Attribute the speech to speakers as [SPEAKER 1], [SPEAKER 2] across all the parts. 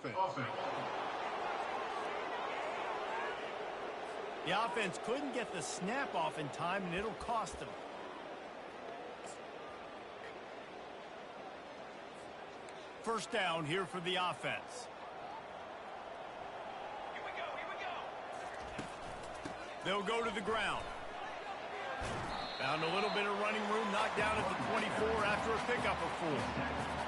[SPEAKER 1] The offense couldn't get the snap off in time, and it'll cost them. First down here for the offense.
[SPEAKER 2] Here we go.
[SPEAKER 1] They'll go to the ground. Found a little bit of running room, knocked down at the 24 after a pickup of 4.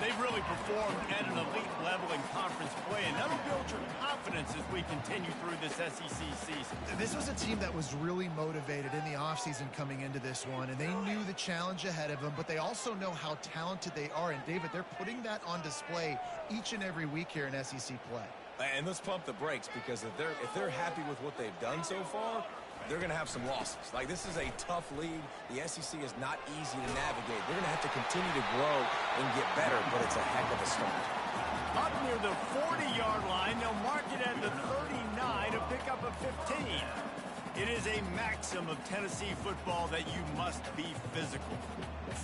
[SPEAKER 1] They've really performed at an elite level in conference play, and that'll build your confidence as we continue through this SEC season.
[SPEAKER 3] This was a team that was really motivated in the offseason coming into this one, and they knew the challenge ahead of them, but they also know how talented they are. And, David, they're putting that on display each and every week here in SEC play.
[SPEAKER 4] And let's pump the brakes, because if they're happy with what they've done so far, they're going to have some losses. Like, this is a tough league. The SEC is not easy to navigate. They're going to have to continue to grow and get better, but it's a heck of a start.
[SPEAKER 1] Up near the 40-yard line, they'll mark it at the 39, a pickup of 15. It is a maxim of Tennessee football that you must be physical.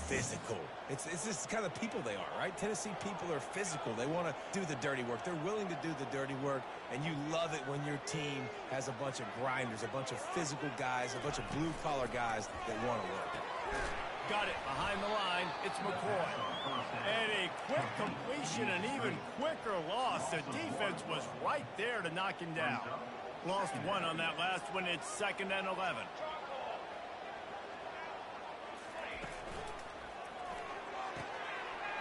[SPEAKER 4] Physical. It's just kind of people they are, right? Tennessee people are physical. They want to do the dirty work. They're willing to do the dirty work, and you love it when your team has a bunch of grinders, a bunch of physical guys, a bunch of blue-collar guys that want to work.
[SPEAKER 1] Got it behind the line. It's McCoy. And a quick completion, an even quicker loss. The defense was right there to knock him down. Lost one on that last one. It's 2nd and 11.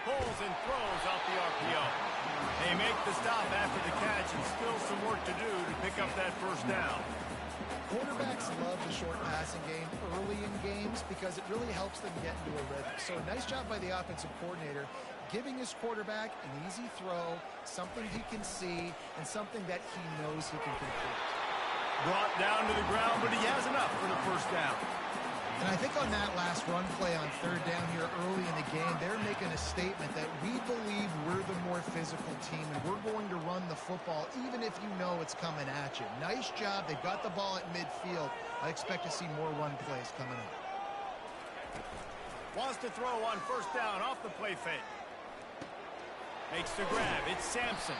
[SPEAKER 1] Pulls and throws out the RPO. They make the stop after the catch, and still some work to do to pick up that first down.
[SPEAKER 3] Quarterbacks love the short passing game early in games because it really helps them get into a rhythm. So a nice job by the offensive coordinator giving his quarterback an easy throw, something he can see, and something that he knows he can complete.
[SPEAKER 1] Brought down to the ground, but he has enough for the first down.
[SPEAKER 3] And I think on that last run play on 3rd down here early in the game, they're making a statement that we believe we're the more physical team and we're going to run the football even if you know it's coming at you. Nice job. They've got the ball at midfield. I expect to see more run plays coming up.
[SPEAKER 1] Wants to throw on first down off the play fake. Makes the grab. It's Sampson.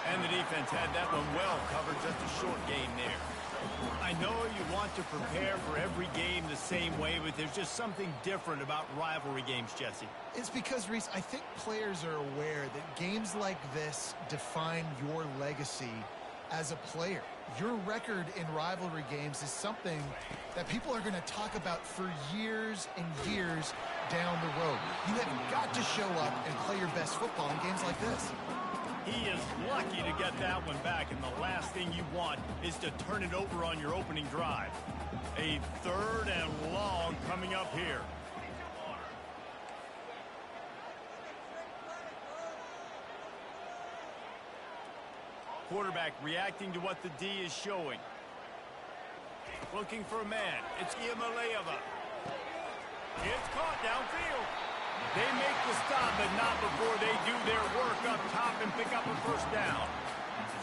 [SPEAKER 1] And the defense had that one well covered. Just a short gain there. I know you want to prepare for every game the same way, but there's just something different about rivalry games, Jesse.
[SPEAKER 3] It's because, Reese, I think players are aware that games like this define your legacy as a player. Your record in rivalry games is something that people are going to talk about for years and years down the road. You have got to show up and play your best football in games like this.
[SPEAKER 1] He is lucky to get that one back, and the last thing you want is to turn it over on your opening drive. A 3rd and long coming up here. Quarterback reacting to what the D is showing. Looking for a man. It's Iamaleava. It's caught downfield. They make the stop, but not before they do their work up top and pick up a first down.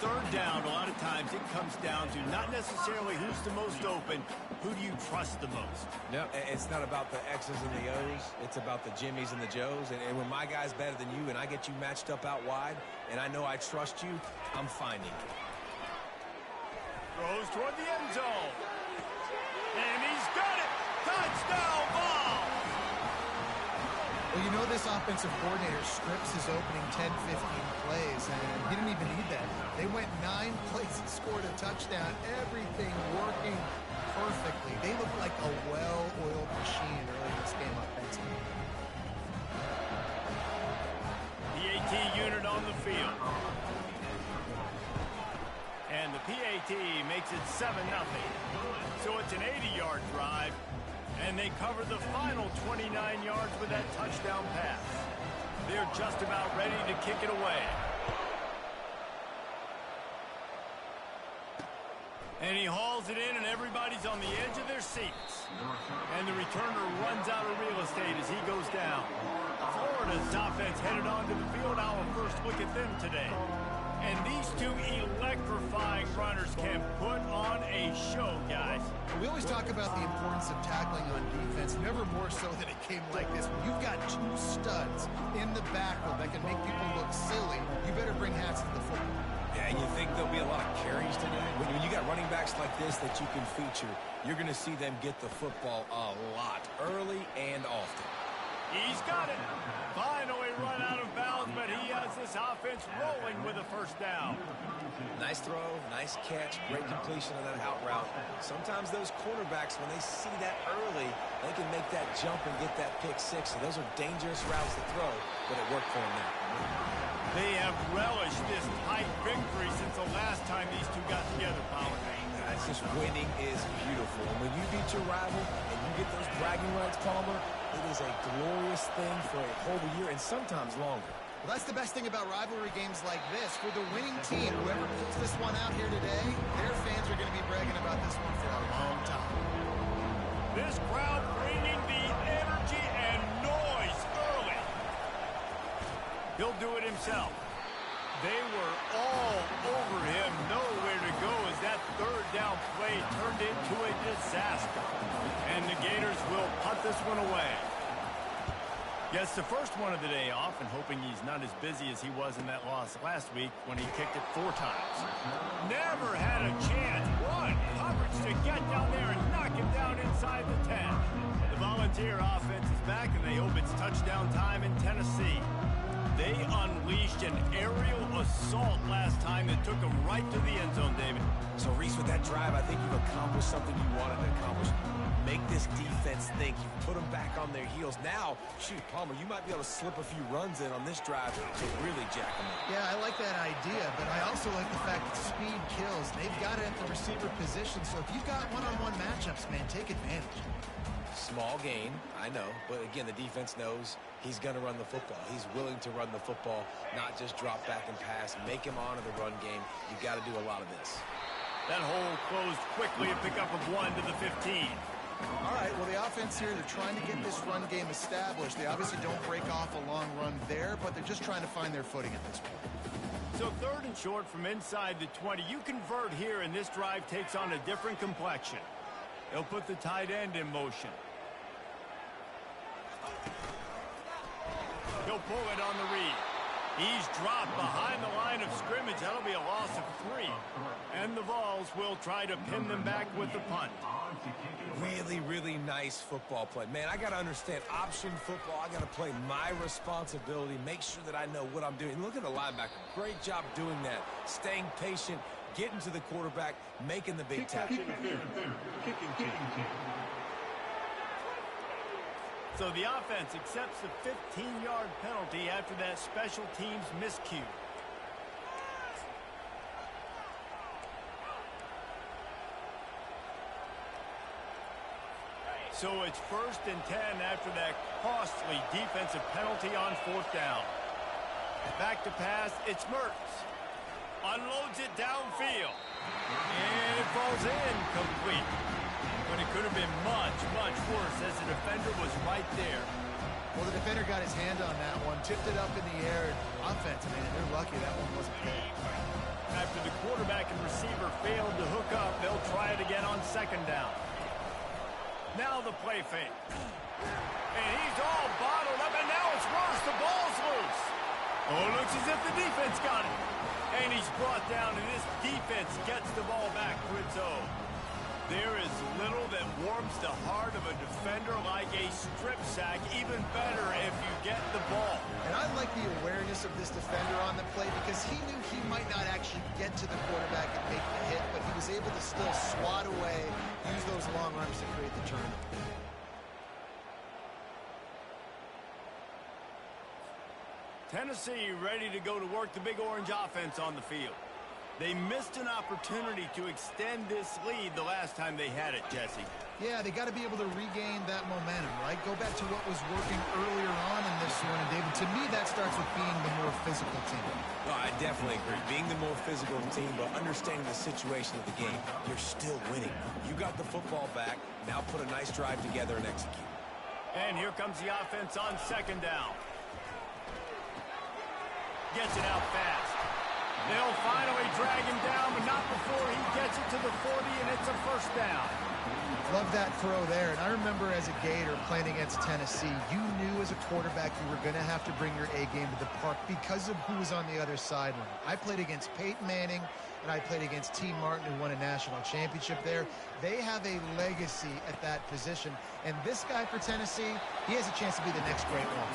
[SPEAKER 1] 3rd down, a lot of times it comes down to not necessarily who's the most open, who do you trust the most?
[SPEAKER 4] No, it's not about the X's and the O's. It's about the Jimmies and the Joes. And when my guy's better than you and I get you matched up out wide and I know I trust you, I'm finding you.
[SPEAKER 1] Throws toward the end zone. And he's got it. Touchdown ball.
[SPEAKER 3] Well, you know this offensive coordinator scripts his opening 10, 15 plays, and he didn't even need that. They went 9 plays and scored a touchdown. Everything working perfectly. They look like a well-oiled machine early in this game offensively.
[SPEAKER 1] The AT unit on the field. And the PAT makes it 7-0. So it's an 80-yard drive. And they cover the final 29 yards with that touchdown pass. They're just about ready to kick it away. And he hauls it in, and everybody's on the edge of their seats. And the returner runs out of real estate as he goes down. Florida's offense headed onto the field. Our first look at them today. And these two electrifying runners can put on a show, guys.
[SPEAKER 3] We always talk about the importance of tackling on defense, never more so than it came like this. When you've got two studs in the backfield that can make people look silly, you better bring hats to the football.
[SPEAKER 4] Yeah, and you think there'll be a lot of carries tonight? When you got running backs like this that you can feature, you're going to see them get the football a lot, early and often.
[SPEAKER 1] He's got it. Finally run out of bounds, but he has this offense rolling with a first down.
[SPEAKER 4] Nice throw, nice catch, great completion of that out route. Sometimes those cornerbacks, when they see that early, they can make that jump and get that pick six. So those are dangerous routes to throw, but it worked for them now.
[SPEAKER 1] They have relished this tight victory since the last time these two got together, Power.
[SPEAKER 4] It's just winning is beautiful. And when you beat your rival and you get those bragging rights, Palmer, it is a glorious thing for a whole year and sometimes longer.
[SPEAKER 3] Well, that's the best thing about rivalry games like this. For the winning team, whoever pulls this one out here today, their fans are going to be bragging about this one for a long time.
[SPEAKER 1] This crowd bringing the energy and noise early. He'll do it himself. They were all over him, nowhere to go as that third down play turned into a disaster. And the Gators will punt this one away. Gets the first one of the day off and hoping he's not as busy as he was in that loss last week when he kicked it 4 times. Never had a chance. One coverage to get down there and knock him down inside the 10. The Volunteer offense is back and they hope it's touchdown time in Tennessee. They unleashed an aerial assault last time that took them right to the end zone, David.
[SPEAKER 4] So, Reese, with that drive, I think you've accomplished something you wanted to accomplish. Make this defense think. You put them back on their heels. Now, shoot, Palmer, you might be able to slip a few runs in on this drive to really jack them up.
[SPEAKER 3] Yeah, I like that idea, but I also like the fact that speed kills. They've got it at the receiver position, so if you've got one-on-one matchups, man, take advantage.
[SPEAKER 4] Small gain, I know, but again, the defense knows he's going to run the football. He's willing to run the football, not just drop back and pass, make him honor the run game. You've got to do a lot of this.
[SPEAKER 1] That hole closed quickly, a pickup of 1 to the 15.
[SPEAKER 3] All right, well, the offense here, they're trying to get this run game established. They obviously don't break off a long run there, but they're just trying to find their footing at this point.
[SPEAKER 1] So 3rd and short from inside the 20. You convert here, and this drive takes on a different complexion. They'll put the tight end in motion. He'll pull it on the read. He's dropped behind the line of scrimmage. That'll be a loss of 3. And the Vols will try to pin them back with the punt.
[SPEAKER 4] Really, really nice football play. Man, I got to understand option football. I got to play my responsibility, make sure that I know what I'm doing. Look at the linebacker. Great job doing that. Staying patient, getting to the quarterback, making the big tackle.
[SPEAKER 1] So the offense accepts the 15-yard penalty after that special teams miscue. So it's 1st and 10 after that costly defensive penalty on 4th down. Back to pass, it's Mertz. Unloads it downfield. And it falls incomplete. But it could have been much, much worse as the defender was right there.
[SPEAKER 3] Well, the defender got his hand on that one, tipped it up in the air. Offense, man, they're lucky that one wasn't picked.
[SPEAKER 1] After the quarterback and receiver failed to hook up, they'll try it again on 2nd down. Now the play fake. And he's all bottled up, and now it's worse. The ball's loose. Oh, looks as if the defense got it. And he's brought down, and this defense gets the ball back for its own. There is little that warms the heart of a defender like a strip sack. Even better if you get the ball.
[SPEAKER 3] And I like the awareness of this defender on the play because he knew he might not actually get to the quarterback and make the hit, but he was able to still swat away, use those long arms to create the turnover.
[SPEAKER 1] Tennessee ready to go to work the Big Orange offense on the field. They missed an opportunity to extend this lead the last time they had it, Jesse.
[SPEAKER 3] Yeah, they got to be able to regain that momentum, right? Go back to what was working earlier on in this one. And, David, to me, that starts with being the more physical team.
[SPEAKER 4] No, I definitely agree. Being the more physical team, but understanding the situation of the game, you're still winning. You got the football back. Now put a nice drive together and execute.
[SPEAKER 1] And here comes the offense on 2nd down. Gets it out fast. They'll finally drag him down, but not before he gets it to the 40, and it's a first down.
[SPEAKER 3] Love that throw there. And I remember as a Gator playing against Tennessee, you knew as a quarterback you were going to have to bring your A game to the park because of who was on the other sideline. I played against Peyton Manning, and I played against T. Martin, who won a national championship there. They have a legacy at that position. And this guy for Tennessee, he has a chance to be the next great one.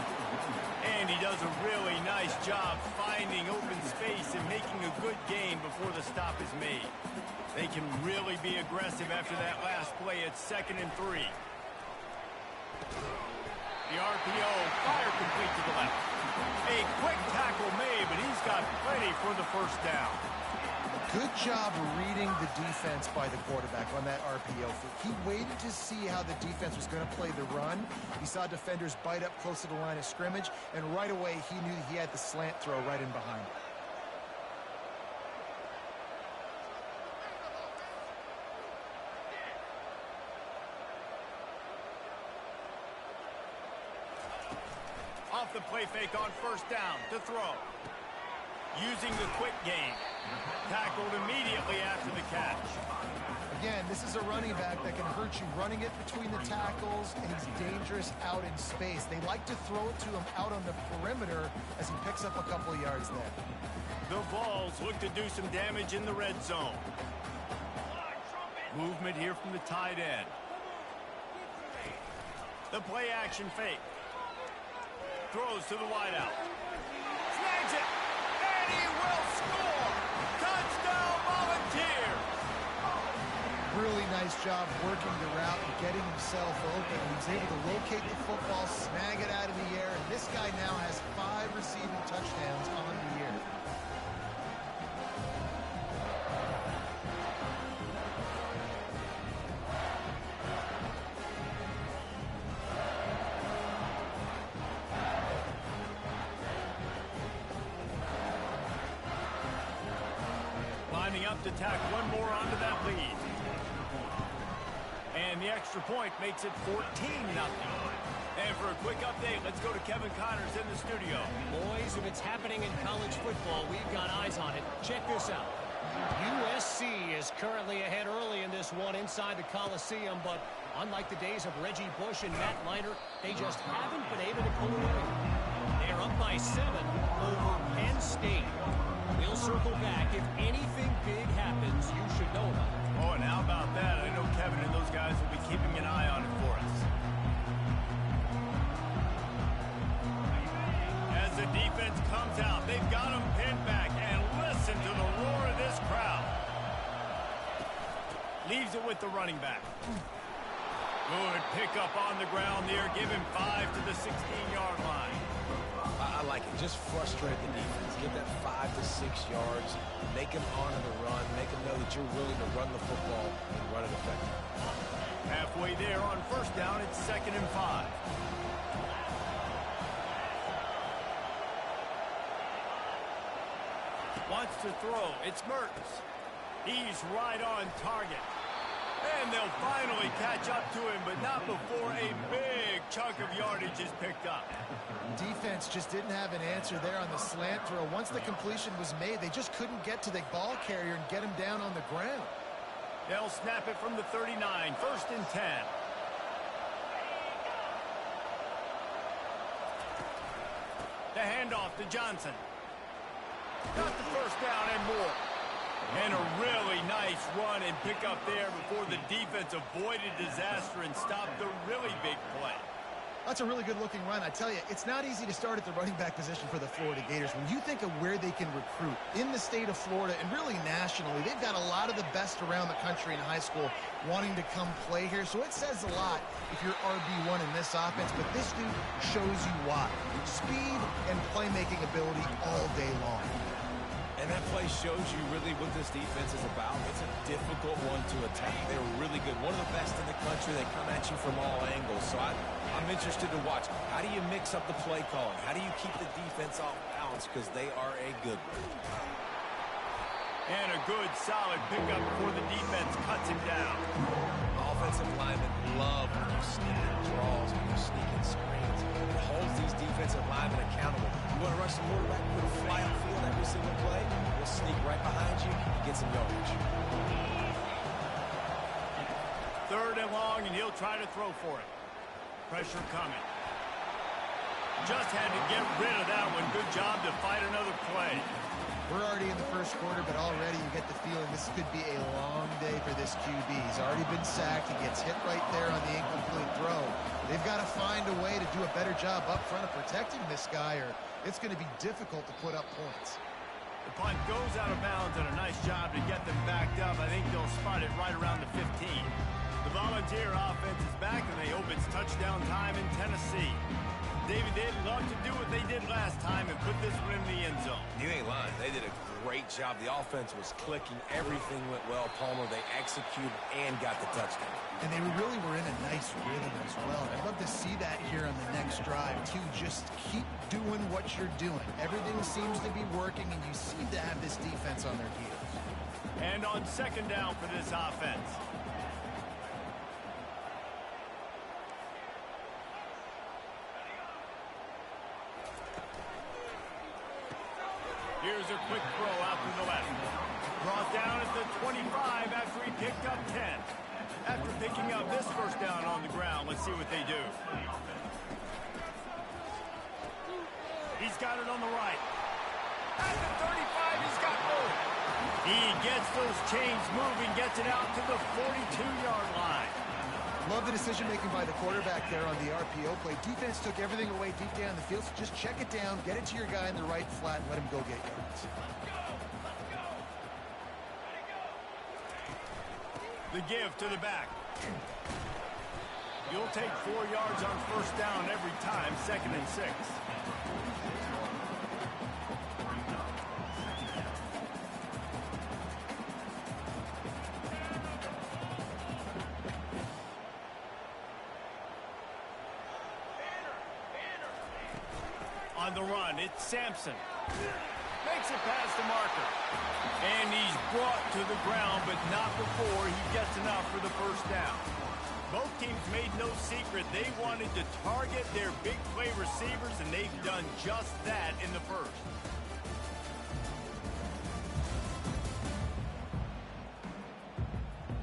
[SPEAKER 1] And he does a really nice job finding open space and making a good gain before the stop is made. They can really be aggressive after that last play. It's 2nd and 3. The RPO, fire complete to the left. A quick tackle made, but he's got plenty for the first down.
[SPEAKER 3] Good job reading the defense by the quarterback on that RPO. He waited to see how the defense was going to play the run. He saw defenders bite up close to the line of scrimmage, and right away he knew he had the slant throw right in behind it.
[SPEAKER 1] Off the play fake on first down to throw. Using the quick game. Tackled immediately after the catch.
[SPEAKER 3] Again, this is a running back that can hurt you running it between the tackles, and he's dangerous out in space. They like to throw it to him out on the perimeter as he picks up a couple of yards there.
[SPEAKER 1] The Vols look to do some damage in the red zone. Movement here from the tight end. The play action fake. Throws to the wideout. Snags it. And he will score. Touchdown Volunteers.
[SPEAKER 3] Really nice job working the route and getting himself open. He was able to locate the football, snag it out of the air, and this guy now has 5 receiving touchdowns on the year.
[SPEAKER 1] Lining up to tack one more onto that lead. And the extra point makes it 14-0. And for a quick update, let's go to Kevin Connors in the studio.
[SPEAKER 2] Boys, if it's happening in college football, we've got eyes on it. Check this out. USC is currently ahead early in this one inside the Coliseum, but unlike the days of Reggie Bush and Matt Leinart, they just haven't been able to pull away. They're up by 7 over Penn State. We'll circle back. If anything big happens, you should know about it.
[SPEAKER 1] Oh, and how about that? I know Kevin and those guys will be keeping an eye on it for us. As the defense comes out, they've got them pinned back, and listen to the roar of this crowd. Leaves it with the running back. Good pickup on the ground there. Give him 5 to the 16-yard line.
[SPEAKER 4] I like it. Just frustrate the defense. Get that 5 to 6 yards. Make them honor the run. Make them know that you're willing to run the football and run it effectively.
[SPEAKER 1] Halfway there on first down, it's 2nd and 5. Wants to throw. It's Mertens. He's right on target. And they'll finally catch up to him, but not before a big chunk of yardage is picked up.
[SPEAKER 3] Defense just didn't have an answer there on the slant throw. Once the completion was made, they just couldn't get to the ball carrier and get him down on the ground.
[SPEAKER 1] They'll snap it from the 39, 1st and 10. The handoff to Johnson. Got the first down and more. And a really nice run and pick up there before the defense avoided disaster and stopped the really big play.
[SPEAKER 3] That's a really good-looking run. I tell you, it's not easy to start at the running back position for the Florida Gators. When you think of where they can recruit in the state of Florida and really nationally, they've got a lot of the best around the country in high school wanting to come play here. So it says a lot if you're RB1 in this offense, but this dude shows you why. Speed and playmaking ability all day long.
[SPEAKER 4] And that play shows you really what this defense is about. It's a difficult one to attack. They're really good. One of the best in the country. They come at you from all angles. So I'm interested to watch. How do you mix up the play calling? How do you keep the defense off balance? Because they are a good one.
[SPEAKER 1] And a good, solid pickup before the defense cuts him down.
[SPEAKER 4] Offensive linemen love when you're sneaking draws, when you're sneaking screens. It holds these defensive linemen accountable. You want to rush the quarterback, put a fly upfield every single play? Well, to sneak right behind you and get some yardage.
[SPEAKER 1] 3rd and long, and he'll try to throw for it. Pressure coming. Just had to get rid of that one. Good job to fight another play.
[SPEAKER 3] We're already in the first quarter, but already you get the feeling this could be a long day for this QB. He's already been sacked. He gets hit right there on the incomplete throw. They've got to find a way to do a better job up front of protecting this guy, or it's going to be difficult to put up points.
[SPEAKER 1] The punt goes out of bounds, and a nice job to get them backed up. I think they'll spot it right around the 15. The Volunteer offense is back, and they hope it's touchdown time in Tennessee. David, they'd love to do what they did last time and put this one in the end zone.
[SPEAKER 4] You ain't lying. They did a great job. The offense was clicking. Everything went well. Palmer, they executed and got the touchdown.
[SPEAKER 3] And they really were in a nice rhythm as well. I'd love to see that here on the next drive, too. Just keep doing what you're doing. Everything seems to be working, and you seem to have this defense on their heels.
[SPEAKER 1] And on 2nd down for this offense. Here's a quick throw out to the left. Brought down at the 25 after he picked up 10. After picking up this 1st down on the ground, let's see what they do. He's got it on the right. At the 35, he's got more. He gets those chains moving, gets it out to the 42-yard line.
[SPEAKER 3] Love the decision-making by the quarterback there on the RPO play. Defense took everything away deep down the field, so just check it down, get it to your guy in the right flat, and let him go get yards.
[SPEAKER 1] The give to the back. You'll take 4 yards on 1st down every time, 2nd and 6. On the run, it's Sampson. Makes it past the marker. And he's brought to the ground, but not before he gets enough for the 1st down. Both teams made no secret they wanted to target their big play receivers, and they've done just that in the 1st.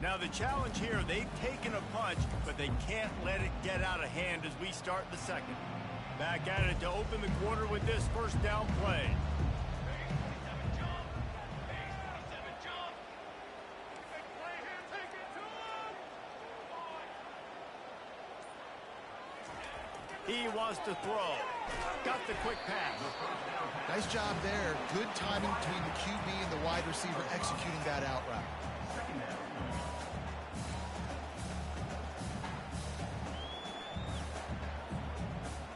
[SPEAKER 1] Now the challenge here, they've taken a punch, but they can't let it get out of hand as we start the 2nd. Back at it to open the quarter with this 1st down play. He wants to throw. Got the quick pass.
[SPEAKER 3] Nice job there. Good timing between the QB and the wide receiver executing that out route.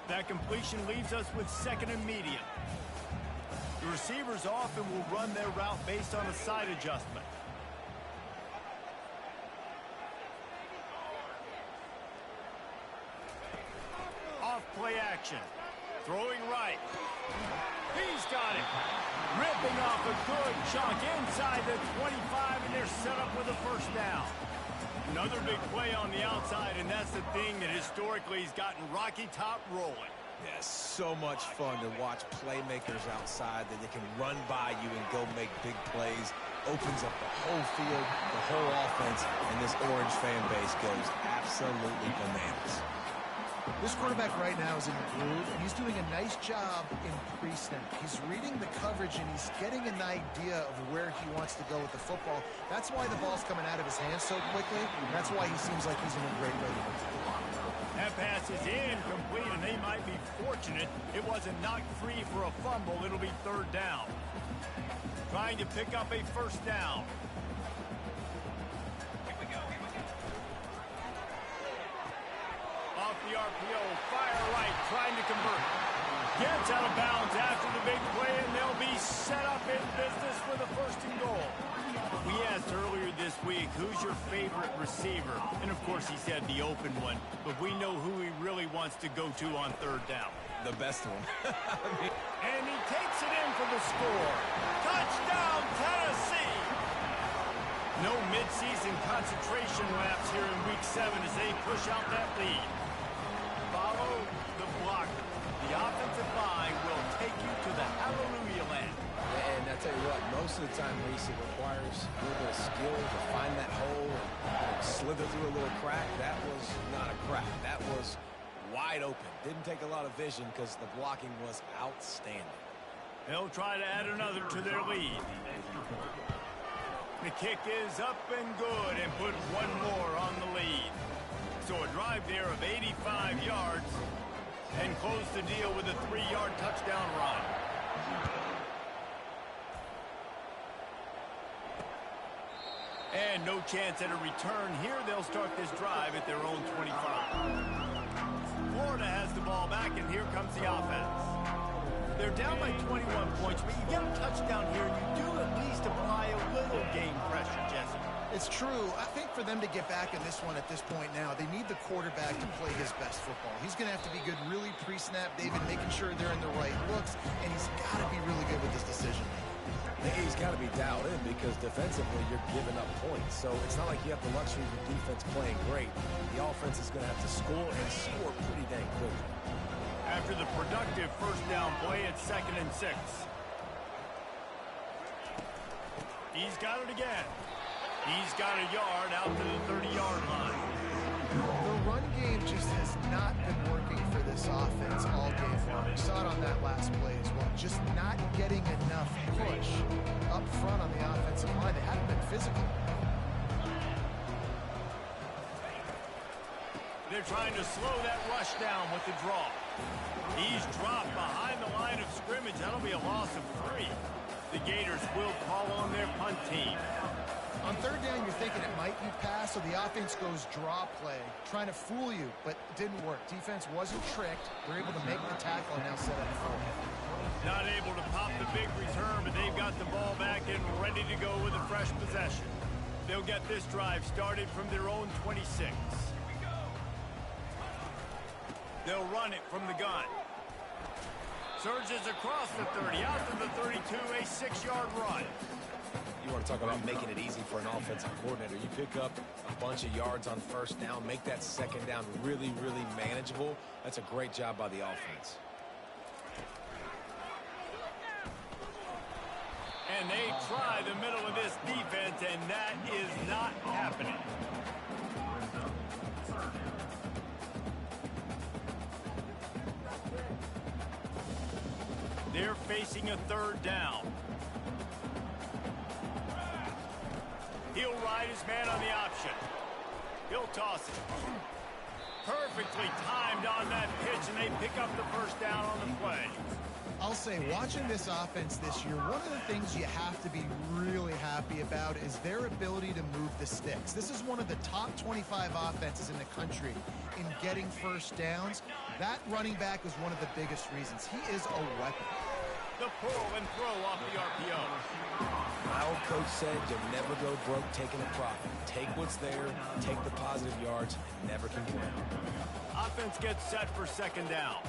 [SPEAKER 1] That completion leaves us with 2nd and medium. The receivers often will run their route based on a side adjustment. Off play action. Throwing right. He's got it. Ripping off a good chunk inside the 25, and they're set up with a 1st down. Another big play on the outside, and that's the thing that historically has gotten Rocky Top rolling.
[SPEAKER 4] Yeah, so much fun to watch playmakers outside that they can run by you and go make big plays. Opens up the whole field, the whole offense, and this Orange fan base goes absolutely bananas.
[SPEAKER 3] This quarterback right now is in a groove, and he's doing a nice job in pre-snap. He's reading the coverage, and he's getting an idea of where he wants to go with the football. That's why the ball's coming out of his hands so quickly, and that's why he seems like he's in a great way.
[SPEAKER 1] That pass is incomplete, and they might be fortunate it wasn't knocked free for a fumble. It'll be 3rd down. Trying to pick up a 1st down. Off the RPO, fire right, trying to convert. Gets out of bounds after the big play, and they'll be set up in business with a 1st and goal. We asked earlier this week, who's your favorite receiver? And of course he said the open one, but we know who he really wants to go to on 3rd down.
[SPEAKER 4] The best one.
[SPEAKER 1] And he takes it in for the score. Touchdown, Tennessee! No midseason concentration laps here in Week 7 as they push out that lead. Follow the blocker. The offensive line will take you to the hallelujah land.
[SPEAKER 4] And I tell you what, most most of the time, Reese, it requires a little bit of skill to find that hole and slither through a little crack. That was not a crack. That was wide open. Didn't take a lot of vision because the blocking was outstanding.
[SPEAKER 1] They'll try to add another to their lead. The kick is up and good and put one more on the lead. So a drive there of 85 yards and close the deal with a 3-yard touchdown run. And no chance at a return here. They'll start this drive at their own 25. Florida has the ball back, and here comes the offense. They're down by 21 points, but you get a touchdown here, you do at least apply a little game pressure, Jesse.
[SPEAKER 3] It's true. I think for them to get back in this one at this point now, they need the quarterback to play his best football. He's going to have to be good really pre-snap, David, making sure they're in the right looks, and he's got to be really good with this decision.
[SPEAKER 4] He's got to be dialed in because defensively you're giving up points. So it's not like you have the luxury of the defense playing great. The offense is going to have to score and score pretty dang quickly.
[SPEAKER 1] After the productive first down play, it's 2nd and 6. He's got it again. He's got a yard out to the 30-yard line.
[SPEAKER 3] The run game just has not been working for this offense all game long. We saw it on that last play as well. Just not getting enough push up front on the offensive line. They haven't been physical.
[SPEAKER 1] They're trying to slow that rush down with the draw. He's dropped behind the line of scrimmage. That'll be a loss of 3. The Gators will call on their punt team.
[SPEAKER 3] On 3rd down, you're thinking it might be pass, so the offense goes draw play, trying to fool you, but it didn't work. Defense wasn't tricked. They're able to make the tackle and now set up for it.
[SPEAKER 1] Not able to pop the big return, but they've got the ball back and ready to go with a fresh possession. They'll get this drive started from their own 26. They'll run it from the gun. Surges across the 30, out to the 32, a 6-yard run.
[SPEAKER 4] You want to talk about making it easy for an offensive coordinator. You pick up a bunch of yards on first down, make that second down really, really manageable. That's a great job by the offense.
[SPEAKER 1] And they try the middle of this defense, and that is not happening. They're facing a 3rd down. He'll ride his man on the option. He'll toss it. Perfectly timed on that pitch, and they pick up the first down on the play.
[SPEAKER 3] I'll say, watching this offense this year, one of the things you have to be really happy about is their ability to move the sticks. This is one of the top 25 offenses in the country in getting first downs. That running back is one of the biggest reasons. He is a weapon.
[SPEAKER 1] The pull and throw off the RPO.
[SPEAKER 4] My old coach said you'll never go broke taking a profit. Take what's there, take the positive yards, and never complain.
[SPEAKER 1] Offense gets set for 2nd down.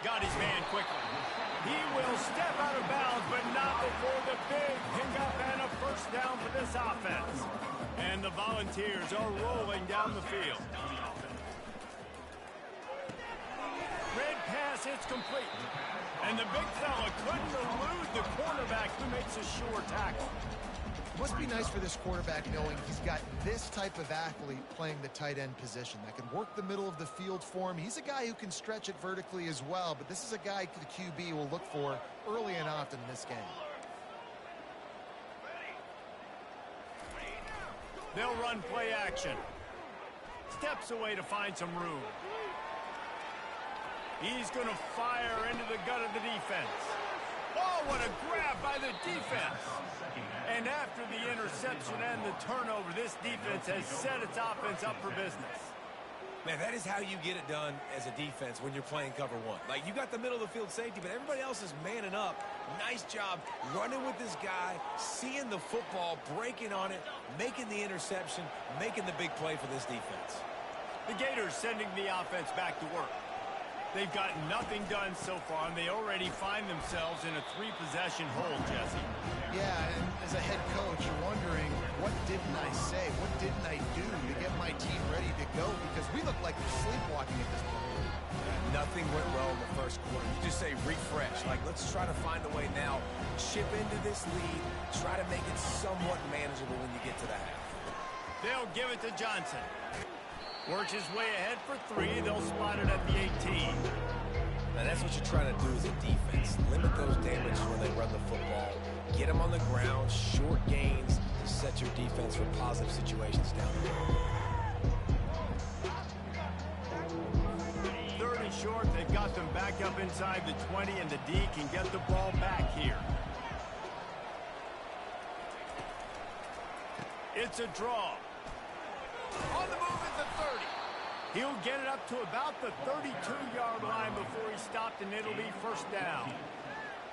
[SPEAKER 1] Got his man quickly. He will step out of bounds, but not before the big pickup and a first down for this offense. And the Volunteers are rolling down the field. Red pass, it's complete. And the big fella couldn't elude the cornerback who makes a sure tackle.
[SPEAKER 3] Must be nice for this quarterback knowing he's got this type of athlete playing the tight end position that can work the middle of the field for him. He's a guy who can stretch it vertically as well, but this is a guy the QB will look for early and often in this game.
[SPEAKER 1] They'll run play action. Steps away to find some room. He's going to fire into the gut of the defense. Oh, what a grab by the defense. And after the interception and the turnover, this defense has set its offense up for business.
[SPEAKER 4] Man, that is how you get it done as a defense when you're playing cover 1. Like, you got the middle of the field safety, but everybody else is manning up. Nice job running with this guy, seeing the football, breaking on it, making the interception, making the big play for this defense.
[SPEAKER 1] The Gators sending the offense back to work. They've gotten nothing done so far, and they already find themselves in a 3-possession hole, Jesse.
[SPEAKER 3] Yeah, and as a head coach, you're wondering, what didn't I say? What didn't I do to get my team ready to go because we look like we're sleepwalking at this point.
[SPEAKER 4] Nothing went well in the first quarter. You just say refresh. Like, let's try to find a way now. Chip into this lead. Try to make it somewhat manageable when you get to the half.
[SPEAKER 1] They'll give it to Johnson. Works his way ahead for three. They'll spot it at the 18.
[SPEAKER 4] Now, that's what you're trying to do as a defense. Limit those damages when they run the football. Get them on the ground, short gains to set your defense for positive situations down there.
[SPEAKER 1] Short, they've got them back up inside the 20, and the D can get the ball back here. It's a draw. On the move at the 30. He'll get it up to about the 32-yard line before he stopped, and it'll be first down.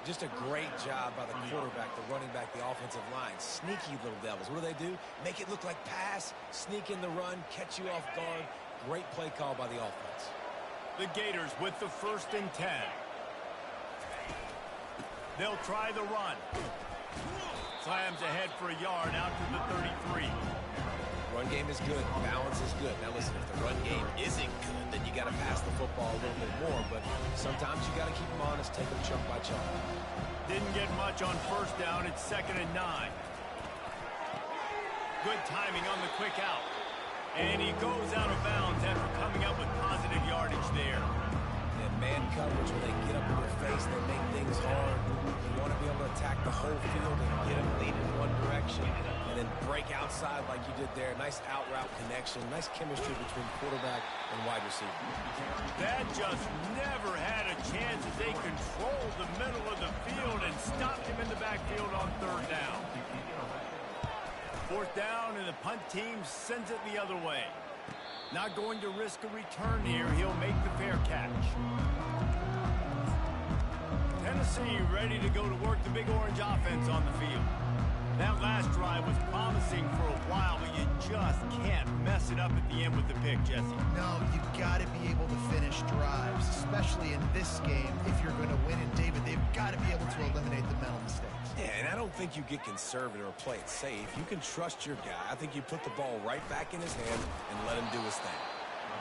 [SPEAKER 4] Just a great job by the quarterback, the running back, the offensive line. Sneaky little devils. What do? Make it look like pass, sneak in the run, catch you off guard. Great play call by the offense.
[SPEAKER 1] The Gators with the 1st and 10. They'll try the run. Slams ahead for a yard out to the 33.
[SPEAKER 4] Run game is good. Balance is good. Now listen, if the run game isn't good, then you got to pass the football a little bit more. But sometimes you got to keep them honest, take them chunk by chunk.
[SPEAKER 1] Didn't get much on first down. It's 2nd and 9. Good timing on the quick out. And he goes out of bounds after coming up with positive yardage there.
[SPEAKER 4] And man coverage, when they get up in your face, they make things hard. You want to be able to attack the whole field and get them lead in one direction and then break outside like you did there. Nice out-route connection, nice chemistry between quarterback and wide receiver.
[SPEAKER 1] That just never had a chance as they controlled the middle of the field and stopped him in the backfield on 3rd down. 4th down, and the punt team sends it the other way. Not going to risk a return here. He'll make the fair catch. Tennessee ready to go to work the Big Orange offense on the field. That last drive was promising for a while, but you just can't mess it up at the end with the pick, Jesse.
[SPEAKER 3] No, you've got to be able to finish drives, especially in this game. If you're going to win it, David, they've got to be able to eliminate the mental mistakes.
[SPEAKER 4] Yeah, and I don't think you get conservative or play it safe. You can trust your guy. I think you put the ball right back in his hand and let him do his thing.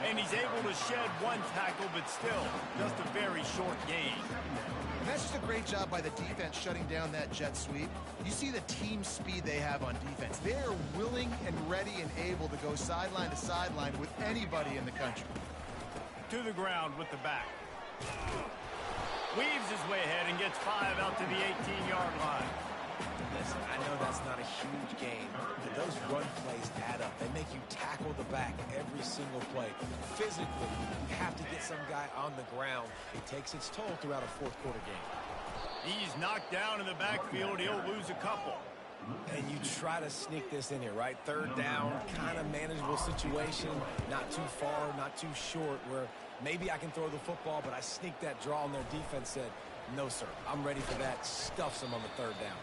[SPEAKER 1] And he's able to shed one tackle, but still, just a very short gain.
[SPEAKER 3] And that's just a great job by the defense shutting down that jet sweep. You see the team speed they have on defense. They are willing and ready and able to go sideline to sideline with anybody in the country.
[SPEAKER 1] To the ground with the back. Weaves his way ahead and gets 5 out to the 18-yard line.
[SPEAKER 4] Listen, I know that's not a huge game, but those run plays add up. They make you tackle the back every single play. Physically, you have to get some guy on the ground. It takes its toll throughout a 4th quarter game.
[SPEAKER 1] He's knocked down in the backfield. He'll lose a couple.
[SPEAKER 4] And you try to sneak this in here, right? 3rd down, kind of manageable situation. Not too far, not too short, where maybe I can throw the football, but I sneak that draw, and their defense said, no, sir, I'm ready for that. Stuffs him on the 3rd down.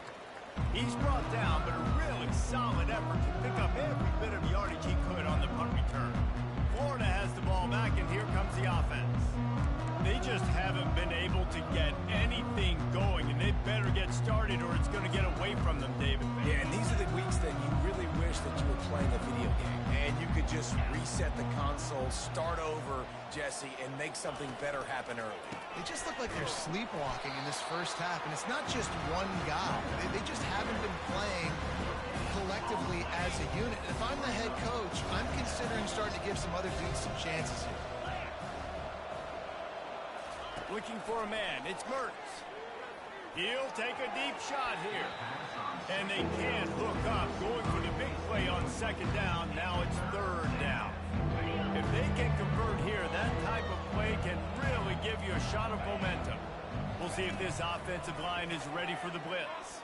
[SPEAKER 1] He's brought down, but a really solid effort to pick up every bit of yardage he could on the punt return. Florida has the ball back, and here comes the offense. They just haven't been able to get anything going, and they better get started or it's going to get away from them, David.
[SPEAKER 4] Yeah, and these are the weeks that you really wish that you were playing a video game, and you could just reset the console, start over, Jesse, and make something better happen early.
[SPEAKER 3] They just look like they're sleepwalking in this first half, and it's not just one guy. They just haven't been playing collectively as a unit. And if I'm the head coach, I'm considering starting to give some other dudes some chances here.
[SPEAKER 1] Looking for a man. It's Mertz. He'll take a deep shot here. And they can't hook up. Going for the big play on 2nd down. Now it's 3rd down. If they can convert here, that type of play can really give you a shot of momentum. We'll see if this offensive line is ready for the blitz.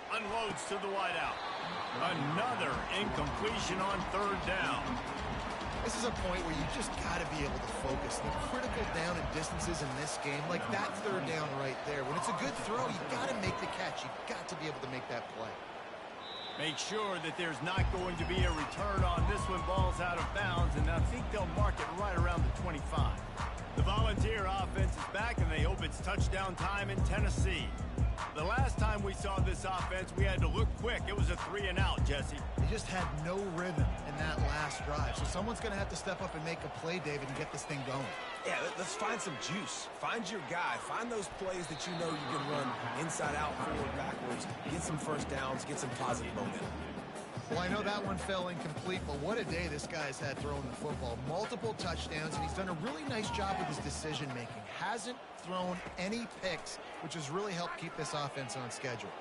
[SPEAKER 1] Unloads to the wideout. Another incompletion on 3rd down.
[SPEAKER 3] This is a point where you just got to be able to focus. The critical down and distances in this game, like that 3rd down right there. When it's a good throw, you got to make the catch. You got to be able to make that play.
[SPEAKER 1] Make sure that there's not going to be a return on this one. Ball's out of bounds, and I think they'll mark it right around the 25. The Volunteer offense is back, and they hope it's touchdown time in Tennessee. The last time we saw this offense, we had to look quick. It was a 3-and-out, Jesse.
[SPEAKER 3] They just had no rhythm in that last drive. drive. So someone's going to have to step up and make a play, David, and get this thing going.
[SPEAKER 4] Yeah, let's find some juice. Find your guy. Find those plays that you know you can run inside out, forward, backwards. Get some first downs. Get some positive momentum.
[SPEAKER 3] Well, I know that one fell incomplete, but what a day this guy's had throwing the football. Multiple touchdowns, and he's done a really nice job with his decision-making. Hasn't thrown any picks, which has really helped keep this offense on schedule.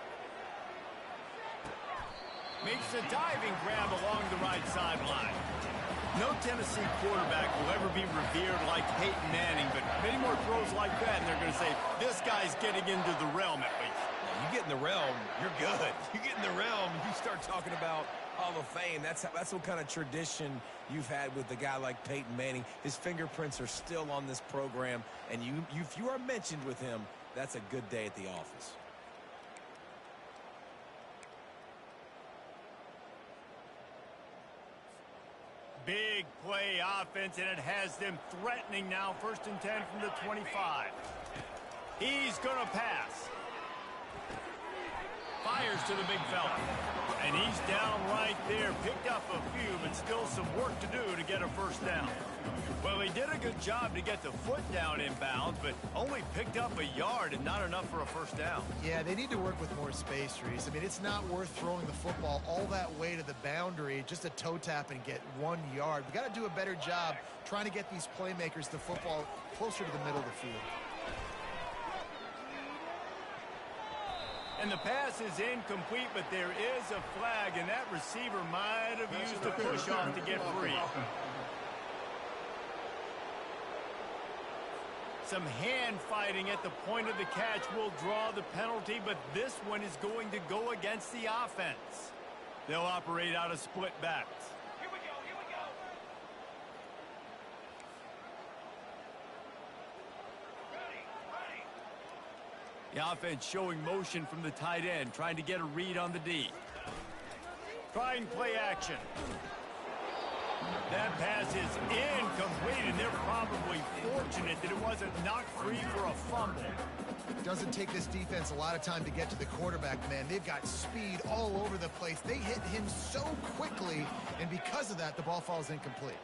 [SPEAKER 1] Makes a diving grab along the right sideline. No Tennessee quarterback will ever be revered like Peyton Manning, but many more throws like that, and they're going to say, this guy's getting into the realm at least.
[SPEAKER 4] You get in the realm, you're good. You get in the realm, you start talking about Hall of Fame. That's what kind of tradition you've had with a guy like Peyton Manning. His fingerprints are still on this program, and if you are mentioned with him, that's a good day at the office.
[SPEAKER 1] Big play offense, and it has them threatening now. 1st and 10 from the 25. He's going to pass. Fires to the big fella. And he's down right there. Picked up a few, but still some work to do to get a first down. Well, he did a good job to get the foot down inbounds, but only picked up a yard and not enough for a first down.
[SPEAKER 3] Yeah, they need to work with more space, Reese. I mean, it's not worth throwing the football all that way to the boundary, just a toe tap and get 1 yard. We got to do a better job trying to get these playmakers the football closer to the middle of the field.
[SPEAKER 1] And the pass is incomplete, but there is a flag, and that receiver might have used a push-off to get free. Some hand fighting at the point of the catch will draw the penalty, but this one is going to go against the offense. They'll operate out of split backs.
[SPEAKER 5] Here we go, here we go. Ready.
[SPEAKER 1] The offense showing motion from the tight end, trying to get a read on the D. Trying play action. That pass is incomplete, and they're probably fortunate that it wasn't knocked free for a fumble.
[SPEAKER 3] It doesn't take this defense a lot of time to get to the quarterback, man. They've got speed all over the place. They hit him so quickly, and because of that, the ball falls incomplete.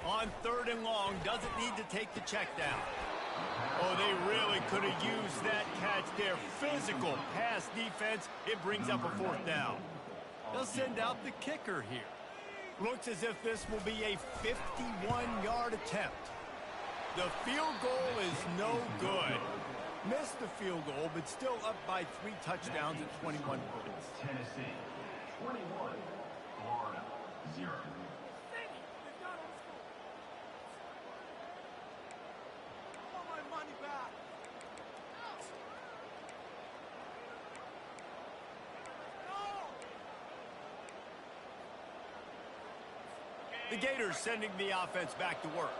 [SPEAKER 1] On 3rd and long, doesn't need to take the check down. Oh, they really could have used that catch there. Physical pass defense. It brings up a 4th down. They'll send out the kicker here. Looks as if this will be a 51-yard attempt. The field goal is no good. Missed the field goal, but still up by 3 touchdowns at 21 points.
[SPEAKER 5] Tennessee, 21, Florida, 0.
[SPEAKER 1] The Gators sending the offense back to work.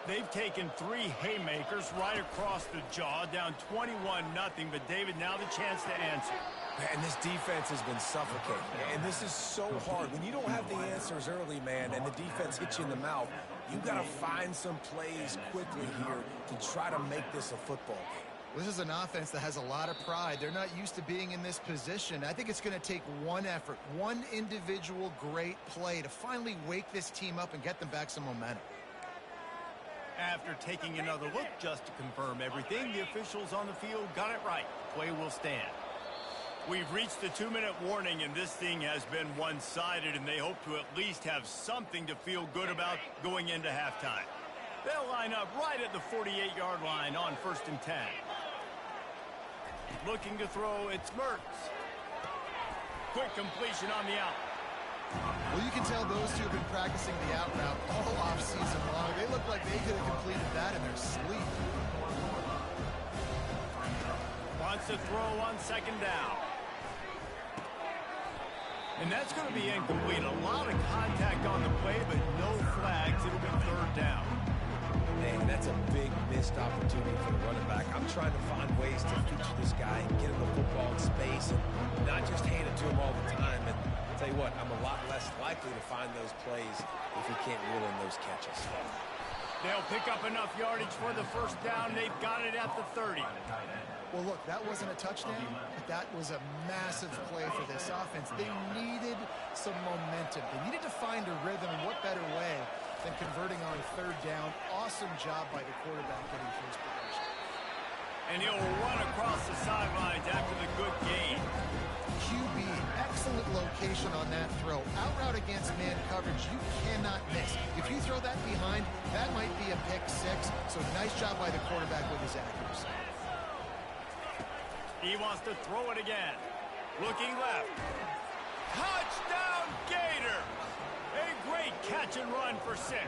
[SPEAKER 1] They've taken 3 haymakers right across the jaw, down 21-0, but David, now the chance to answer.
[SPEAKER 4] Man, this defense has been suffocating, and this is so hard. When you don't have the answers early, man, and the defense hits you in the mouth, you got to find some plays quickly here to try to make this a football game.
[SPEAKER 3] This is an offense that has a lot of pride. They're not used to being in this position. I think it's going to take one effort, one individual great play to finally wake this team up and get them back some momentum.
[SPEAKER 1] After taking another look just to confirm everything, the officials on the field got it right. Play will stand. We've reached the 2-minute warning, and this thing has been one-sided, and they hope to at least have something to feel good about going into halftime. They'll line up right at the 48-yard line on 1st and 10. Looking to throw, it's Mertz. Quick completion on the out.
[SPEAKER 3] Well, you can tell those two have been practicing the out route all off-season long. They look like they could have completed that in their sleep.
[SPEAKER 1] Wants to throw on 2nd down. And that's going to be incomplete. A lot of contact on the play, but no flags. It'll be 3rd down.
[SPEAKER 4] Man, that's a big missed opportunity for the running back. I'm trying to find ways to feature this guy and get him the football in space and not just hand it to him all the time. And I'll tell you what, I'm a lot less likely to find those plays if he can't reel in those catches.
[SPEAKER 1] They'll pick up enough yardage for the first down. They've got it at the 30.
[SPEAKER 3] Well, look, that wasn't a touchdown, but that was a massive play for this offense. They needed some momentum. They needed to find a rhythm, and what better way than converting on third down. Awesome job by the quarterback getting first progression.
[SPEAKER 1] And he'll run across the sidelines after the good gain.
[SPEAKER 3] QB, excellent location on that throw. Out route against man coverage, you cannot miss. If you throw that behind, that might be a pick six. So nice job by the quarterback with his accuracy.
[SPEAKER 1] He wants to throw it again. Looking left. Touchdown, Gator! A great catch and run for 6.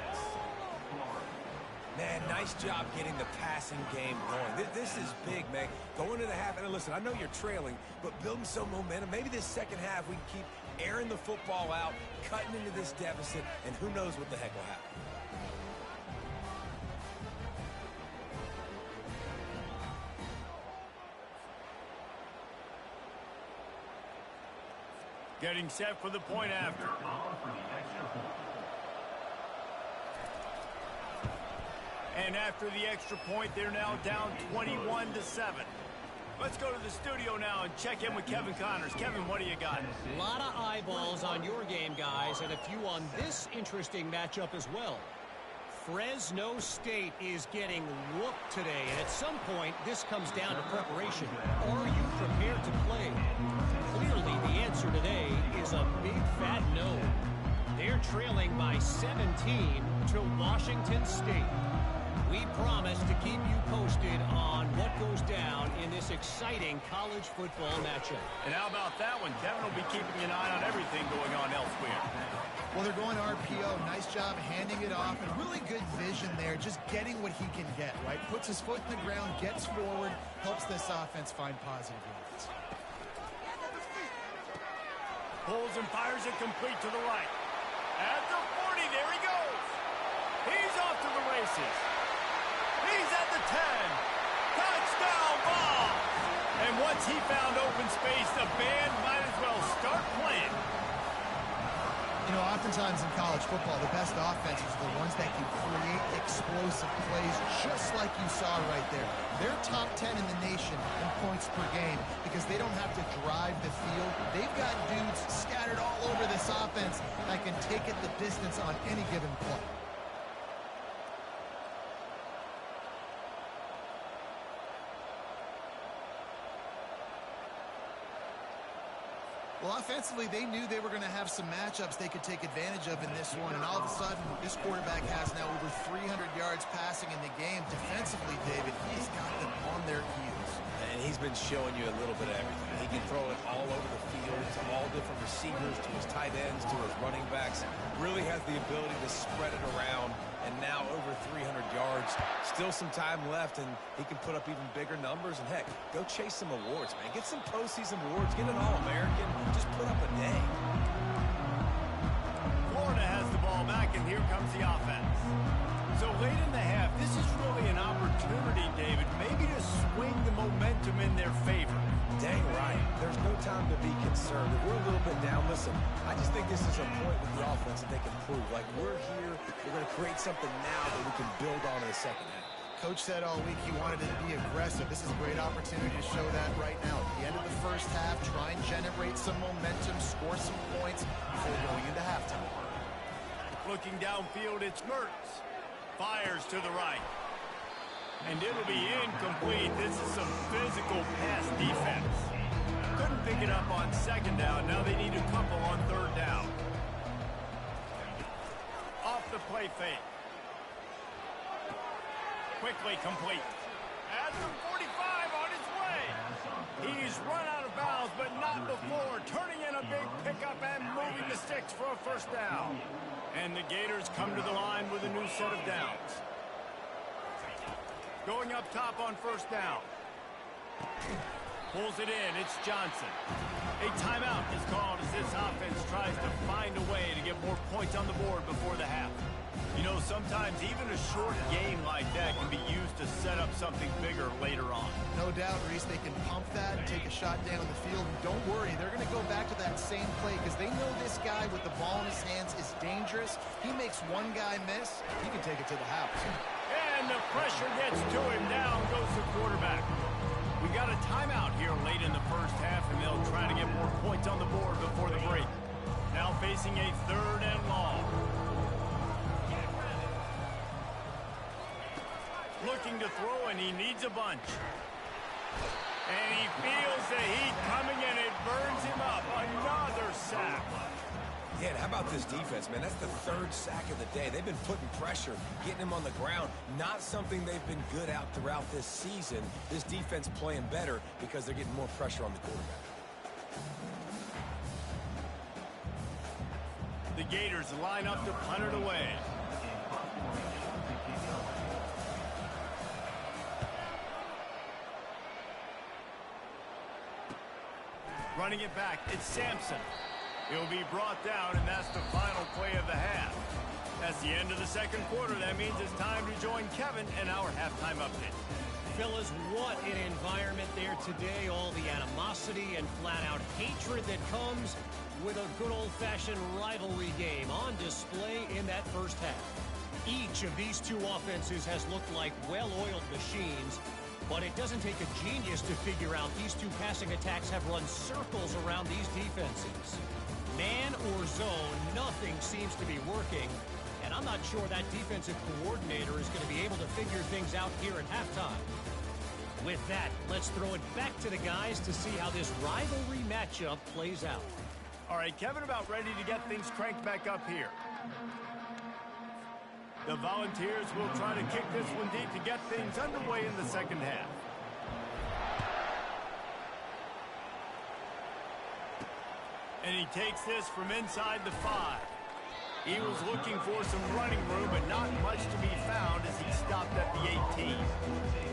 [SPEAKER 4] Man, nice job getting the passing game going. This is big, man. Going to the half, and listen, I know you're trailing, but building some momentum. Maybe this second half we can keep airing the football out, cutting into this deficit, and who knows what the heck will happen.
[SPEAKER 1] Getting set for the point after. And after the extra point, they're now down 21-7. Let's go to the studio now and check in with Kevin Connors. Kevin, what do you got?
[SPEAKER 2] A lot of eyeballs on your game, guys, and a few on this interesting matchup as well. Fresno State is getting whooped today, and at some point, this comes down to preparation. Are you prepared to play? Clearly, the answer today is a big fat no. They're trailing by 17 to Washington State. We promise to keep you posted on what goes down in this exciting college football matchup.
[SPEAKER 1] And how about that one? Kevin will be keeping an eye on everything going on elsewhere.
[SPEAKER 3] Well, they're going RPO. Nice job handing it off, and really good vision there, just getting what he can get, right? Puts his foot in the ground, gets forward, helps this offense find positive yards.
[SPEAKER 1] Pulls and fires it complete to the right. At the 40, there he goes. He's off to the races. He's at the 10. Touchdown ball. And once he found open space, the band might as well start playing.
[SPEAKER 3] You know, oftentimes in college football, the best offenses are the ones that can create explosive plays, just like you saw right there. They're top 10 in the nation in points per game because they don't have to drive the field. They've got dudes scattered all over this offense that can take it the distance on any given play. Well, offensively, they knew they were going to have some matchups they could take advantage of in this one, and all of a sudden, this quarterback has now over 300 yards passing in the game. Defensively, David, he's got them on their heels.
[SPEAKER 4] And he's been showing you a little bit of everything. He can throw it all over the field to all different receivers, to his tight ends, to his running backs. Really has the ability to spread it around, and now over 300 yards. Still some time left, and he can put up even bigger numbers. And, heck, go chase some awards, man. Get some postseason awards. Get an All-American. Just put up a day.
[SPEAKER 1] Florida has the ball back, and here comes the offense. So late in the half, this is really an opportunity, David, maybe to swing the momentum in their favor.
[SPEAKER 4] Dang right. There's no time to be concerned. If we're a little bit down, listen, I just think this is a point with the offense that they can prove. Like, we're here, we're going to create something now that we can build on in the second half.
[SPEAKER 3] Coach said all week he wanted to be aggressive. This is a great opportunity to show that right now. At the end of the first half, try and generate some momentum, score some points before going into halftime.
[SPEAKER 1] Looking downfield, it's Mertz. Fires to the right. And it'll be incomplete. This is some physical pass defense. Couldn't pick it up on second down. Now they need a couple on third down. Off the play fake. Quickly complete. At the 45 on his way. He's run out of bounds, but not before. Turning in a big pickup and moving the sticks for a first down. And the Gators come to the line with a new set of downs. Going up top on first down. Pulls it in. It's Johnson. A timeout is called as this offense tries to find a way to get more points on the board before the half. You know, sometimes even a short game like that can be used to set up something bigger later on.
[SPEAKER 3] No doubt, Reese, they can pump that and take a shot down the field. And don't worry, they're going to go back to that same play because they know this guy with the ball in his hands is dangerous. He makes one guy miss, he can take it to the house.
[SPEAKER 1] And the pressure gets to him. Down goes the quarterback. We got a timeout here late in the first half, and they'll try to get more points on the board before the break. Now facing a 3rd and long. Looking to throw, and he needs a bunch. And he feels the heat coming, and it burns him up. Another sack.
[SPEAKER 4] Yeah, and how about this defense, man? That's the 3rd sack of the day. They've been putting pressure, getting him on the ground. Not something they've been good at throughout this season. This defense playing better because they're getting more pressure on the quarterback.
[SPEAKER 1] The Gators line up to punt it away. Running it back, it's Sampson. He'll be brought down, and that's the final play of the half. That's the end of the second quarter. That means it's time to join Kevin in our halftime update.
[SPEAKER 2] Fellas, what an environment there today. All the animosity and flat-out hatred that comes with a good old-fashioned rivalry game on display in that first half. Each of these two offenses has looked like well-oiled machines, but it doesn't take a genius to figure out these two passing attacks have run circles around these defenses. Man or zone, nothing seems to be working, and I'm not sure that defensive coordinator is going to be able to figure things out here at halftime. With that, let's throw it back to the guys to see how this rivalry matchup plays out.
[SPEAKER 1] All right, Kevin, about ready to get things cranked back up here. The Volunteers will try to kick this one deep to get things underway in the second half. And he takes this from inside the 5. He was looking for some running room, but not much to be found as he stopped at the 18.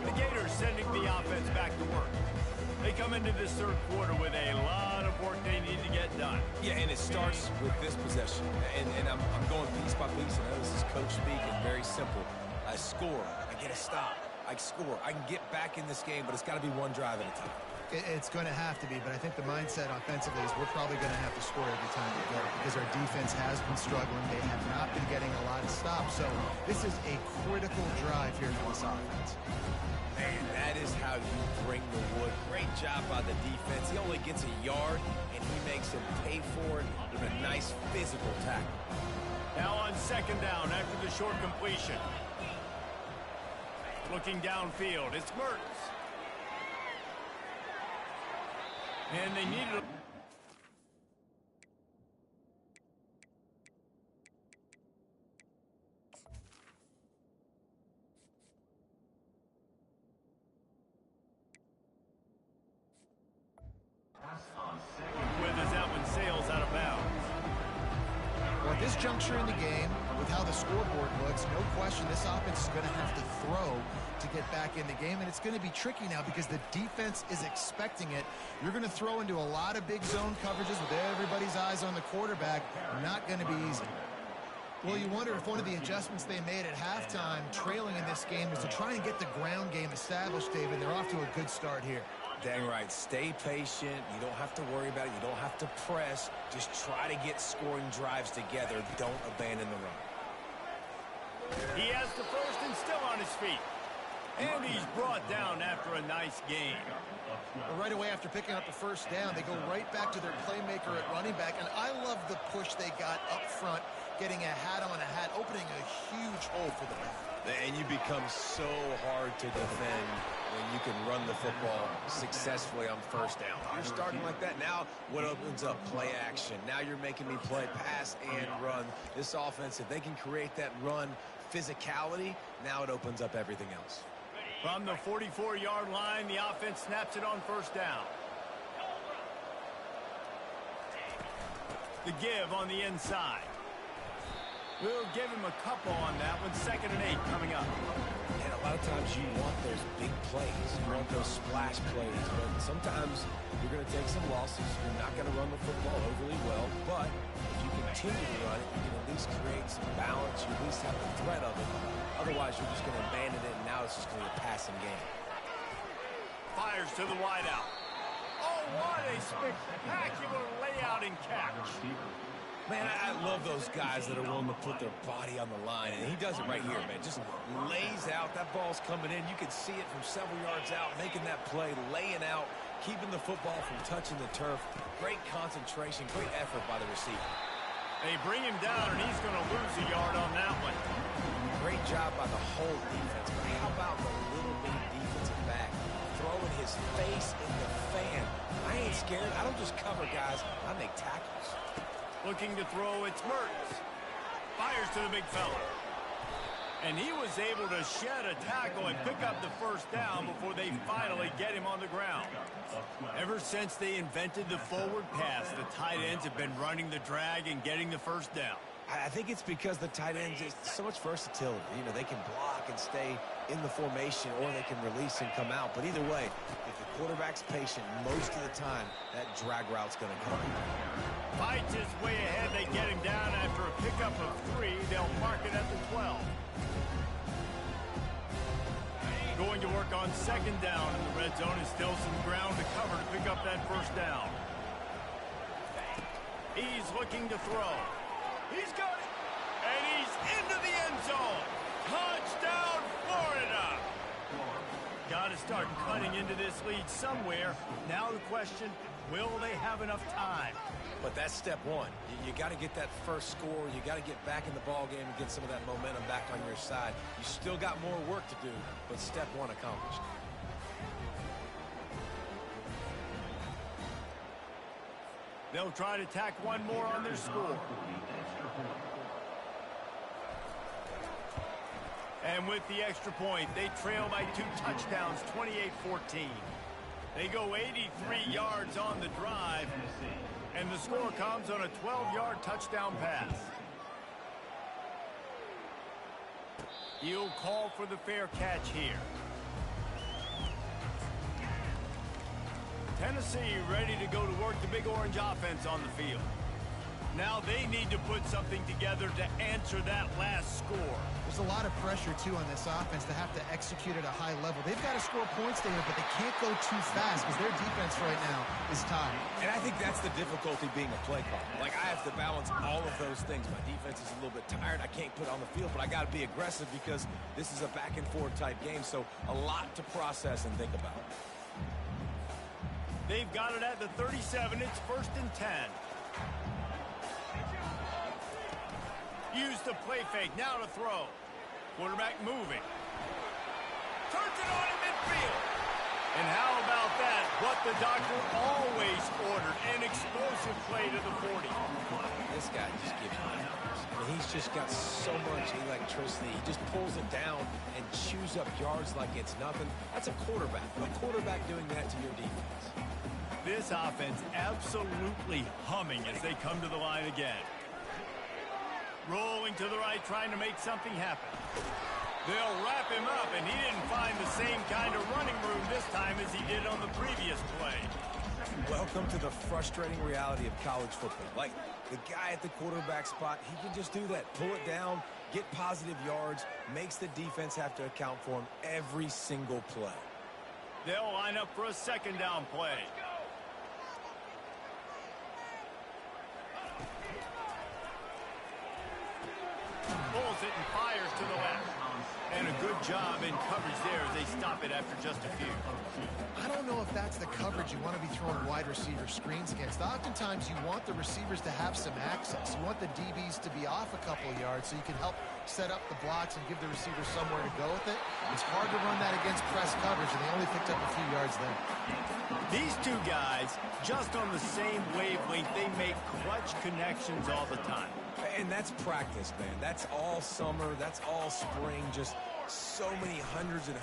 [SPEAKER 1] The Gators sending the offense back to work. They come into this third quarter with a lot of work they need to get done.
[SPEAKER 4] Yeah, and it starts with this possession. And I'm going piece by piece. I know this is coach speak. It's very simple. I score. I get a stop. I score. I can get back in this game, but it's got to be one drive at a time.
[SPEAKER 3] It's going to have to be, but I think the mindset offensively is we're probably going to have to score every time we go because our defense has been struggling. They have not been getting a lot of stops. So this is a critical drive here for this offense.
[SPEAKER 4] Man, that is how you bring the wood. Great job by the defense. He only gets a yard, and he makes him pay for it with a nice physical tackle.
[SPEAKER 1] Now on second down after the short completion. Looking downfield, it's Mertens. And they needed a... with as that one sails out of bounds.
[SPEAKER 3] Well, at this juncture in the game, with how the scoreboard looks, no question this offense is going to have to throw to get back in the game, and it's going to be tricky now because the defense is expecting it. You're going to throw into a lot of big zone coverages with everybody's eyes on the quarterback. Not going to be easy. Well, you wonder if one of the adjustments they made at halftime, trailing in this game, was to try and get the ground game established, David. They're off to a good start here.
[SPEAKER 4] Dang right. Stay patient. You don't have to worry about it. You don't have to press. Just try to get scoring drives together. Don't abandon the run.
[SPEAKER 1] He has the first and still on his feet. And he's brought down after a nice game.
[SPEAKER 3] Well, right away after picking up the first down, they go right back to their playmaker at running back. And I love the push they got up front, getting a hat on a hat, opening a huge hole for the back.
[SPEAKER 4] And you become so hard to defend when you can run the football successfully on first down. You're starting like that. Now what opens up? Play action. Now you're making me play pass and run. This offense, if they can create that run physicality, now it opens up everything else.
[SPEAKER 1] From the 44-yard line, the offense snaps it on first down. The give on the inside. We'll give him a couple on that one. 2nd and 8 coming up.
[SPEAKER 4] And a lot of times you want those big plays. You want those splash plays. But sometimes you're going to take some losses. You're not going to run the football overly well. But if you can continue to run it, you can at least create some balance. You at least have the threat of it. Otherwise, you're just going to abandon it, and now it's just going to be a passing game.
[SPEAKER 1] Fires to the wideout. Oh, what a spectacular layout and catch.
[SPEAKER 4] Man, I love those guys that are willing to put their body on the line, and he does it right here, man. Just lays out. That ball's coming in. You can see it from several yards out, making that play, laying out, keeping the football from touching the turf. Great concentration, great effort by the receiver.
[SPEAKER 1] They bring him down, and he's going to lose a yard on that one.
[SPEAKER 4] Great job by the whole defense, but how about the little bitty defensive back throwing his face in the fan? I ain't scared. I don't just cover guys. I make tackles.
[SPEAKER 1] Looking to throw, it's Mertz. Fires to the big fella. And he was able to shed a tackle and pick up the first down before they finally get him on the ground. Ever since they invented the forward pass, the tight ends have been running the drag and getting the first down.
[SPEAKER 4] I think it's because the tight ends is so much versatility. You know, they can block and stay in the formation, or they can release and come out. But either way, if the quarterback's patient, most of the time, that drag route's going to come.
[SPEAKER 1] Fights his way ahead. They get him down after a pickup of 3. They'll mark it at the 12. Going to work on second down in the red zone, and still some ground to cover to pick up that first down. He's looking to throw. He's got it. And he's into the end zone. Touchdown, Florida. Got to start cutting into this lead somewhere. Now the question, will they have enough time?
[SPEAKER 4] But that's step one. You got to get that first score. You got to get back in the ball game and get some of that momentum back on your side. You still got more work to do, but step one accomplished.
[SPEAKER 1] They'll try to tack one more on their score. And with the extra point, they trail by 2 touchdowns, 28-14. They go 83 yards on the drive, and the score comes on a 12-yard touchdown pass. He'll call for the fair catch here. Tennessee ready to go to work the Big Orange offense on the field. Now they need to put something together to answer that last score.
[SPEAKER 3] There's a lot of pressure, too, on this offense to have to execute at a high level. They've got to score points there, but they can't go too fast because their defense right now is tied.
[SPEAKER 4] And I think that's the difficulty being a play caller. Like, I have to balance all of those things. My defense is a little bit tired. I can't put it on the field, but I got to be aggressive because this is a back-and-forth type game, so a lot to process and think about.
[SPEAKER 1] They've got it at the 37. It's 1st and 10. Use the play fake. Now to throw. Quarterback moving. Turns it on in midfield. And how about that? What the doctor always ordered. An explosive play to the 40.
[SPEAKER 4] This guy just gives you numbers. I mean, he's just got so much electricity. He just pulls it down and chews up yards like it's nothing. That's a quarterback. A quarterback doing that to your defense.
[SPEAKER 1] This offense absolutely humming as they come to the line again. Rolling to the right, trying to make something happen. They'll wrap him up, and he didn't find the same kind of running room this time as he did on the previous play.
[SPEAKER 4] Welcome to the frustrating reality of college football. Like, the guy at the quarterback spot, he can just do that. Pull it down, get positive yards, makes the defense have to account for him every single play.
[SPEAKER 1] They'll line up for a second down play. Pulls it and fires to the left. And a good job in coverage there as they stop it after just a few.
[SPEAKER 3] I don't know if that's the coverage you want to be throwing wide receiver screens against. Oftentimes, you want the receivers to have some access. You want the DBs to be off a couple of yards so you can help set up the blocks and give the receivers somewhere to go with it. It's hard to run that against press coverage, and they only picked up a few yards there.
[SPEAKER 1] These two guys, just on the same wavelength, they make clutch connections all the time.
[SPEAKER 4] And that's practice, man. That's all summer. That's all spring. Just so many hundreds and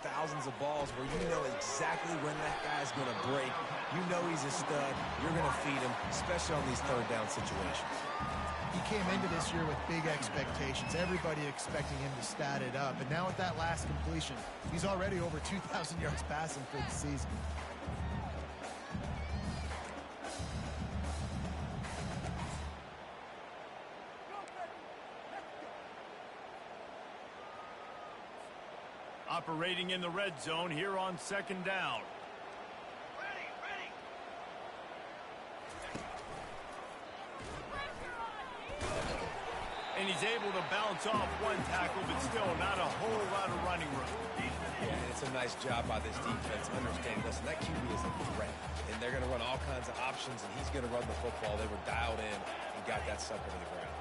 [SPEAKER 4] thousands of balls where you know exactly when that guy's going to break. You know he's a stud. You're going to feed him, especially on these third down situations.
[SPEAKER 3] He came into this year with big expectations. Everybody expecting him to stat it up. And now with that last completion, he's already over 2,000 yards passing for the season.
[SPEAKER 1] Operating in the red zone here on second down.
[SPEAKER 5] Ready, ready.
[SPEAKER 1] And he's able to bounce off one tackle, but still not a whole lot of running room.
[SPEAKER 4] And it's a nice job by this defense understanding, listen, that QB is a threat. And they're going to run all kinds of options, and he's going to run the football. They were dialed in and got that sucker to the ground.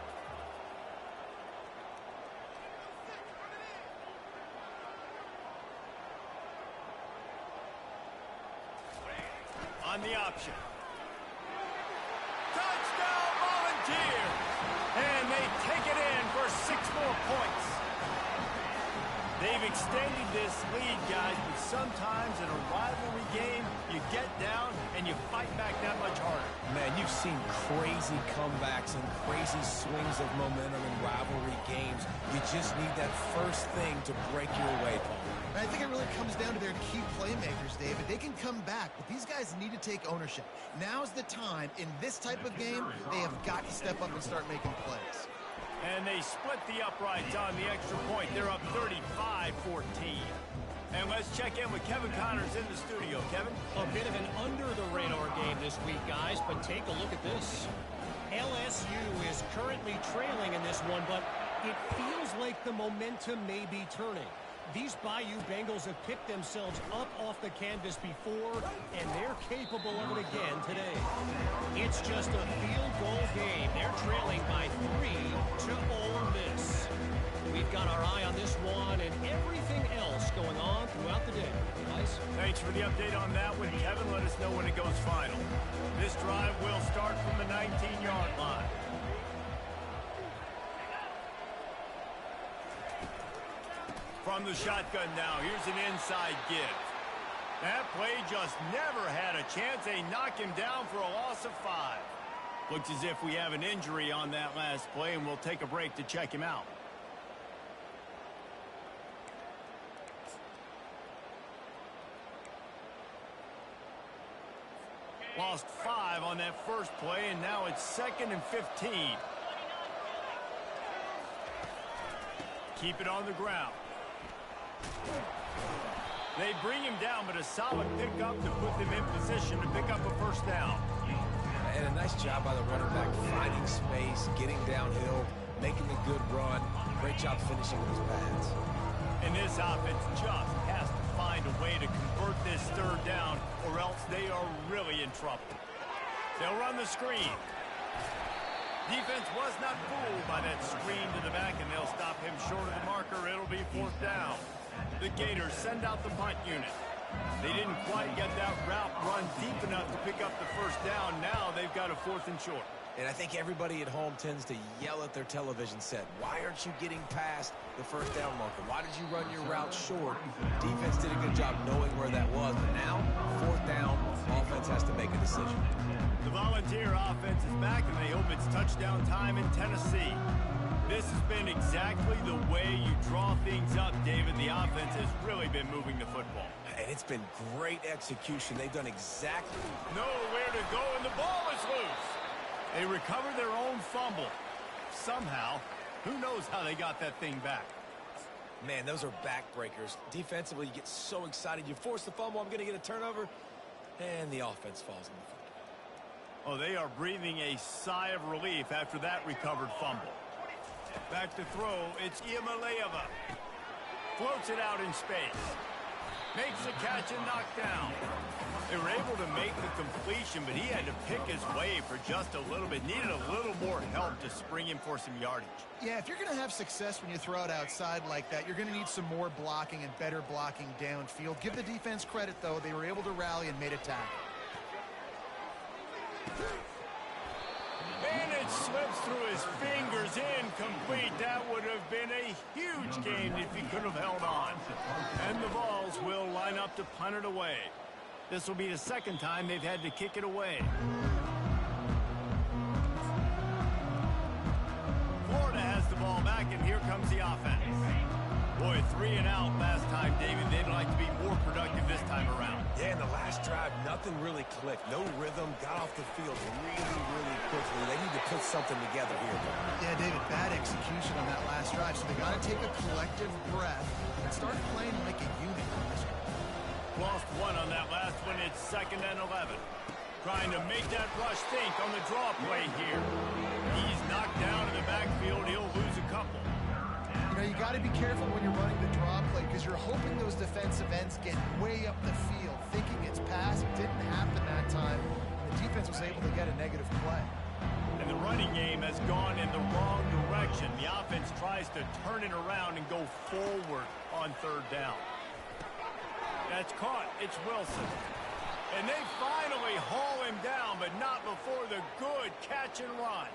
[SPEAKER 1] On the option. Touchdown Volunteers! And they take it in for 6 more points. They've extended this lead, guys, but sometimes in a rivalry game, you get down and you fight back that much harder.
[SPEAKER 4] Man, you've seen crazy comebacks and crazy swings of momentum in rivalry games. You just need that first thing to break your way, Paul.
[SPEAKER 3] And I think it really comes down to their key playmakers, David. They can come back, but these guys need to take ownership. Now's the time. In this type of game, they have got to step up and start making plays.
[SPEAKER 1] And they split the uprights on the extra point. They're up 35-14. And let's check in with Kevin Connors in the studio. Kevin?
[SPEAKER 2] A bit of an under-the-radar game this week, guys, but take a look at this. LSU is currently trailing in this one, but it feels like the momentum may be turning. These Bayou Bengals have picked themselves up off the canvas before, and they're capable of it again today. It's just a field goal game. They're trailing by 3 to Ole Miss. We've got our eye on this one and everything else going on throughout the day. Guys?
[SPEAKER 1] Thanks for the update on that one, Kevin. Let us know when it goes final. This drive will start from the 19-yard line. From the shotgun now, here's an inside give. That play just never had a chance. They knock him down for a loss of 5. Looks as if we have an injury on that last play, and we'll take a break to check him out. Lost 5 on that first play, and now it's 2nd and 15. Keep it on the ground. They bring him down, but a solid pickup to put them in position to pick up a first down.
[SPEAKER 4] And a nice job by the running back, finding space, getting downhill, making a good run. Great job finishing with his pads.
[SPEAKER 1] And this offense just has to find a way to convert this third down, or else they are really in trouble. They'll run the screen. Defense was not fooled by that screen to the back, and they'll stop him short of the marker. It'll be 4th down. The Gators send out the punt unit. They didn't quite get that route run deep enough to pick up the first down. Now they've got a 4th and short.
[SPEAKER 4] And I think everybody at home tends to yell at their television set. Why aren't you getting past the first down marker? Why did you run your route short? Defense did a good job knowing where that was. But now, 4th down, offense has to make a decision.
[SPEAKER 1] The Volunteer offense is back, and they hope it's touchdown time in Tennessee. This has been exactly the way you draw things up, David. The offense has really been moving the football.
[SPEAKER 4] And it's been great execution. They've done exactly.
[SPEAKER 1] Nowhere to go, and the ball is loose. They recover their own fumble. Somehow, who knows how they got that thing back.
[SPEAKER 4] Man, those are backbreakers. Defensively, you get so excited. You force the fumble, I'm going to get a turnover, and the offense falls in the football.
[SPEAKER 1] Oh, they are breathing a sigh of relief after that recovered fumble. Back to throw, it's Iamaleava. Floats it out in space. Makes the catch and knocked down. They were able to make the completion, but he had to pick his way for just a little bit. Needed a little more help to spring him for some yardage.
[SPEAKER 3] Yeah, if you're going to have success when you throw it outside like that, you're going to need some more blocking and better blocking downfield. Give the defense credit, though. They were able to rally and made a tackle.
[SPEAKER 1] And it slips through his fingers, incomplete. That would have been a huge gain if he could have held on. And the Vols will line up to punt it away. This will be the second time they've had to kick it away. Florida has the ball back, and here comes the offense. Boy, 3 and out last time, David. They'd like to be more productive this time around.
[SPEAKER 4] Yeah, in the last drive, nothing really clicked. No rhythm, got off the field really quickly. They need to put something together here.
[SPEAKER 3] Yeah, David, bad execution on that last drive, so they got to take a collective breath and start playing like a unit on this one.
[SPEAKER 1] Lost one on that last one. It's 2nd and 11. Trying to make that rush think on the draw play here. He's knocked down in the backfield. He'll lose a couple.
[SPEAKER 3] You know, you got to be careful when you're running the draw play because you're hoping those defensive ends get way up the field, thinking it's pass. It didn't happen that time. The defense was able to get a negative play.
[SPEAKER 1] And the running game has gone in the wrong direction. The offense tries to turn it around and go forward on 3rd down. That's caught. It's Wilson. And they finally haul him down, but not before the good catch and run.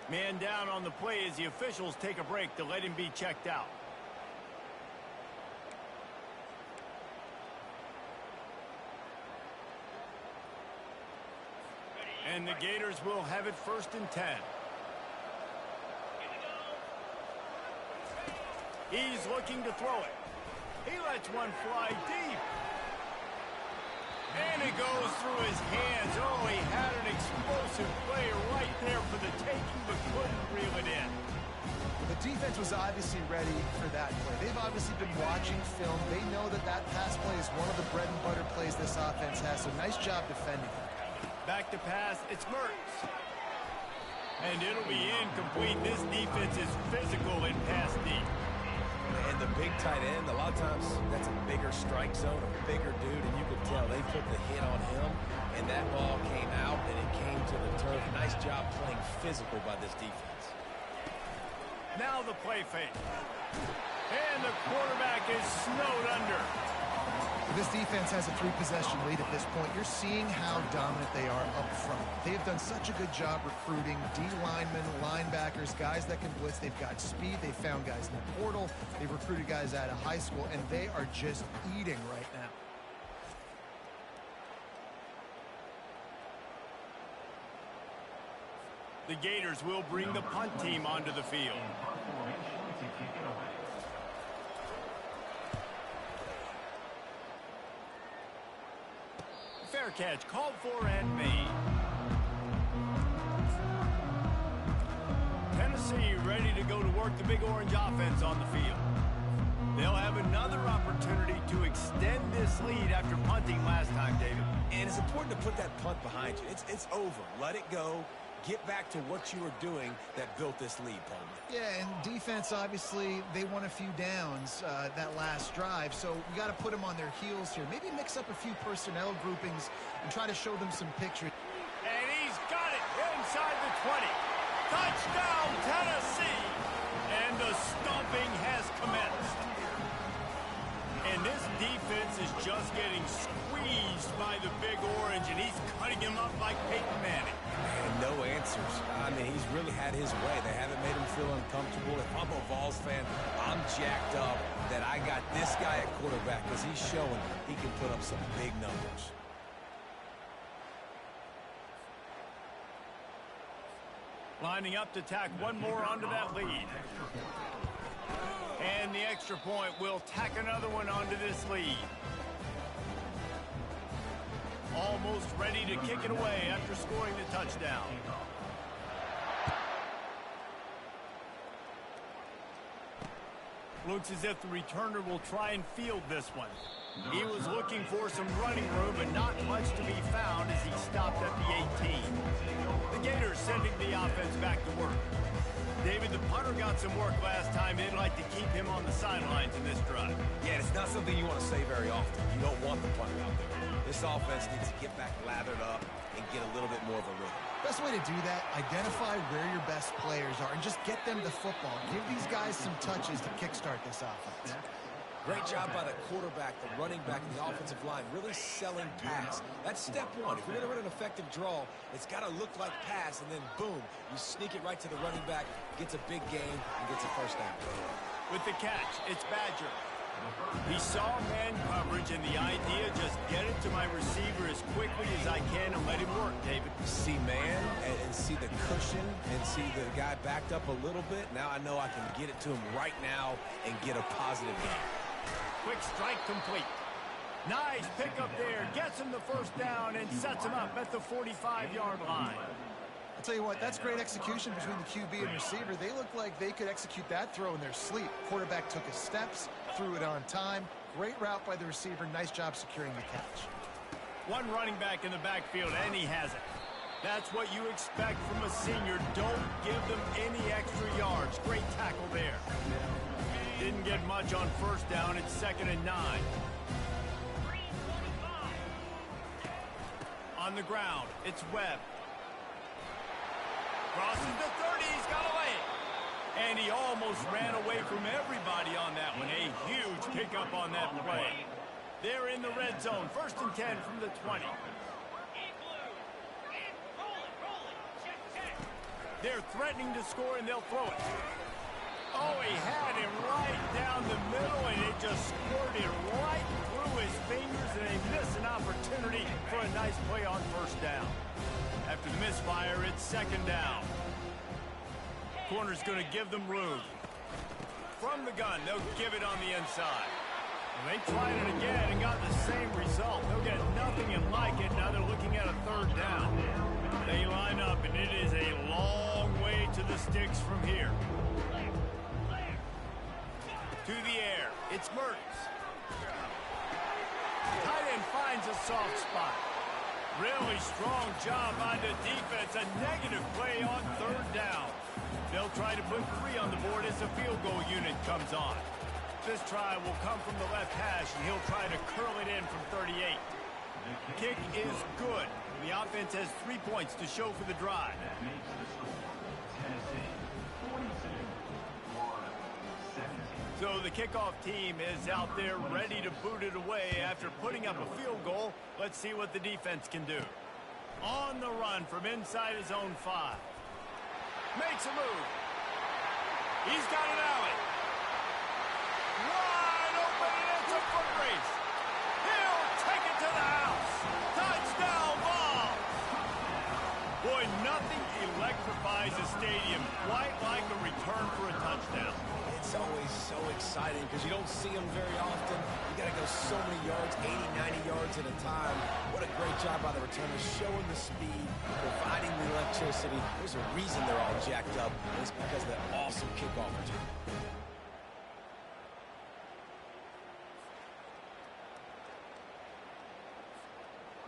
[SPEAKER 1] Man down on the play as the officials take a break to let him be checked out. And the Gators will have it 1st and 10. He's looking to throw it. He lets one fly deep. And it goes through his hands. Oh, he had an explosive play right there for the taking, but couldn't reel it in.
[SPEAKER 3] The defense was obviously ready for that play. They've obviously been watching film. They know that that pass play is one of the bread and butter plays this offense has, so nice job defending it.
[SPEAKER 1] Back to pass, it's Mertz. And it'll be incomplete. This defense is physical in pass deep.
[SPEAKER 4] And the big tight end, a lot of times that's a bigger strike zone, a bigger dude, and you could tell they put the hit on him, and that ball came out, and it came to the turf. Nice job playing physical by this defense.
[SPEAKER 1] Now the play fake. And the quarterback is snowed under.
[SPEAKER 3] This defense has a 3-possession lead at this point. You're seeing how dominant they are up front. They have done such a good job recruiting D-linemen, linebackers, guys that can blitz. They've got speed. They found guys in the portal. They've recruited guys out of high school, and they are just eating right now.
[SPEAKER 1] The Gators will bring the punt team onto the field. Fair catch, called for and made. Tennessee ready to go to work the Big Orange offense on the field. They'll have another opportunity to extend this lead after punting last time, David.
[SPEAKER 4] And it's important to put that punt behind you. It's over. Let it go. Get back to what you were doing that built this lead, Palmer.
[SPEAKER 3] Yeah, and defense, obviously, they won a few downs that last drive, so we got to put them on their heels here. Maybe mix up a few personnel groupings and try to show them some pictures.
[SPEAKER 1] And he's got it inside the 20. Touchdown, Tennessee! And the stomping has commenced. And this defense is just getting squeezed by the Big Orange, and he's cutting him up like Peyton Manning.
[SPEAKER 4] And no answers. I mean, he's really had his way. They haven't made him feel uncomfortable. If I'm a Vols fan, I'm jacked up that I got this guy at quarterback because he's showing he can put up some big numbers.
[SPEAKER 1] Lining up to tack one more onto that lead. And the extra point will tack another one onto this lead. Almost ready to kick it away after scoring the touchdown. Looks as if the returner will try and field this one. He was looking for some running room, but not much to be found as he stopped at the 18. The Gators sending the offense back to work. David, the punter got some work last time. They'd like to keep him on the sidelines in this drive.
[SPEAKER 4] Yeah, it's not something you want to say very often. You don't want the punter out there. This offense needs to get back lathered up and get a little bit more of a rhythm.
[SPEAKER 3] Best way to do that, identify where your best players are and just get them the football. Give these guys some touches to kickstart this offense.
[SPEAKER 4] Great job by the quarterback, the running back, and the offensive line, really selling pass. That's step one. If you're going to run an effective draw, it's got to look like pass, and then boom, you sneak it right to the running back, gets a big gain, and gets a first down.
[SPEAKER 1] With the catch, it's Badger. He saw man coverage, and the idea, just get it to my receiver as quickly as I can and let him work, David.
[SPEAKER 4] See man and see the cushion and see the guy backed up a little bit. Now I know I can get it to him right now and get a positive gain.
[SPEAKER 1] Quick strike complete. Nice pickup there. Gets him the first down and sets him up at the 45-yard line.
[SPEAKER 3] I'll tell you what, that's great execution between the QB and receiver. They look like they could execute that throw in their sleep. Quarterback took his steps, threw it on time. Great route by the receiver. Nice job securing the catch.
[SPEAKER 1] One running back in the backfield, and he has it. That's what you expect from a senior. Don't give them any extra yards. Great tackle there. Didn't get much on first down. It's 2nd and 9. On the ground, it's Webb. Crosses the 30, he's got away. And he almost ran away from everybody on that one. A huge pickup on that play. They're in the red zone, 1st and 10 from the 20. They're threatening to score, and they'll throw it. Oh, he had him right down the middle, and it just squirted right through his fingers, and they miss an opportunity for a nice play on first down. After the misfire, it's 2nd down. Corner's going to give them room. From the gun, they'll give it on the inside. And they tried it again and got the same result. They'll get nothing and like it. Now they're looking at a 3rd down. They line up, and it is a long way to the sticks from here. To the air, it's Mertens. Tight end finds a soft spot. Really strong job by the defense. A negative play on 3rd down. They'll try to put 3 on the board as the field goal unit comes on. This try will come from the left hash, and he'll try to curl it in from 38. Kick is good. The offense has 3 points to show for the drive. So the kickoff team is out there ready to boot it away after putting up a field goal. Let's see what the defense can do. On the run from inside his own 5. Makes a move. He's got an alley. Wide open, and it's a foot race. He'll take it to the house. Touchdown ball. Boy, nothing electrifies a stadium quite like a return for a touchdown.
[SPEAKER 4] It's always so exciting because you don't see them very often. You got to go so many yards, 80, 90 yards at a time. What a great job by the returners, showing the speed, providing the electricity. There's a reason they're all jacked up, and it's because of that awesome kickoff return.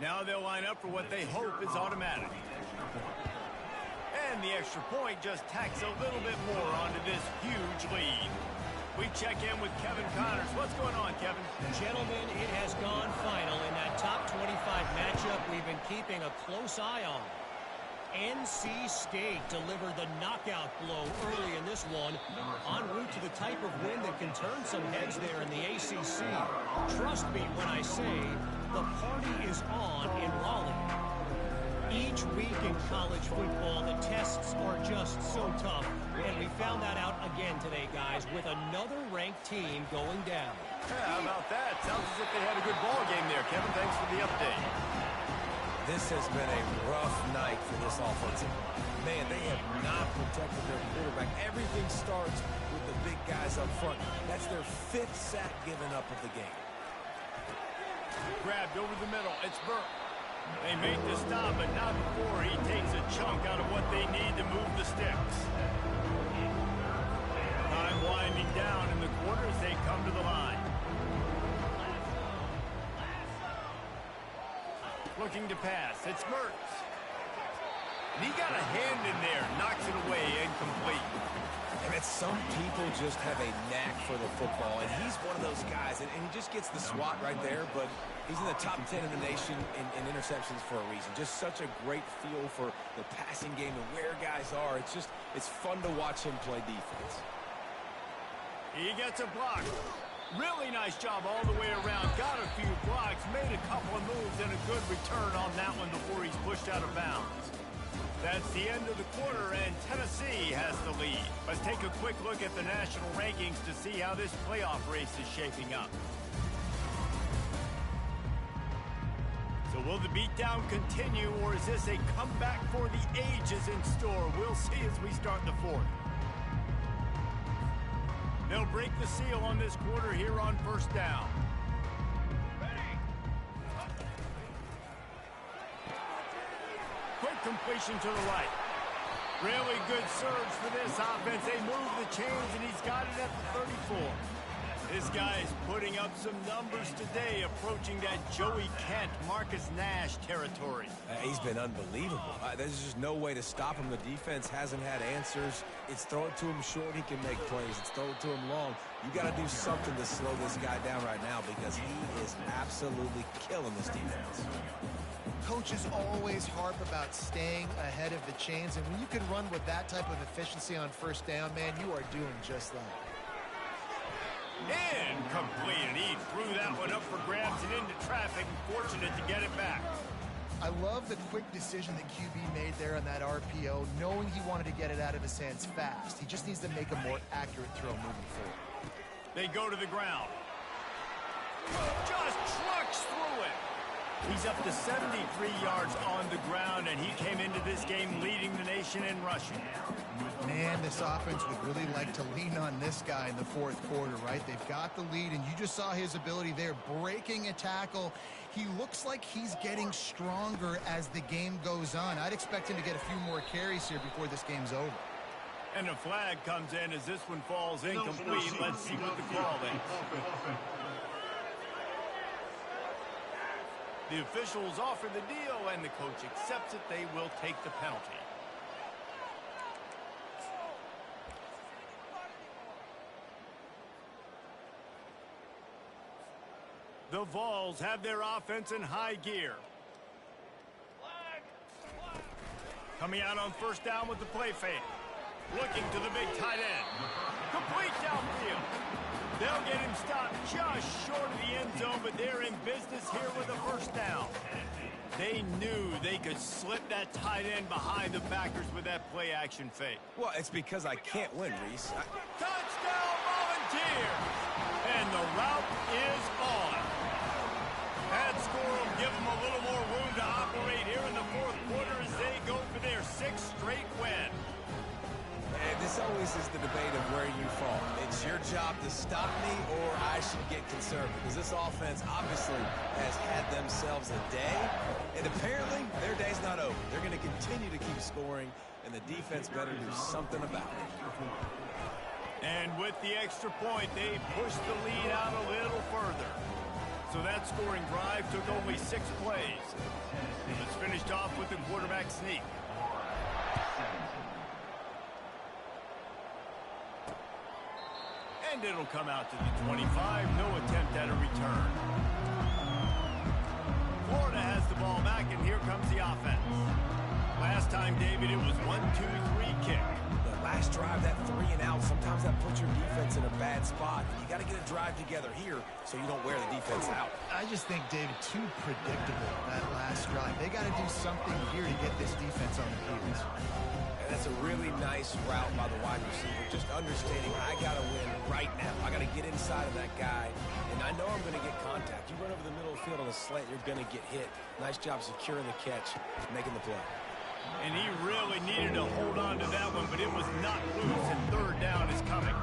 [SPEAKER 1] Now they'll line up for what they hope is automatic. And the extra point just tacks a little bit more onto this huge lead. We check in with Kevin Connors. What's going on, Kevin?
[SPEAKER 2] Gentlemen, it has gone final in that top 25 matchup we've been keeping a close eye on. NC State delivered the knockout blow early in this one, en route to the type of win that can turn some heads there in the ACC. Trust me when I say the party is on in Raleigh. Each week in college football, the tests are just so tough, and we found that out again today, guys, with another ranked team going down.
[SPEAKER 1] Yeah, how about that? Sounds as if they had a good ball game there, Kevin. Thanks for the update.
[SPEAKER 4] This has been a rough night for this offensive line. Man, they have not protected their quarterback. Everything starts with the big guys up front. That's their 5th sack given up of the game.
[SPEAKER 1] Grabbed over the middle. It's Burke. They made the stop, but not before he takes a chunk out of what they need to move the sticks. Time winding down in the quarter as they come to the line. Looking to pass. It's Mertens. And he got a hand in there. Knocks it away. Incomplete.
[SPEAKER 4] And it's some people just have a knack for the football, and he's one of those guys, and he just gets the swat right there, but he's in the top 10 in the nation in interceptions for a reason. Just such a great feel for the passing game and where guys are. It's fun to watch him play defense.
[SPEAKER 1] He gets a block. Really nice job all the way around. Got a few blocks, made a couple of moves, and a good return on that one before he's pushed out of bounds. That's the end of the quarter, and Tennessee has the lead. Let's take a quick look at the national rankings to see how this playoff race is shaping up. So will the beatdown continue, or is this a comeback for the ages in store? We'll see as we start the fourth. They'll break the seal on this quarter here on first down. Quick completion to the right. Really good surge for this offense. They move the chains, and he's got it at the 34. This guy is putting up some numbers today, approaching that Joey Kent, Marcus Nash territory.
[SPEAKER 4] He's been unbelievable. There's just no way to stop him. The defense hasn't had answers. It's throw it to him short, he can make plays. It's throw it to him long. You got to do something to slow this guy down right now because he is absolutely killing this defense.
[SPEAKER 3] Coaches always harp about staying ahead of the chains, and when you can run with that type of efficiency on first down, man, you are doing just that.
[SPEAKER 1] Incomplete, and he threw that one up for grabs and into traffic, and fortunate to get it back.
[SPEAKER 3] I love the quick decision that QB made there on that RPO, knowing he wanted to get it out of his hands fast. He just needs to make a more accurate throw moving forward.
[SPEAKER 1] They go to the ground. Just trucks through it. He's up to 73 yards on the ground, and he came into this game leading the nation in rushing.
[SPEAKER 3] Man, this offense would really like to lean on this guy in the fourth quarter, right? They've got the lead, and you just saw his ability there, breaking a tackle. He looks like he's getting stronger as the game goes on. I'd expect him to get a few more carries here before this game's over.
[SPEAKER 1] And a flag comes in as this one falls incomplete. Let's see what the call is. The officials offer the deal, and the coach accepts it. They will take the penalty. The Vols have their offense in high gear. Coming out on first down with the play fake. Looking to the big tight end. Complete downfield. They'll get him stopped just short of the end zone, but they're in business here with a first down. They knew they could slip that tight end behind the backers with that play action fake.
[SPEAKER 4] Well, it's because I can't win, Reese.
[SPEAKER 1] Touchdown Volunteers! And the route is on. That score will give them a little more room to operate here in the fourth quarter as they go for their sixth straight win.
[SPEAKER 4] And this always is the debate of where you fall. It's your job to stop me, or I should get conservative. Because this offense obviously has had themselves a day, and apparently their day's not over. They're going to continue to keep scoring, and the defense better do something about it.
[SPEAKER 1] And with the extra point, they pushed the lead out a little further. So that scoring drive took only 6 plays. It's finished off with the quarterback sneak. And it'll come out to the 25. No attempt at a return. Florida has the ball back, and here comes the offense. Last time, David, it was 1-2-3 kick.
[SPEAKER 4] The last drive, that 3 and out, sometimes that puts your defense in a bad spot. You got to get a drive together here so you don't wear the defense out.
[SPEAKER 3] I just think, David, too predictable, that last drive. They got to do something here to get this defense on their heels.
[SPEAKER 4] And that's a really nice route by the wide receiver, just understanding I got to win right now. I got to get inside of that guy, and I know I'm going to get contact. You run over the middle of the field on a slant, you're going to get hit. Nice job securing the catch, making the play.
[SPEAKER 1] And he really needed to hold on to that one, but it was not loose, and third down is coming.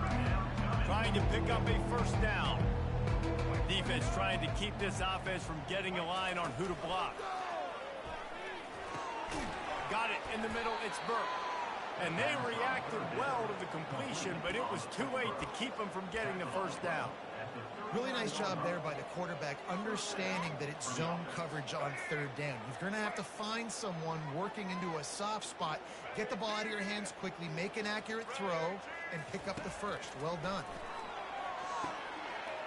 [SPEAKER 1] Trying to pick up a first down. Defense trying to keep this offense from getting a line on who to block. Got it in the middle, it's Burke. And they reacted well to the completion, but it was too late to keep them from getting the first down.
[SPEAKER 3] Really nice job there by the quarterback, understanding that it's zone coverage on third down. You're going to have to find someone working into a soft spot, get the ball out of your hands quickly, make an accurate throw, and pick up the first. Well done.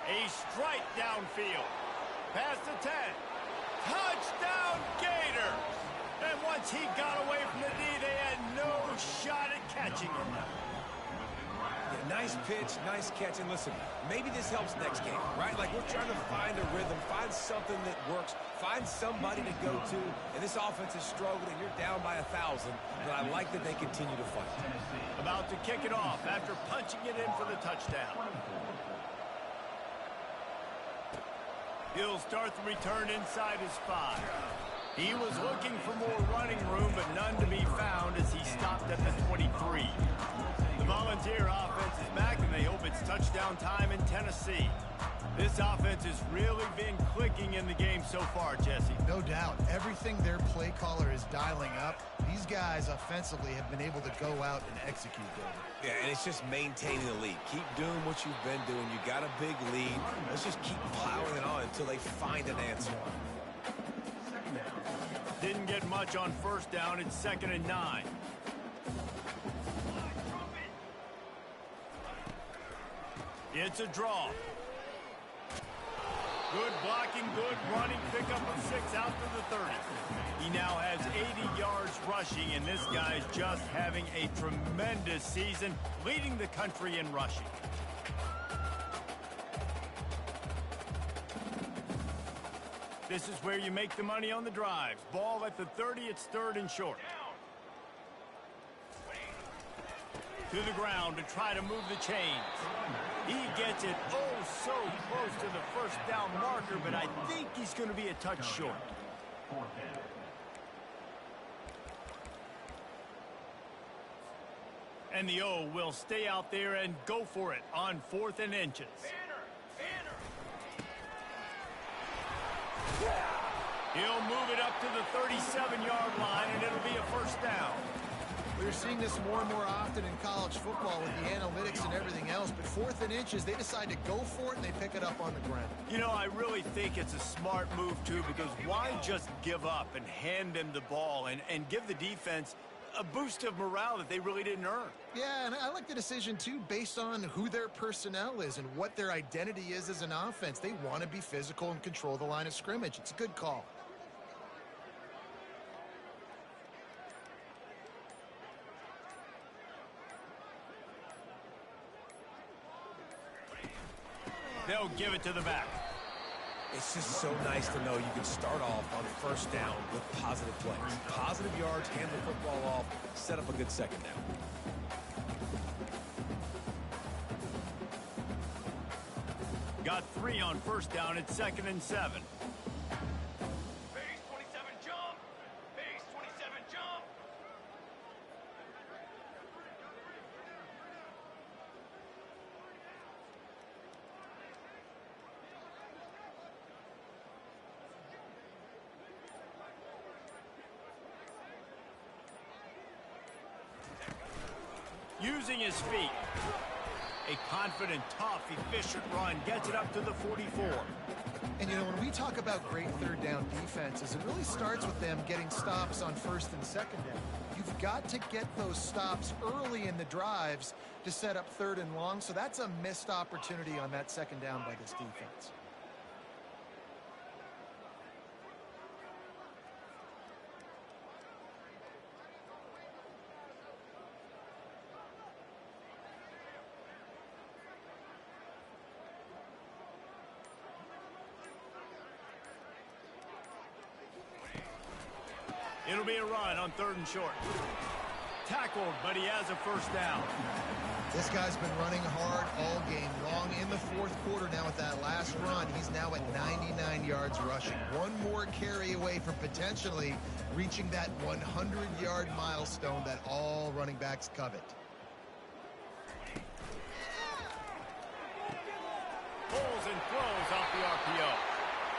[SPEAKER 1] A strike downfield. Past the 10. Touchdown Gators! And once he got away from the D, they had no shot at catching him.
[SPEAKER 4] Nice pitch, nice catch. And listen, maybe this helps next game, right? Like we're trying to find a rhythm, find something that works, find somebody to go to. And this offense is struggling. You're down by 1,000, but I like that they continue to fight.
[SPEAKER 1] About to kick it off after punching it in for the touchdown. He'll start the return inside his 5. He was looking for more running room, but none to be found as he stopped at the 23. The Volunteer offense is back, and they hope it's touchdown time in Tennessee. This offense has really been clicking in the game so far, Jesse.
[SPEAKER 3] No doubt. Everything their play caller is dialing up, these guys offensively have been able to go out and execute, David.
[SPEAKER 4] Yeah, and it's just maintaining the lead. Keep doing what you've been doing. You got a big lead. Let's just keep plowing it on until they find an answer.
[SPEAKER 1] Didn't get much on first down. It's 2nd and 9. It's a draw. Good blocking, good running, pickup of 6 out to the 30. He now has 80 yards rushing, and this guy's just having a tremendous season, leading the country in rushing. This is where you make the money on the drives. Ball at the 30, it's 3rd and short. To the ground to try to move the chains. He gets it so close to the first down marker, but I think he's going to be a touch short. And the O will stay out there and go for it on 4th and inches. He'll move it up to the 37-yard line, and it'll be a first down.
[SPEAKER 3] We're seeing this more and more often in college football with the analytics and everything else, but 4th and inches, they decide to go for it, and they pick it up on the ground.
[SPEAKER 1] You know, I really think it's a smart move, too, because why just give up and hand them the ball and give the defense a boost of morale that they really didn't earn?
[SPEAKER 3] Yeah, and I like the decision, too, based on who their personnel is and what their identity is as an offense. They want to be physical and control the line of scrimmage. It's a good call.
[SPEAKER 1] They'll give it to the back.
[SPEAKER 4] It's just so nice to know you can start off on first down with positive plays. Positive yards, hand the football off, set up a good second down.
[SPEAKER 1] Got 3 on first down. It's 2nd and 7.
[SPEAKER 5] Base 27 jump. Base 27 jump.
[SPEAKER 1] Using his feet. A confident, tough, efficient run gets it up to the 44.
[SPEAKER 3] And, you know, when we talk about great third down defenses, it really starts with them getting stops on 1st and 2nd down. You've got to get those stops early in the drives to set up 3rd and long, so that's a missed opportunity on that 2nd down by this defense.
[SPEAKER 1] It'll be a run on 3rd and short. Tackled, but he has a first down.
[SPEAKER 3] This guy's been running hard all game long in the 4th quarter. Now with that last run, he's now at 99 yards rushing. One more carry away from potentially reaching that 100-yard milestone that all running backs covet.
[SPEAKER 1] Pulls and throws off the RPO.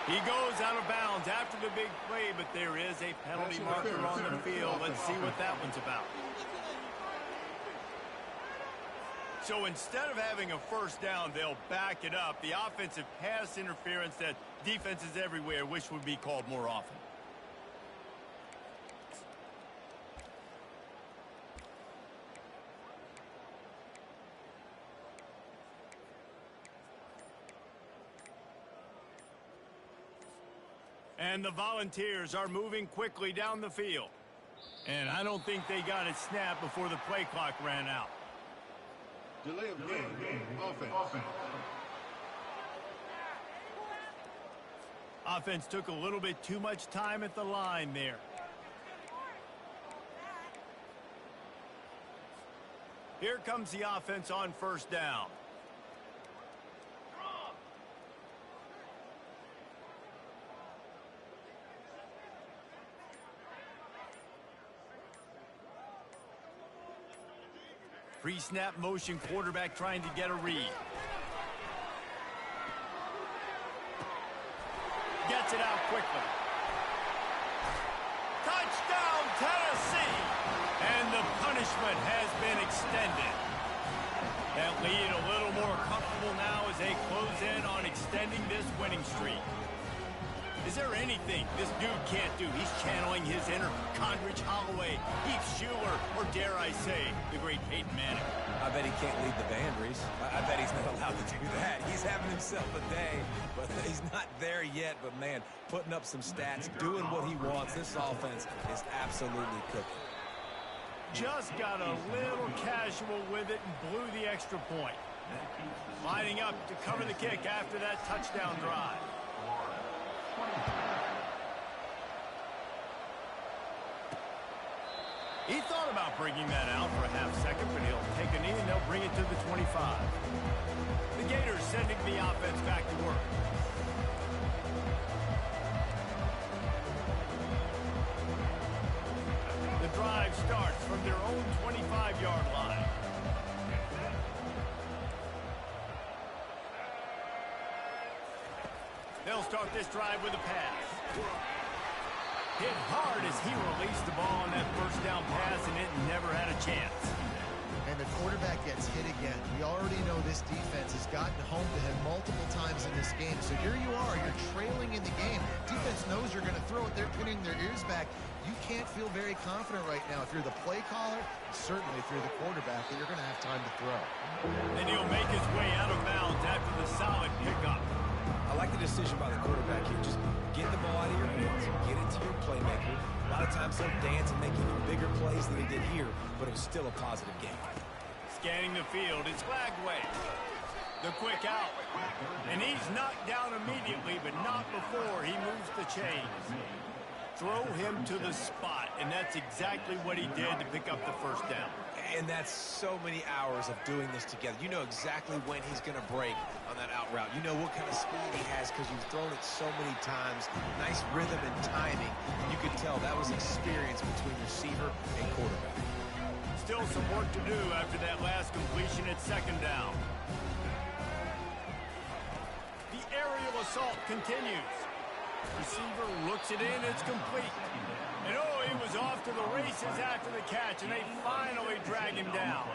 [SPEAKER 1] He goes out of bounds after the big play, but there is a penalty marker on the field. Let's see what that one's about. So instead of having a first down, they'll back it up. The offensive pass interference that defenses everywhere wish would be called more often. And the Volunteers are moving quickly down the field. And I don't think they got it snapped before the play clock ran out.
[SPEAKER 6] Delay of game. Offense.
[SPEAKER 1] Offense took a little bit too much time at the line there. Here comes the offense on first down. Pre-snap motion, quarterback trying to get a read. Gets it out quickly. Touchdown, Tennessee! And the punishment has been extended. That lead a little more comfortable now as they close in on extending this winning streak. Is there anything this dude can't do? He's channeling his inner Condrich Holloway, Heath Schuler, or dare I say, the great Peyton Manning.
[SPEAKER 4] I bet he can't lead the band, Reese. I bet he's not allowed to do that. He's having himself a day, but he's not there yet. But, man, putting up some stats, doing what he wants. This offense is absolutely cooking.
[SPEAKER 1] Just got a little casual with it and blew the extra point. Lining up to cover the kick after that touchdown drive. He thought about bringing that out for a half second, but he'll take a knee and they'll bring it to the 25. The Gators sending the offense back to work. The drive starts from their own 25-yard line. They'll start this drive with a pass. Hit hard as he released the ball on that first down pass, and it never had a chance.
[SPEAKER 3] And the quarterback gets hit again. We already know this defense has gotten home to him multiple times in this game. So here you are, you're trailing in the game. Defense knows you're going to throw it. They're pinning their ears back. You can't feel very confident right now if you're the play caller, and certainly if you're the quarterback, that you're going to have time to throw.
[SPEAKER 1] And he'll make his way out of bounds after the solid pickup.
[SPEAKER 4] I like the decision by the quarterback here. Just get the ball out of your hands, get it to your playmaker. A lot of times he'll dance and make even bigger plays than he did here, but it was still a positive game.
[SPEAKER 1] Scanning the field, it's Flagway. The quick out. And he's knocked down immediately, but not before he moves the chains. Throw him to the spot, and that's exactly what he did to pick up the first down.
[SPEAKER 4] And that's so many hours of doing this together. You know exactly when he's going to break on that out route. You know what kind of speed he has because you've thrown it so many times. Nice rhythm and timing. You could tell that was experience between receiver and quarterback.
[SPEAKER 1] Still some work to do after that last completion at second down. The aerial assault continues. Receiver looks it in, it's complete. And oh, he was off to the races after the catch, and they finally drag him down.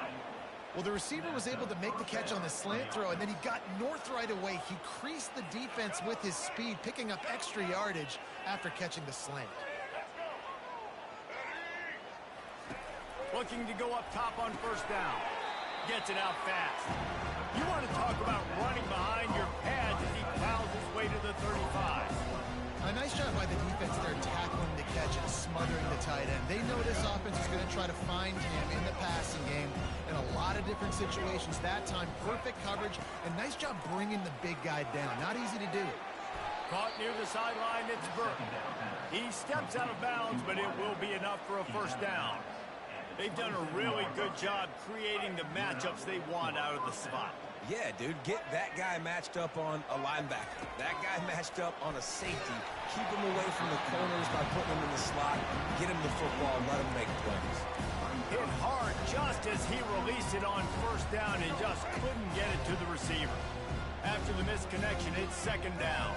[SPEAKER 3] Well, the receiver was able to make the catch on the slant throw, and then he got north right away. He creased the defense with his speed, picking up extra yardage after catching the slant.
[SPEAKER 1] Looking to go up top on first down. Gets it out fast. You want to talk about running behind your pads as he plows his way to the 35.
[SPEAKER 3] A nice job by the defense there tackling the catch and smothering the tight end. They know this offense is going to try to find him in the passing game in a lot of different situations. That time, perfect coverage, and nice job bringing the big guy down. Not easy to do.
[SPEAKER 1] Caught near the sideline, it's Burton. He steps out of bounds, but it will be enough for a first down. They've done a really good job creating the matchups they want out of the spot.
[SPEAKER 4] Yeah, dude, get that guy matched up on a linebacker. That guy matched up on a safety. Keep him away from the corners by putting him in the slot. Get him the football, let him make plays.
[SPEAKER 1] Hit hard just as he released it on first down and just couldn't get it to the receiver. After the misconnection, it's second down.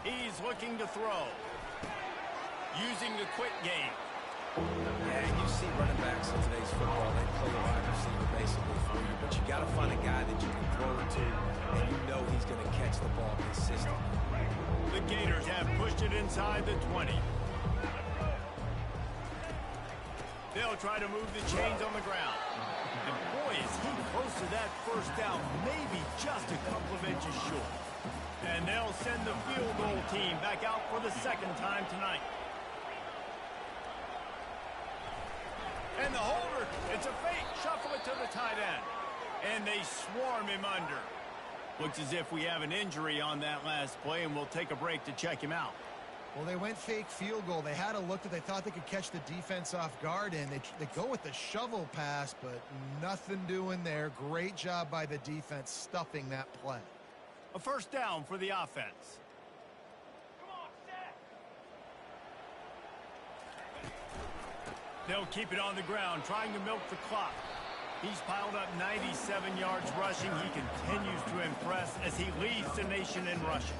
[SPEAKER 1] He's looking to throw. Using the quick game.
[SPEAKER 4] Yeah, you see running backs in today's football, they play a wide receiver basically for you, but you got to find a guy that you can throw it to, and you know he's going to catch the ball consistently.
[SPEAKER 1] The Gators have pushed it inside the 20. They'll try to move the chains on the ground. And boy, is he close to that first down, maybe just a couple of inches short. And they'll send the field goal team back out for the second time tonight. And the holder, it's a fake. Shuffle it to the tight end. And they swarm him under. Looks as if we have an injury on that last play, and we'll take a break to check him out.
[SPEAKER 3] Well, they went fake field goal. They had a look that they thought they could catch the defense off guard in. They go with the shovel pass, but nothing doing there. Great job by the defense stuffing that play.
[SPEAKER 1] A first down for the offense.
[SPEAKER 5] Come on, set.
[SPEAKER 1] They'll keep it on the ground, trying to milk the clock. He's piled up 97 yards rushing. He continues to impress as he leads the nation in rushing.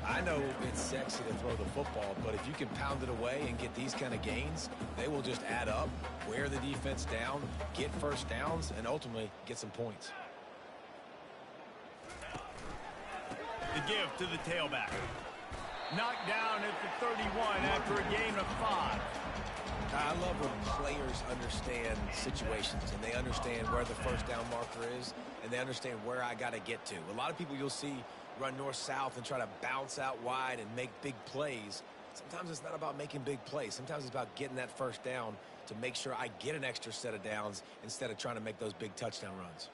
[SPEAKER 4] I know it's sexy to throw the football, but if you can pound it away and get these kind of gains, they will just add up, wear the defense down, get first downs, and ultimately get some points.
[SPEAKER 1] The give to the tailback. Knocked down at the 31 after a gain of 5.
[SPEAKER 4] I love when players understand situations and they understand where the first down marker is and they understand where I got to get to. A lot of people you'll see run north-south and try to bounce out wide and make big plays. Sometimes it's not about making big plays. Sometimes it's about getting that first down to make sure I get an extra set of downs instead of trying to make those big touchdown runs.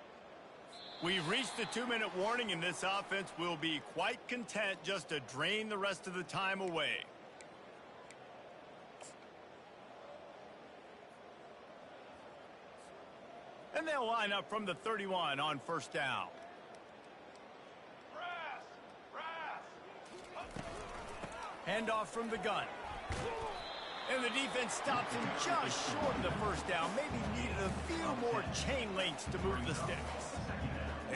[SPEAKER 1] We've reached the 2-minute warning, and this offense will be quite content just to drain the rest of the time away. And they'll line up from the 31 on first down. Handoff from the gun. And the defense stops him just short of the first down. Maybe needed a few more chain links to move the sticks.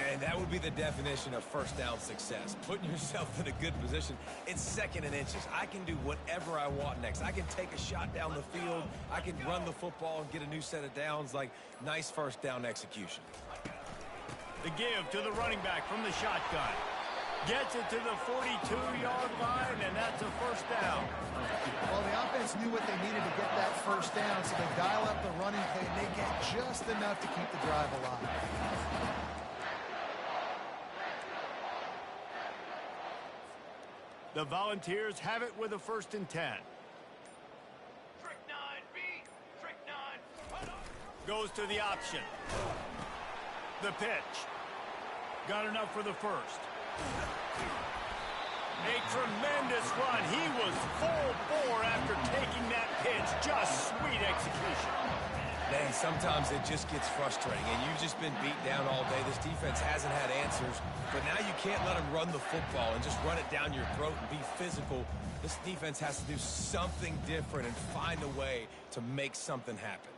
[SPEAKER 4] And that would be the definition of first down success. Putting yourself in a good position. It's 2nd and inches. I can do whatever I want next. I can take a shot down the field. I can run the football and get a new set of downs. Like, nice first down execution.
[SPEAKER 1] The give to the running back from the shotgun. Gets it to the 42-yard line, and that's a first down.
[SPEAKER 3] Well, the offense knew what they needed to get that first down, so they dial up the running play, and they get just enough to keep the drive alive.
[SPEAKER 1] The Volunteers have it with a 1st and 10.
[SPEAKER 5] Trick 9, beat. Trick 9.
[SPEAKER 1] Goes to the option. The pitch. Got enough for the first. A tremendous run. He was full bore after taking that pitch. Just sweet execution.
[SPEAKER 4] Man, sometimes it just gets frustrating, and you've just been beat down all day. This defense hasn't had answers, but now you can't let them run the football and just run it down your throat and be physical. This defense has to do something different and find a way to make something happen.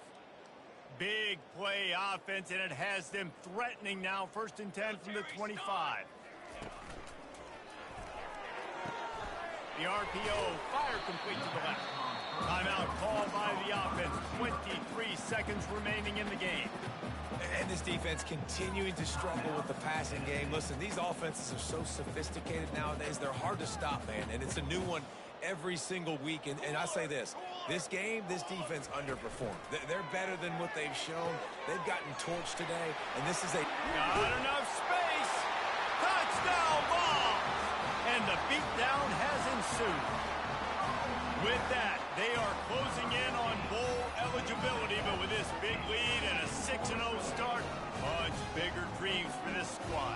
[SPEAKER 1] Big play offense, and it has them threatening now. 1st and 10 from the 25. The RPO, fire complete to the left. Timeout called by the offense. 23 seconds remaining in the game.
[SPEAKER 4] And this defense continuing to struggle with the passing game. Listen, these offenses are so sophisticated nowadays. They're hard to stop, man. And it's a new one every single week. And I say this game, this defense underperformed. They're better than what they've shown. They've gotten torched today. And this is a...
[SPEAKER 1] Not enough space. Touchdown ball. And the beatdown has ensued. With that, they are closing in on bowl eligibility, but with this big lead and a 6-0 start, much bigger dreams for this squad.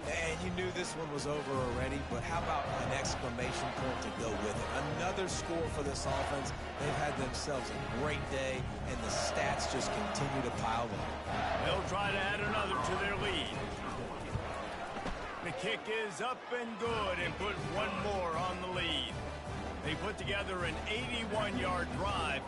[SPEAKER 4] And you knew this one was over already, but how about an exclamation point to go with it? Another score for this offense. They've had themselves a great day, and the stats just continue to pile up.
[SPEAKER 1] They'll try to add another to their lead. The kick is up and good and put one more on the lead. They put together an 81-yard drive.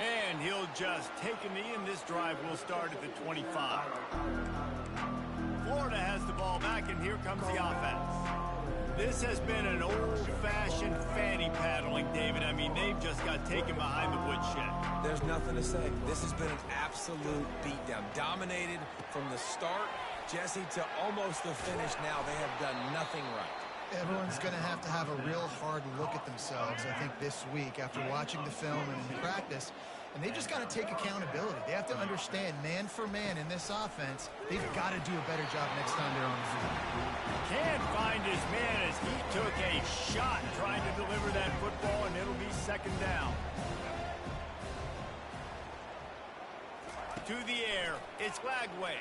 [SPEAKER 1] And he'll just take a knee, and this drive will start at the 25. Florida has the ball back, and here comes the offense. This has been an old-fashioned fanny paddling, David. I mean, they've just got taken behind the woodshed.
[SPEAKER 4] There's nothing to say. This has been an absolute beatdown. Dominated from the start, Jesse, to almost the finish now. They have done nothing right.
[SPEAKER 3] Everyone's going to have a real hard look at themselves, I think, this week after watching the film and in practice. And they just got to take accountability. They have to understand, man for man in this offense, they've got to do a better job next time they're on the field.
[SPEAKER 1] Can't find his man as he took a shot trying to deliver that football, and it'll be second down. To the air, it's Lagway.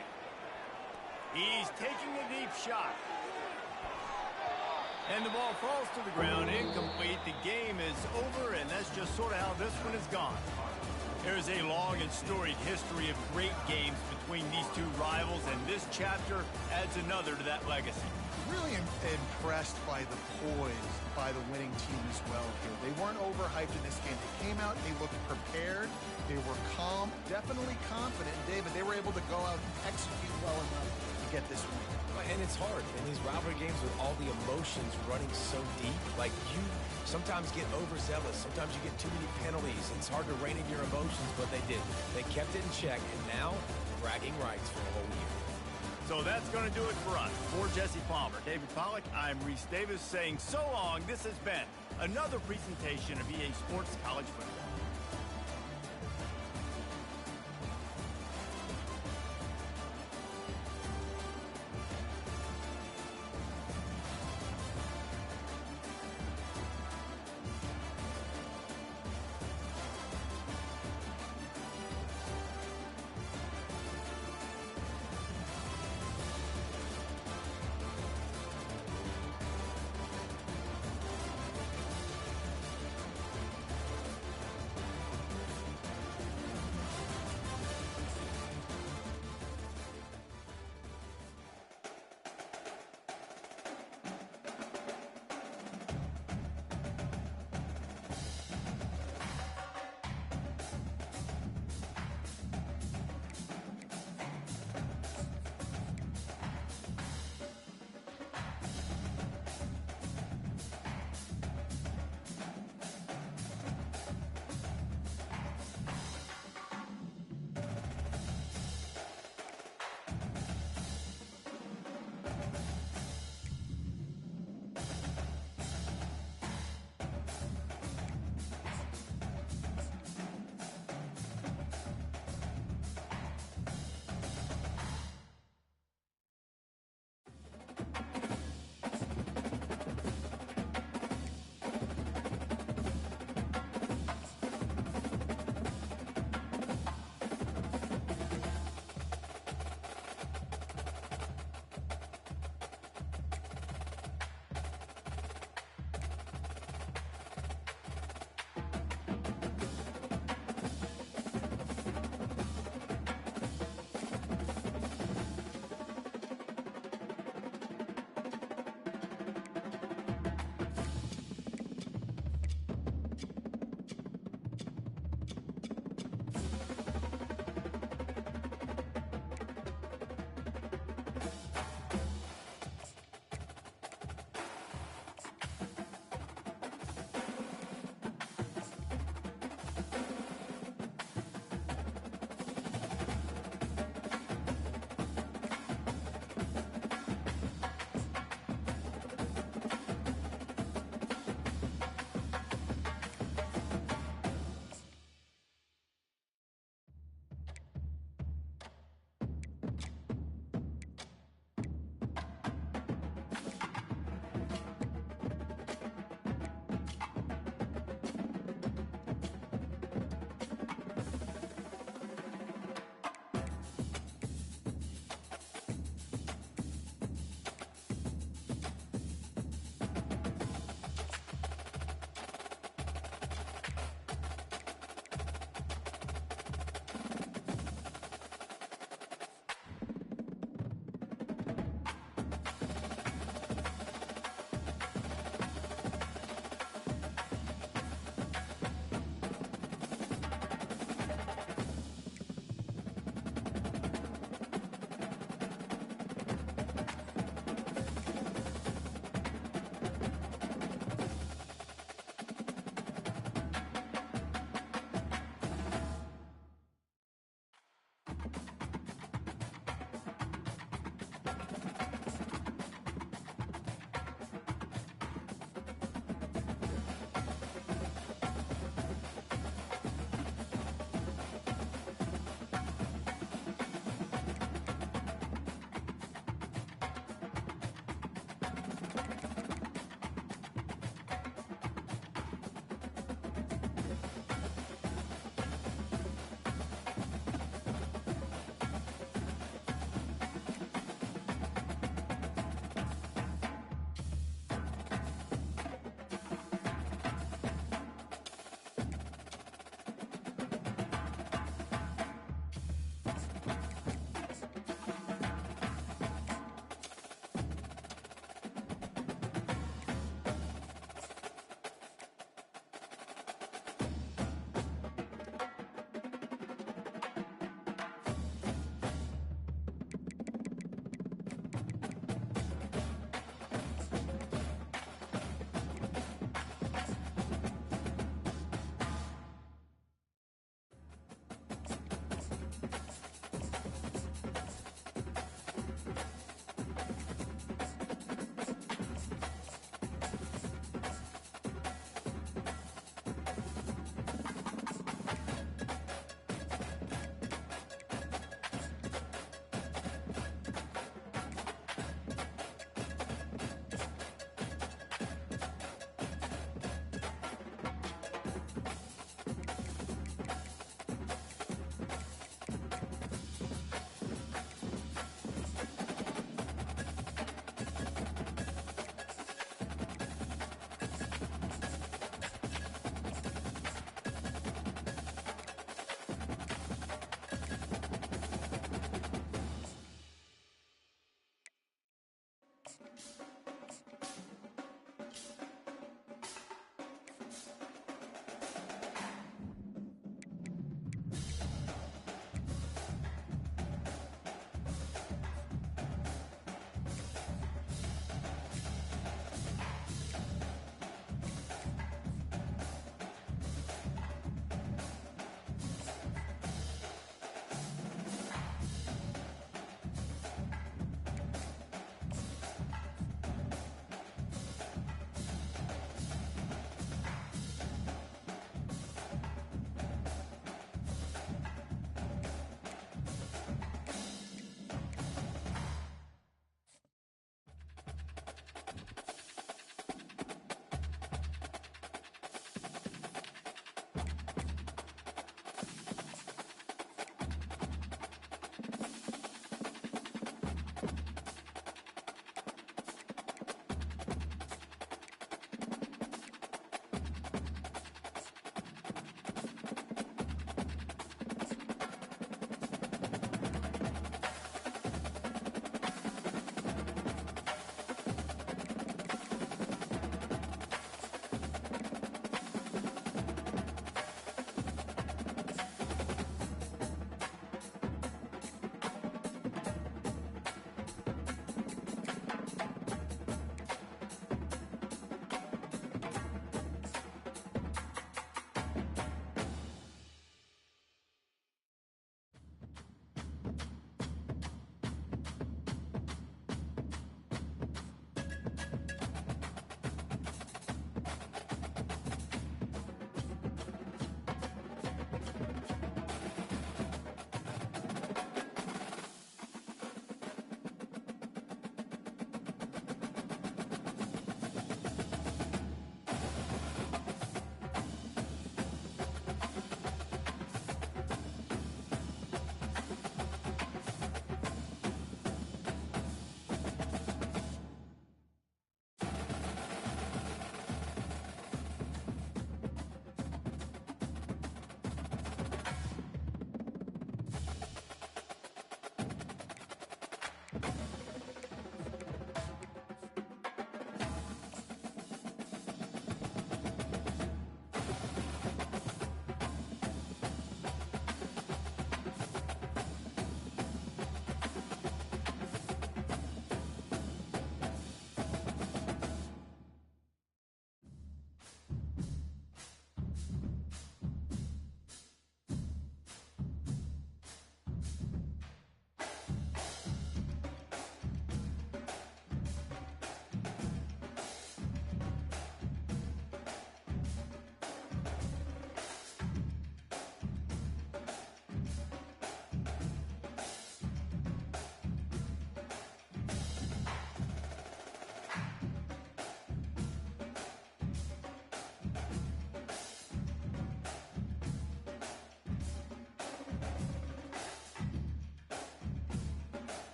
[SPEAKER 1] He's taking a deep shot. And the ball falls to the ground, incomplete. The game is over, and that's just sort of how this one has gone. There's a long and storied history of great games between these two rivals, and this chapter adds another to that legacy.
[SPEAKER 3] Really impressed by the poise by the winning team as well here. They weren't overhyped in this game. They came out, they looked prepared, they were calm, definitely confident. David, they were able to go out and execute well enough to get this win.
[SPEAKER 4] And it's hard in these rivalry games with all the emotions running so deep. Like, you sometimes get overzealous. Sometimes you get too many penalties. It's hard to rein in your emotions, but they did. They kept it in check, and now bragging rights for a whole year.
[SPEAKER 1] So that's going to do it for us. For Jesse Palmer, David Pollack, I'm Reese Davis saying so long. This has been another presentation of EA Sports College Football.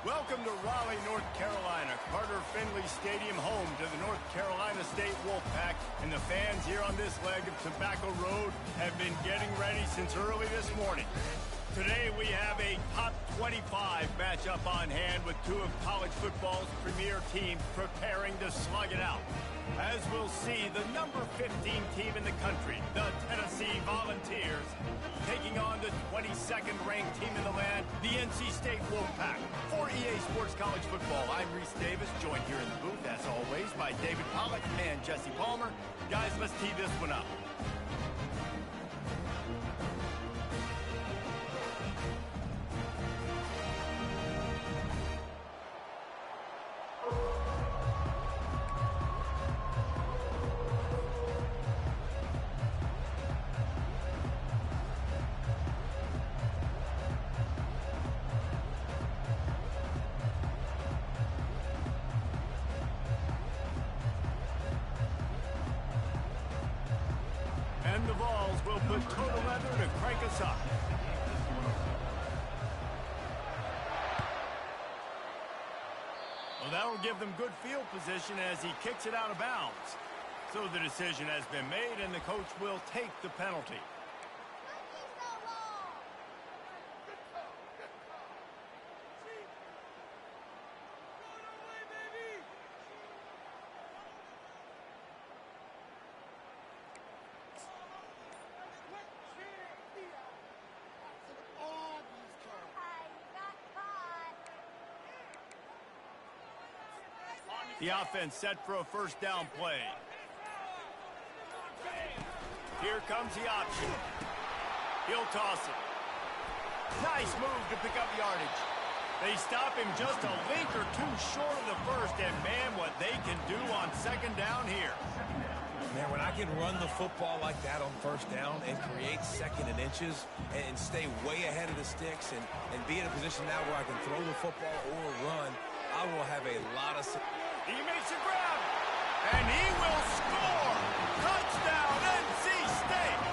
[SPEAKER 1] Welcome to Raleigh, North Carolina. Carter Finley Stadium, home to the North Carolina State Wolfpack. And the fans here on this leg of Tobacco Road have been getting ready since early this morning. Today we have a top 25 matchup on hand with two of college football's premier teams preparing to slug it out. As we'll see, the number 15 team in the country, the Tennessee Volunteers, taking on the 22nd ranked team in the land, the NC State Wolfpack. For EA Sports College Football, I'm Reese Davis, joined here in the booth, as always, by David Pollack and Jesse Palmer. Guys, let's tee this one up. And the Vols will put total leather to crank us up. Well, that'll give them good field position as he kicks it out of bounds. So the decision has been made, and the coach will take the penalty. The offense set for a first down play. Here comes the option. He'll toss it. Nice move to pick up yardage. They stop him just a link or two short of the first, and man, what they can do on second down here.
[SPEAKER 4] Man, when I can run the football like that on first down and create second and inches and stay way ahead of the sticks and be in a position now where I can throw the football or run, I will have a lot of...
[SPEAKER 1] He makes a grab, and he will score. Touchdown, NC State.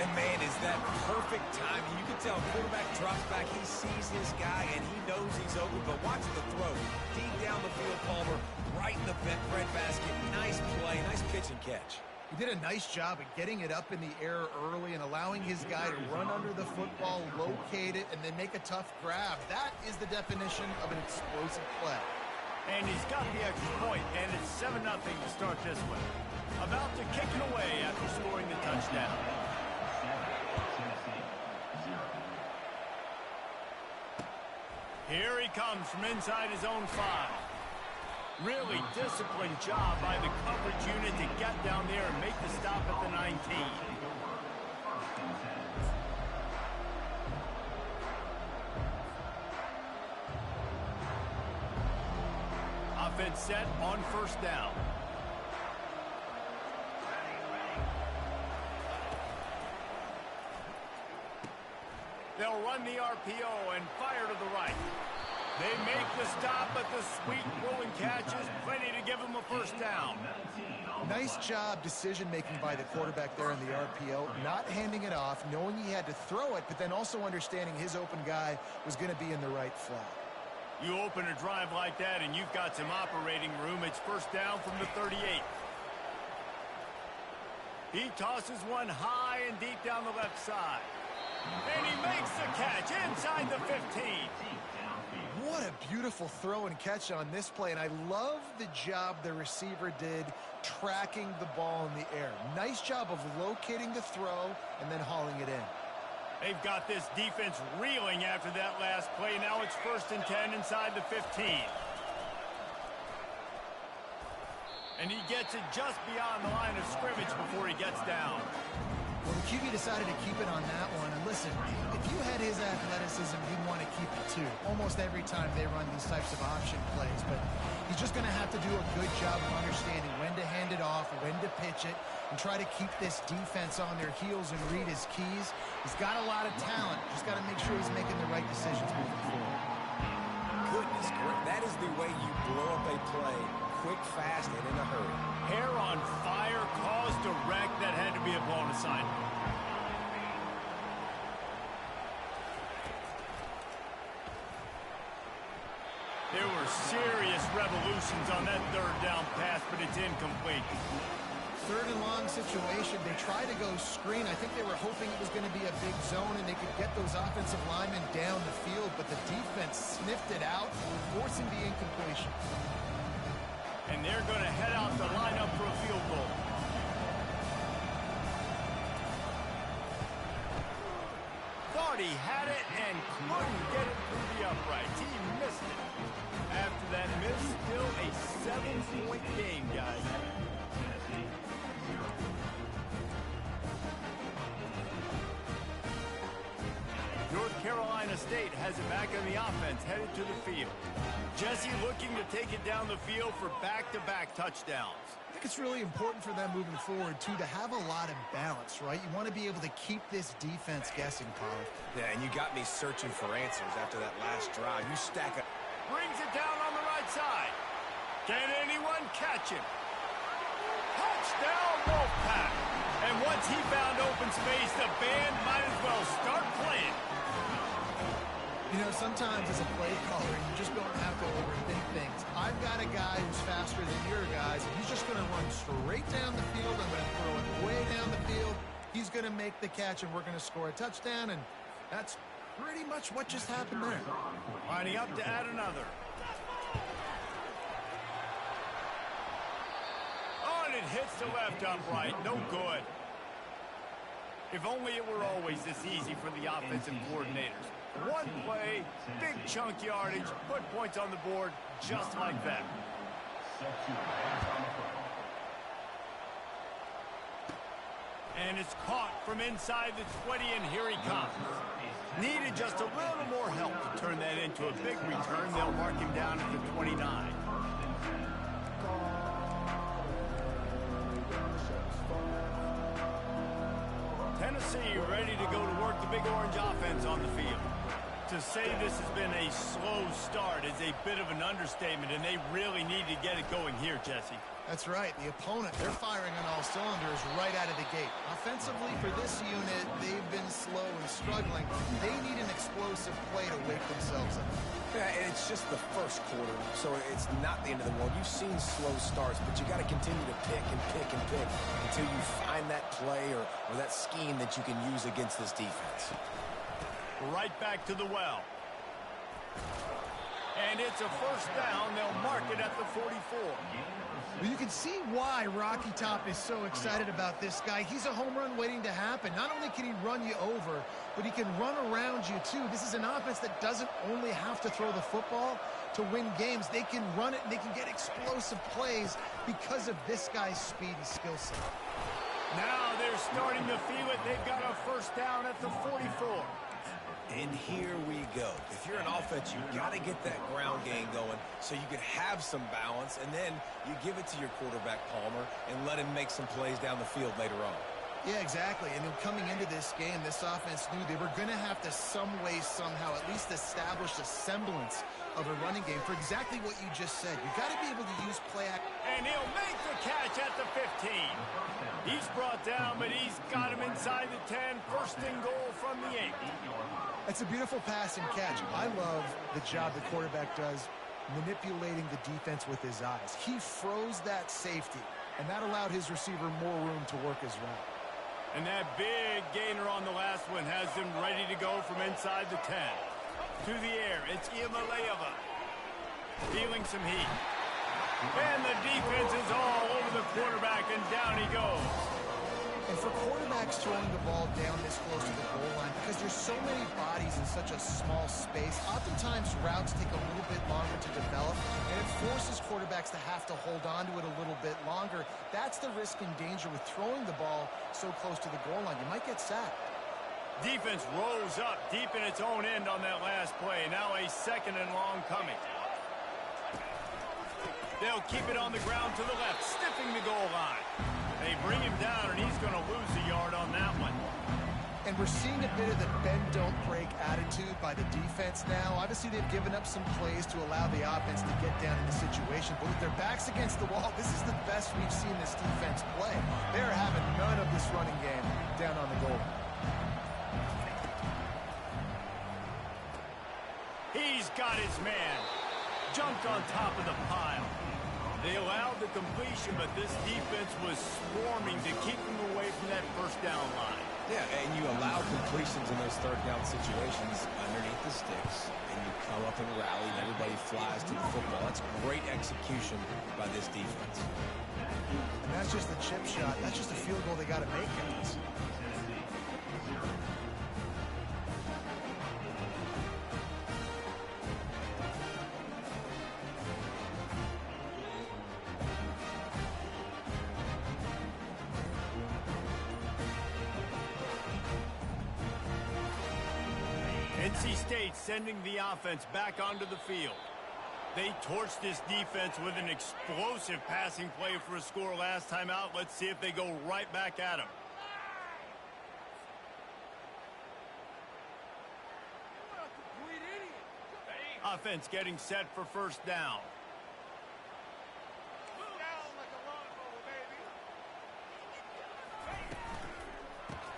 [SPEAKER 4] And, man, is that perfect timing. You can tell quarterback drops back. He sees his guy, and he knows he's open. But watch the throw. Deep down the field, Palmer, right in the breadbasket. Nice play, nice pitch and catch.
[SPEAKER 3] He did a nice job of getting it up in the air early and allowing his guy to run under the football, locate it, and then make a tough grab. That is the definition of an explosive play.
[SPEAKER 1] And he's got the extra point, and it's 7-0 to start this one. About to kick it away after scoring the touchdown. Here he comes from inside his own 5. Really disciplined job by the coverage unit to get down there and make the stop at the 19. Offense set on first down. They'll run the RPO and fire to the right. They make the stop, but the sweet rolling catch is plenty to give them a first down.
[SPEAKER 3] Nice job decision-making by the quarterback there in the RPO, not handing it off, knowing he had to throw it, but then also understanding his open guy was going to be in the right flat.
[SPEAKER 1] You open a drive like that and you've got some operating room. It's first down from the 38. He tosses one high and deep down the left side. And he makes the catch inside the 15.
[SPEAKER 3] What a beautiful throw and catch on this play, and I love the job the receiver did tracking the ball in the air. Nice job of locating the throw and then hauling it in.
[SPEAKER 1] They've got this defense reeling after that last play. Now it's 1st and 10 inside the 15. And he gets it just beyond the line of scrimmage before he gets down.
[SPEAKER 3] Well, the QB decided to keep it on that one. And listen, if you had his athleticism, you'd want to keep it too. Almost every time they run these types of option plays. But he's just going to have to do a good job of understanding when to hand it off, when to pitch it, and try to keep this defense on their heels and read his keys. He's got a lot of talent. Just got to make sure he's making the right decisions moving forward.
[SPEAKER 4] Goodness, that is the way you blow up a play. Quick, fast, and in a hurry.
[SPEAKER 1] Hair on fire, caused a wreck that had to be a blown assignment. serious revolutions on that third down pass, but it's incomplete.
[SPEAKER 3] Third and long situation. They tried to go screen. I think they were hoping it was going to be a big zone and they could get those offensive linemen down the field, but the defense sniffed it out, forcing the incompletion.
[SPEAKER 1] And they're going to head out to line up for a field goal. Thought he had it and couldn't get it through the uprights. He missed it. After that miss, still a 7-point game, guys. North Carolina State has it back on the offense, headed to the field. Jesse looking to take it down the field for back-to-back touchdowns.
[SPEAKER 3] I think it's really important for them moving forward, too, to have a lot of balance, right? You want to be able to keep this defense guessing, Pollard.
[SPEAKER 4] Yeah, and you got me searching for answers after that last drive. You stack it.
[SPEAKER 1] Brings it down on the right side. Can anyone catch him? Touchdown, Wolfpack! And once he found open space, the band might as well start playing.
[SPEAKER 3] You know, sometimes as a play caller, you just don't have to overthink things. I've got a guy who's faster than your guys, and he's just going to run straight down the field. I'm going to throw it way down the field. He's going to make the catch, and we're going to score a touchdown, and that's pretty much what just happened there.
[SPEAKER 1] Lining up to add another. Oh, and it hits the left upright. No good. If only it were always this easy for the offensive coordinators. One play, big chunk yardage, put points on the board just like that. And it's caught from inside the 20, and here he comes. Needed just a little more help to turn that into a big return. They'll mark him down at the 29. Tennessee ready to go to work the Big Orange offense on the field. To say this has been a slow start is a bit of an understatement, and they really need to get it going here, Jesse.
[SPEAKER 3] That's right. The opponent, they're firing on all cylinders right out of the gate. Offensively, for this unit, they've been slow and struggling. They need an explosive play to wake themselves up.
[SPEAKER 4] Yeah, and it's just the first quarter, so it's not the end of the world. You've seen slow starts, but you got to continue to pick and pick and pick until you find that play or that scheme that you can use against this defense.
[SPEAKER 1] Right back to the well. And it's a first down. They'll mark it at the 44.
[SPEAKER 3] Well, you can see why Rocky Top is so excited about this guy. He's a home run waiting to happen. Not only can he run you over, but he can run around you, too. This is an offense that doesn't only have to throw the football to win games. They can run it, and they can get explosive plays because of this guy's speed and skill set.
[SPEAKER 1] Now they're starting to feel it. They've got a first down at the 44.
[SPEAKER 4] And here we go. If you're an offense, you got to get that ground game going so you can have some balance, and then you give it to your quarterback, Palmer, and let him make some plays down the field later on.
[SPEAKER 3] Yeah, exactly. And then coming into this game, this offense knew they were going to have to some way, somehow, at least establish a semblance of a running game for exactly what you just said. You got to be able to use play action.
[SPEAKER 1] And he'll make the catch at the 15. He's brought down, but he's got him inside the 10. First and goal from the 8.
[SPEAKER 3] It's a beautiful pass and catch. I love the job the quarterback does manipulating the defense with his eyes. He froze that safety, and that allowed his receiver more room to work his route.
[SPEAKER 1] And that big gainer on the last one has him ready to go from inside the 10. To the air, it's Iamaleava. Feeling some heat. And the defense is all over the quarterback, and down he goes.
[SPEAKER 3] And for quarterbacks throwing the ball down this close to the goal line, because there's so many bodies in such a small space, oftentimes routes take a little bit longer to develop, and it forces quarterbacks to have to hold on to it a little bit longer. That's the risk and danger with throwing the ball so close to the goal line. You might get sacked.
[SPEAKER 1] Defense rose up deep in its own end on that last play. Now a second and long coming. They'll keep it on the ground to the left, stiffing the goal line. They bring him down, and he's going to lose a yard on that one.
[SPEAKER 3] And we're seeing a bit of the bend-don't-break attitude by the defense now. Obviously, they've given up some plays to allow the offense to get down in the situation. But with their backs against the wall, this is the best we've seen this defense play. They're having none of this running game down on the goal line.
[SPEAKER 1] He's got his man. jumped on top of the pile. They allowed the completion, but this defense was swarming to keep them away from that first down line.
[SPEAKER 4] Yeah, and you allow completions in those third down situations underneath the sticks, and you come up and rally, and everybody flies to the football. That's great execution by this defense.
[SPEAKER 3] And that's just the chip shot. That's just a field goal they got to make, guys.
[SPEAKER 1] NC State sending the offense back onto the field. They torched this defense with an explosive passing play for a score last time out. Let's see if they go right back at them. Offense getting set for first down.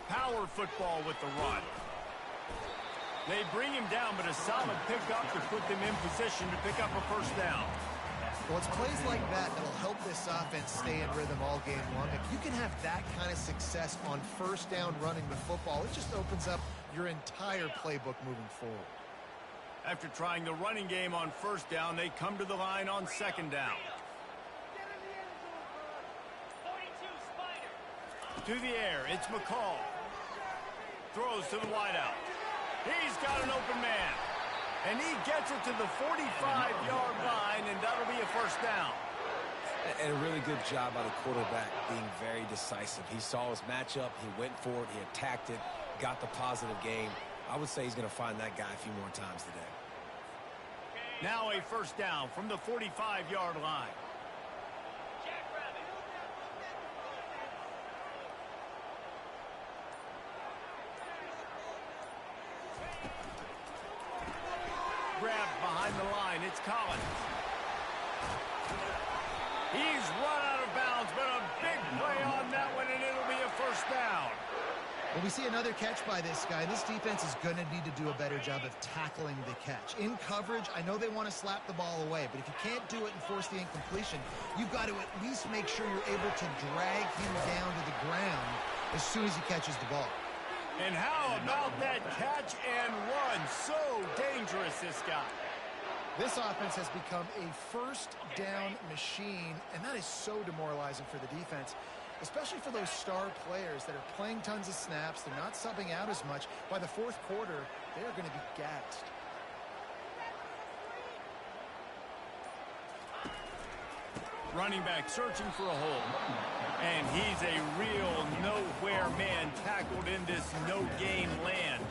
[SPEAKER 1] Power football with the run. They bring him down, but a solid pickup to put them in position to pick up a first down.
[SPEAKER 3] Well, it's plays like that that'll help this offense stay in rhythm all game long. If you can have that kind of success on first down running the football, it just opens up your entire playbook moving forward.
[SPEAKER 1] After trying the running game on first down, they come to the line on second down. To the air, it's McCall. Throws to the wideout. He's got an open man. And he gets it to the 45-yard line, and that'll be a first down.
[SPEAKER 4] And a really good job by the quarterback being very decisive. He saw his matchup. He went for it. He attacked it. Got the positive game. I would say he's going to find that guy a few more times today.
[SPEAKER 1] Now a first down from the 45-yard line. Grabbed behind the line. It's Collins. He's run out of bounds, but a big play on that one, and it'll be a first down.
[SPEAKER 3] Well, we see another catch by this guy. This defense is going to need to do a better job of tackling the catch. In coverage, I know they want to slap the ball away, but if you can't do it and force the incompletion, you've got to at least make sure you're able to drag him down to the ground as soon as he catches the ball.
[SPEAKER 1] And how about that catch and run? So dangerous, this guy.
[SPEAKER 3] This offense has become a first down machine, and that is so demoralizing for the defense, especially for those star players that are playing tons of snaps. They're not subbing out as much. By the fourth quarter, they are going to be gassed.
[SPEAKER 1] Running back searching for a hole. And he's a real nowhere man tackled in this no-game land.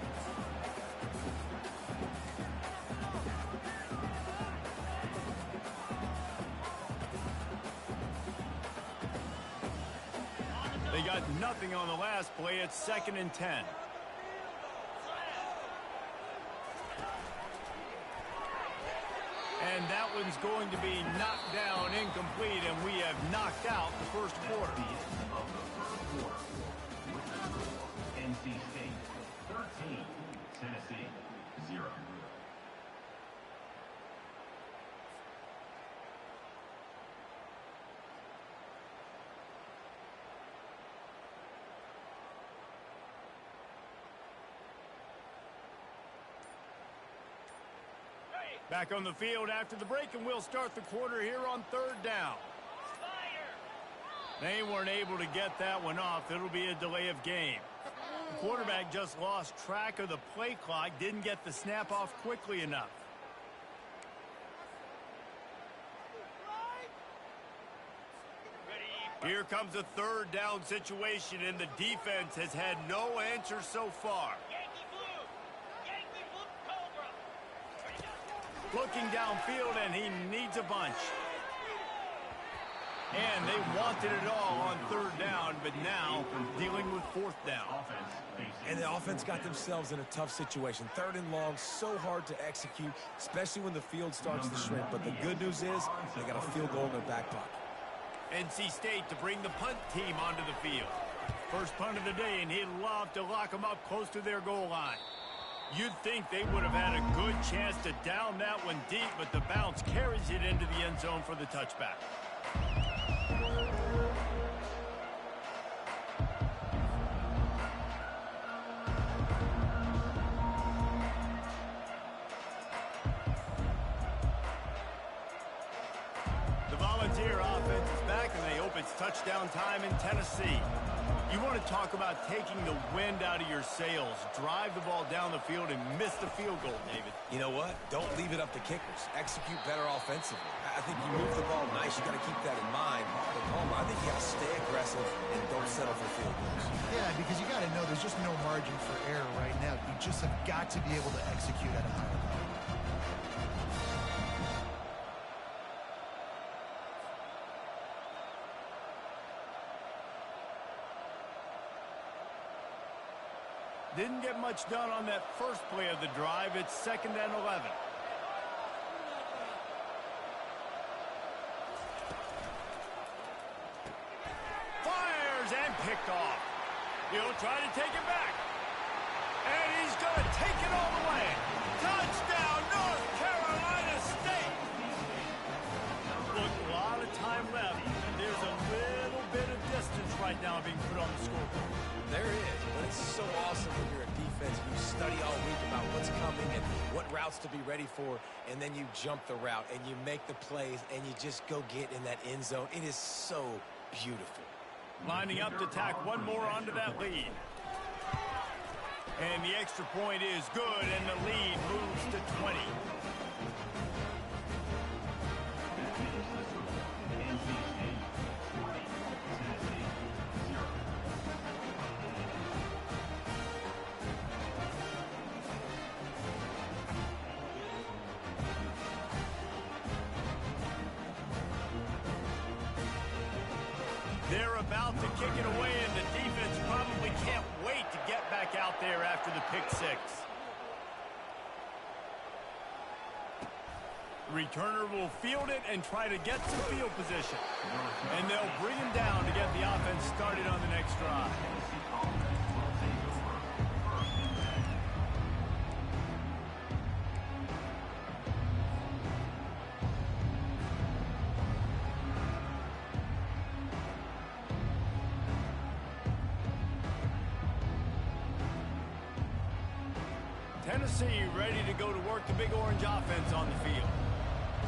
[SPEAKER 1] They got nothing on the last play. It's 2nd and 10. And that one's going to be knocked down incomplete, and we have knocked out the first quarter.
[SPEAKER 6] NC State 13, Tennessee 0.
[SPEAKER 1] Back on the field after the break, and we'll start the quarter here on third down. They weren't able to get that one off. It'll be a delay of game. The quarterback just lost track of the play clock, didn't get the snap off quickly enough. Here comes a third down situation, and the defense has had no answer so far. Looking downfield, and he needs a bunch. And they wanted it all on third down, but now dealing with fourth down.
[SPEAKER 4] And the offense got themselves in a tough situation. 3rd and long, so hard to execute, especially when the field starts to shrink. But the good news is they got a field goal in their back pocket.
[SPEAKER 1] NC State to bring the punt team onto the field. First punt of the day, and he'd love to lock them up close to their goal line. You'd think they would have had a good chance to down that one deep, but the bounce carries it into the end zone for the touchback. The Volunteer offense is back, and they hope it's touchdown time in Tennessee. You want to talk about taking the wind out of your sails. Drive the ball down the field and miss the field goal, David.
[SPEAKER 4] You know what? Don't leave it up to kickers. Execute better offensively. I think you move the ball nice. You got to keep that in mind. But Palmer, I think you got to stay aggressive and don't settle for field goals.
[SPEAKER 3] Yeah, because you got to know there's just no margin for error right now. You just have got to be able to execute at a higher level.
[SPEAKER 1] Didn't get much done on that first play of the drive. It's 2nd and 11. Fires and picked off. He'll try to take it back. And he's going to take it all the way. Touchdown, North Carolina State. Look, a lot of time left. There's a little bit of distance right now being put on the scoreboard.
[SPEAKER 4] There is, but it's so awesome when you're a defense and you study all week about what's coming and what routes to be ready for, and then you jump the route and you make the plays and you just go get in that end zone. It is so beautiful.
[SPEAKER 1] Lining up to tack one more onto that lead. And the extra point is good, and the lead moves to 20. They're about to kick it away, and the defense probably can't wait to get back out there after the pick six. Returner will field it and try to get some field position. And they'll bring him down to get the offense started on the next drive. Tennessee ready to go to work the Big Orange offense on the field.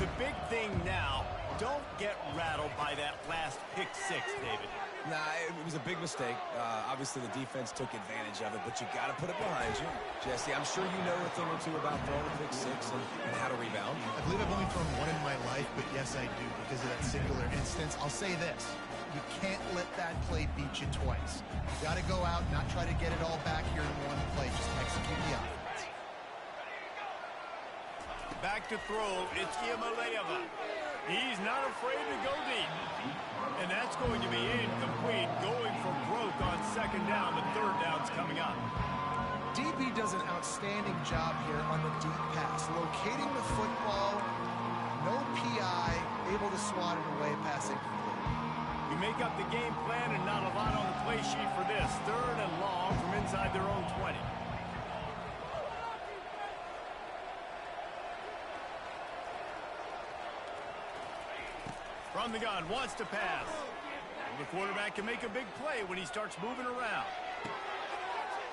[SPEAKER 1] The big thing now, don't get rattled by that last pick six, David.
[SPEAKER 4] Nah, it was a big mistake. Obviously, the defense took advantage of it, but you got to put it behind you. Jesse, I'm sure you know a thing or two about throwing a pick six and how to rebound.
[SPEAKER 3] I believe I've only thrown one in my life, but yes, I do because of that singular instance. I'll say this. You can't let that play beat you twice. You got to go out, not try to get it all back here in one play. Just execute the offense.
[SPEAKER 1] Back to throw, it's Iamaleava. He's not afraid to go deep. And that's going to be incomplete, going for broke on 2nd down. The 3rd down's coming up.
[SPEAKER 3] DB does an outstanding job here on the deep pass. Locating the football, no PI, able to swat it away, pass incomplete.
[SPEAKER 1] You make up the game plan and not a lot on the play sheet for this. 3rd and long from inside their own 20. From the gun, wants to pass. The quarterback can make a big play when he starts moving around.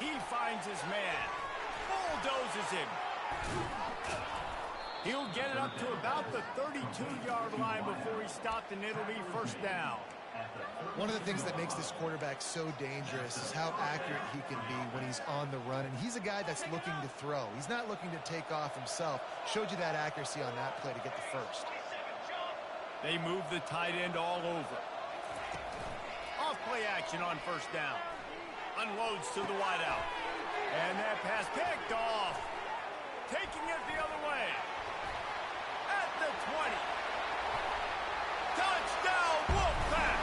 [SPEAKER 1] He finds his man. Bulldozes him. He'll get it up to about the 32-yard line before he stopped, and it'll be 1st down.
[SPEAKER 3] One of the things that makes this quarterback so dangerous is how accurate he can be when he's on the run. And he's a guy that's looking to throw. He's not looking to take off himself. Showed you that accuracy on that play to get the first.
[SPEAKER 1] They move the tight end all over. Off play action on 1st down. Unloads to the wideout. And that pass picked off. Taking it the other way. At the 20. Touchdown, Wolfpack!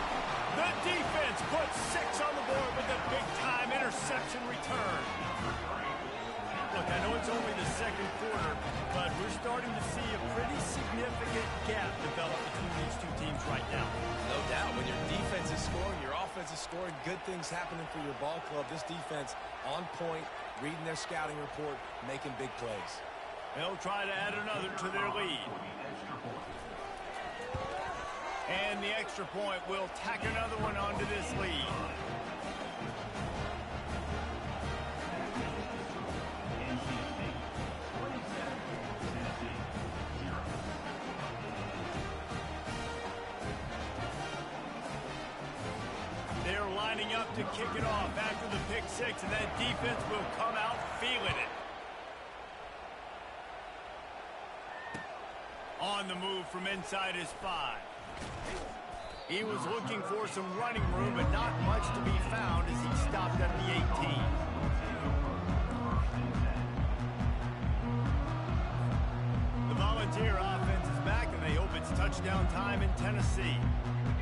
[SPEAKER 1] The defense puts 6 on the board with a big-time interception return. Look, I know it's only the 2nd quarter, but we're starting to see a pretty significant gap develop between these two teams right now.
[SPEAKER 4] No doubt. When your defense is scoring, your offense is scoring, good things happening for your ball club. This defense on point, reading their scouting report, making big plays.
[SPEAKER 1] They'll try to add another to their lead. And the extra point will tack another one onto this lead. They're lining up to kick it off after the pick six, and that defense will come out feeling it. On the move from inside his 5. He was looking for some running room, but not much to be found as he stopped at the 18. The Volunteer offense is back, and they hope it's touchdown time in Tennessee.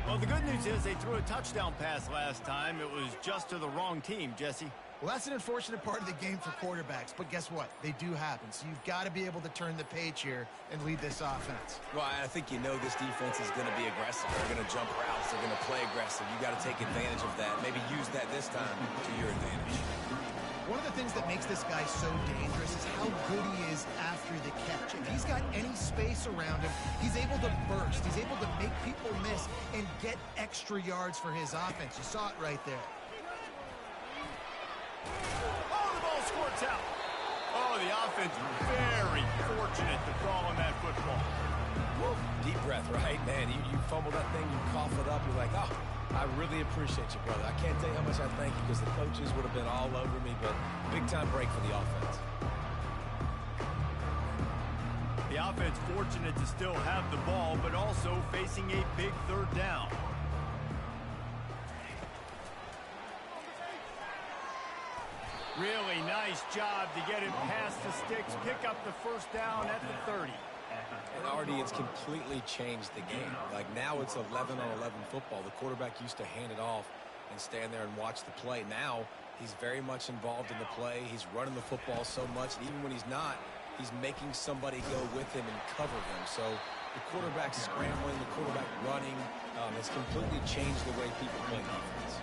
[SPEAKER 1] Well, the good news is they threw a touchdown pass last time. It was just to the wrong team, Jesse.
[SPEAKER 3] Well, that's an unfortunate part of the game for quarterbacks, but guess what? They do happen, so you've got to be able to turn the page here and lead this offense.
[SPEAKER 4] Well, I think you know this defense is going to be aggressive. They're going to jump routes. They're going to play aggressive. You got to take advantage of that. Maybe use that this time to your advantage.
[SPEAKER 3] One of the things that makes this guy so dangerous is how good he is after the catch. If he's got any space around him, he's able to burst. He's able to make people miss and get extra yards for his offense. You saw it right there.
[SPEAKER 1] Oh, the ball squirts out. Oh, the offense very fortunate to fall on that football.
[SPEAKER 4] Woo. Deep breath, right? Man, you fumble that thing, you cough it up, you're like, oh, I really appreciate you, brother. I can't tell you how much I thank you because the coaches would have been all over me, but big-time break for the offense.
[SPEAKER 1] The offense fortunate to still have the ball, but also facing a big third down. Really nice job to get it past the sticks, pick up the first down at the 30.
[SPEAKER 4] And already it's completely changed the game. Like now it's 11-on-11 football. The quarterback used to hand it off and stand there and watch the play. Now he's very much involved in the play. He's running the football so much. And even when he's not, he's making somebody go with him and cover him. So the quarterback scrambling, the quarterback running has completely changed the way people play defense.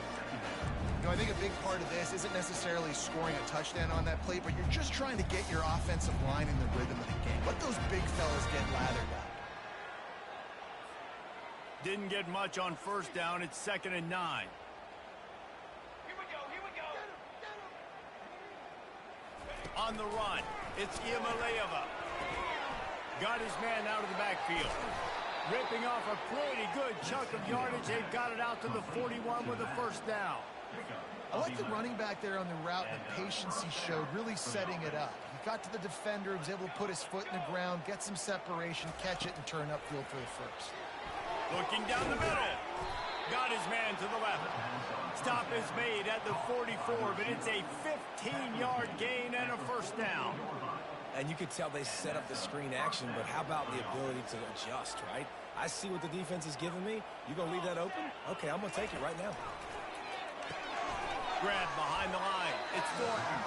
[SPEAKER 3] You know, I think a big part of this isn't necessarily scoring a touchdown on that play, but you're just trying to get your offensive line in the rhythm of the game. Let those big fellas get lathered up.
[SPEAKER 1] Didn't get much on first down. It's 2nd and 9.
[SPEAKER 5] Here we go, here we go.
[SPEAKER 1] On the run, it's Iamaleava. Got his man out of the backfield. Ripping off a pretty good chunk of yardage. They've got it out to the 41 with a first down.
[SPEAKER 3] I like the running back there on the route and the patience he showed, really setting it up. He got to the defender, was able to put his foot in the ground, get some separation, catch it, and turn upfield for the first.
[SPEAKER 1] Looking down the middle. Got his man to the left. Stop is made at the 44, but it's a 15-yard gain and a first down.
[SPEAKER 4] And you could tell they set up the screen action, but how about the ability to adjust, right? I see what the defense is giving me. You going to leave that open? Okay, I'm going to take it right now.
[SPEAKER 1] Grab behind the line. It's Thornton.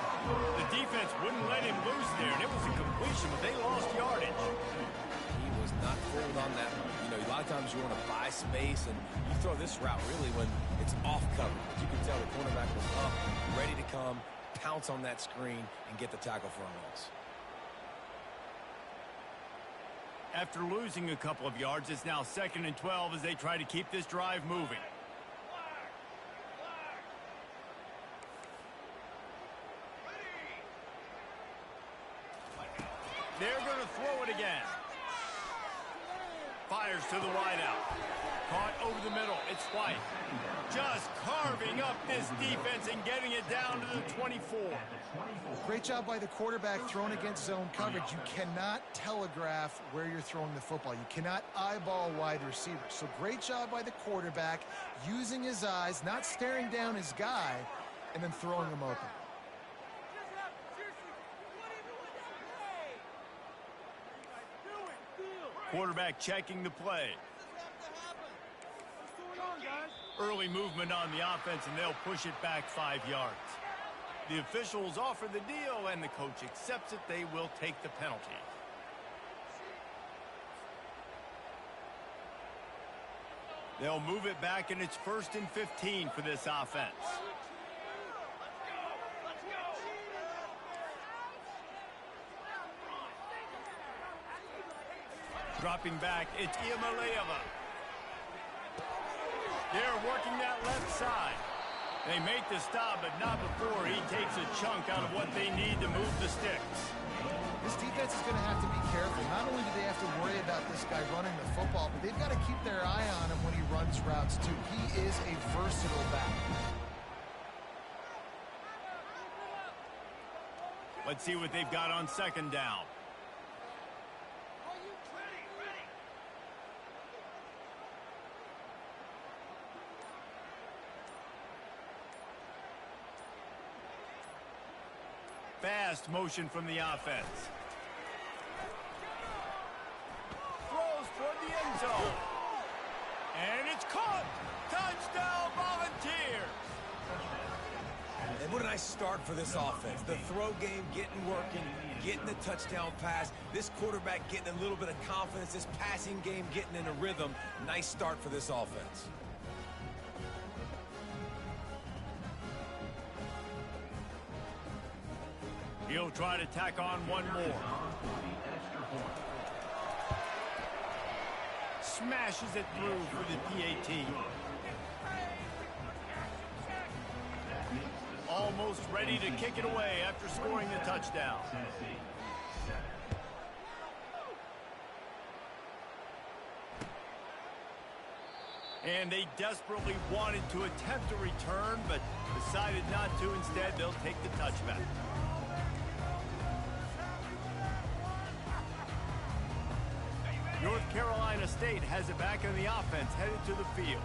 [SPEAKER 1] The defense wouldn't let him loose there, and it was a completion, but they lost yardage.
[SPEAKER 4] He was not fooled on that one. You know, a lot of times you want to buy space, and you throw this route really when it's off coverage. But you can tell the cornerback was up, ready to come, pounce on that screen, and get the tackle for a loss.
[SPEAKER 1] After losing a couple of yards, it's now 2nd and 12 as they try to keep this drive moving. They're going to throw it again. Fires to the wideout. Caught over the middle. It's White. Just carving up this defense and getting it down to the 24.
[SPEAKER 3] Great job by the quarterback thrown against zone coverage. You cannot telegraph where you're throwing the football. You cannot eyeball wide receivers. So great job by the quarterback using his eyes, not staring down his guy, and then throwing him open.
[SPEAKER 1] Quarterback checking the play. Early movement on the offense, and they'll push it back 5 yards. The officials offer the deal, and the coach accepts it. They will take the penalty. They'll move it back, and it's 1st and 15 for this offense. Dropping back, it's Iamaleava. They're working that left side. They make the stop, but not before he takes a chunk out of what they need to move the sticks.
[SPEAKER 3] This defense is going to have to be careful. Not only do they have to worry about this guy running the football, but they've got to keep their eye on him when he runs routes, too. He is a versatile back.
[SPEAKER 1] Let's see what they've got on second down. Fast motion from the offense. Throws toward the end zone. And it's caught. Touchdown, Volunteer.
[SPEAKER 4] And what a nice start for this offense. The throw game getting working, getting the touchdown pass. This quarterback getting a little bit of confidence. This passing game getting in a rhythm. Nice start for this offense.
[SPEAKER 1] He'll try to tack on one more. Smashes it through for the PAT. Almost ready to kick it away after scoring the touchdown. And they desperately wanted to attempt a return, but decided not to. Instead, they'll take the touchback. North Carolina State has it back in the offense, headed to the field.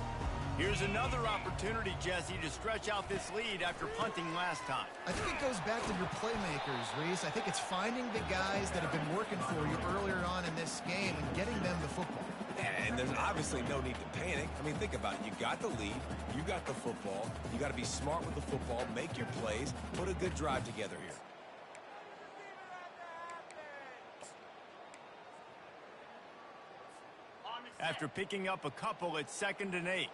[SPEAKER 1] Here's another opportunity, Jesse, to stretch out this lead after punting last time.
[SPEAKER 3] I think it goes back to your playmakers, Reese. I think it's finding the guys that have been working for you earlier on in this game and getting them the football.
[SPEAKER 4] And there's obviously no need to panic. I mean, think about it. You got the lead. You got the football. You got to be smart with the football, make your plays, put a good drive together here.
[SPEAKER 1] After picking up a couple, it's 2nd and 8.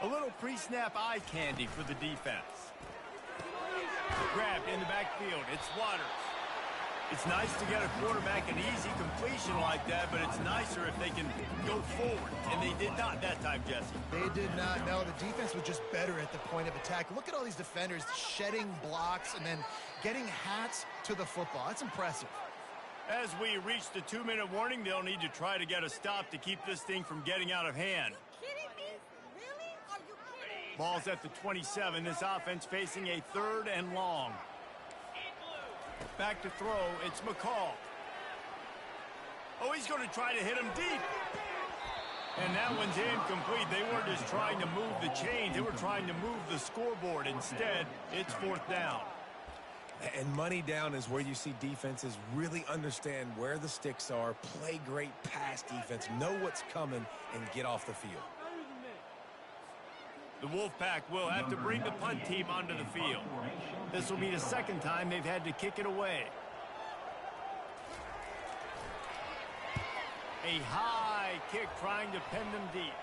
[SPEAKER 1] A little pre-snap eye candy for the defense. Grabbed in the backfield. It's Waters. It's nice to get a quarterback an easy completion like that, but it's nicer if they can go forward. And they did not that time, Jesse.
[SPEAKER 3] They did not. No, the defense was just better at the point of attack. Look at all these defenders shedding blocks and then getting hats to the football. That's impressive.
[SPEAKER 1] As we reach the 2-minute warning, they'll need to try to get a stop to keep this thing from getting out of hand.
[SPEAKER 7] Kidding me? Really? Are you kidding?
[SPEAKER 1] Ball's at the 27. This offense facing a 3rd and long. Back to throw. It's McCall. Oh, he's going to try to hit him deep. And that one's incomplete. They weren't just trying to move the chains. They were trying to move the scoreboard. Instead, it's 4th down.
[SPEAKER 4] And money down is where you see defenses really understand where the sticks are, play great pass defense, know what's coming, and get off the field.
[SPEAKER 1] The Wolfpack will have to bring the punt team onto the field. This will be the 2nd time they've had to kick it away. A high kick trying to pin them deep.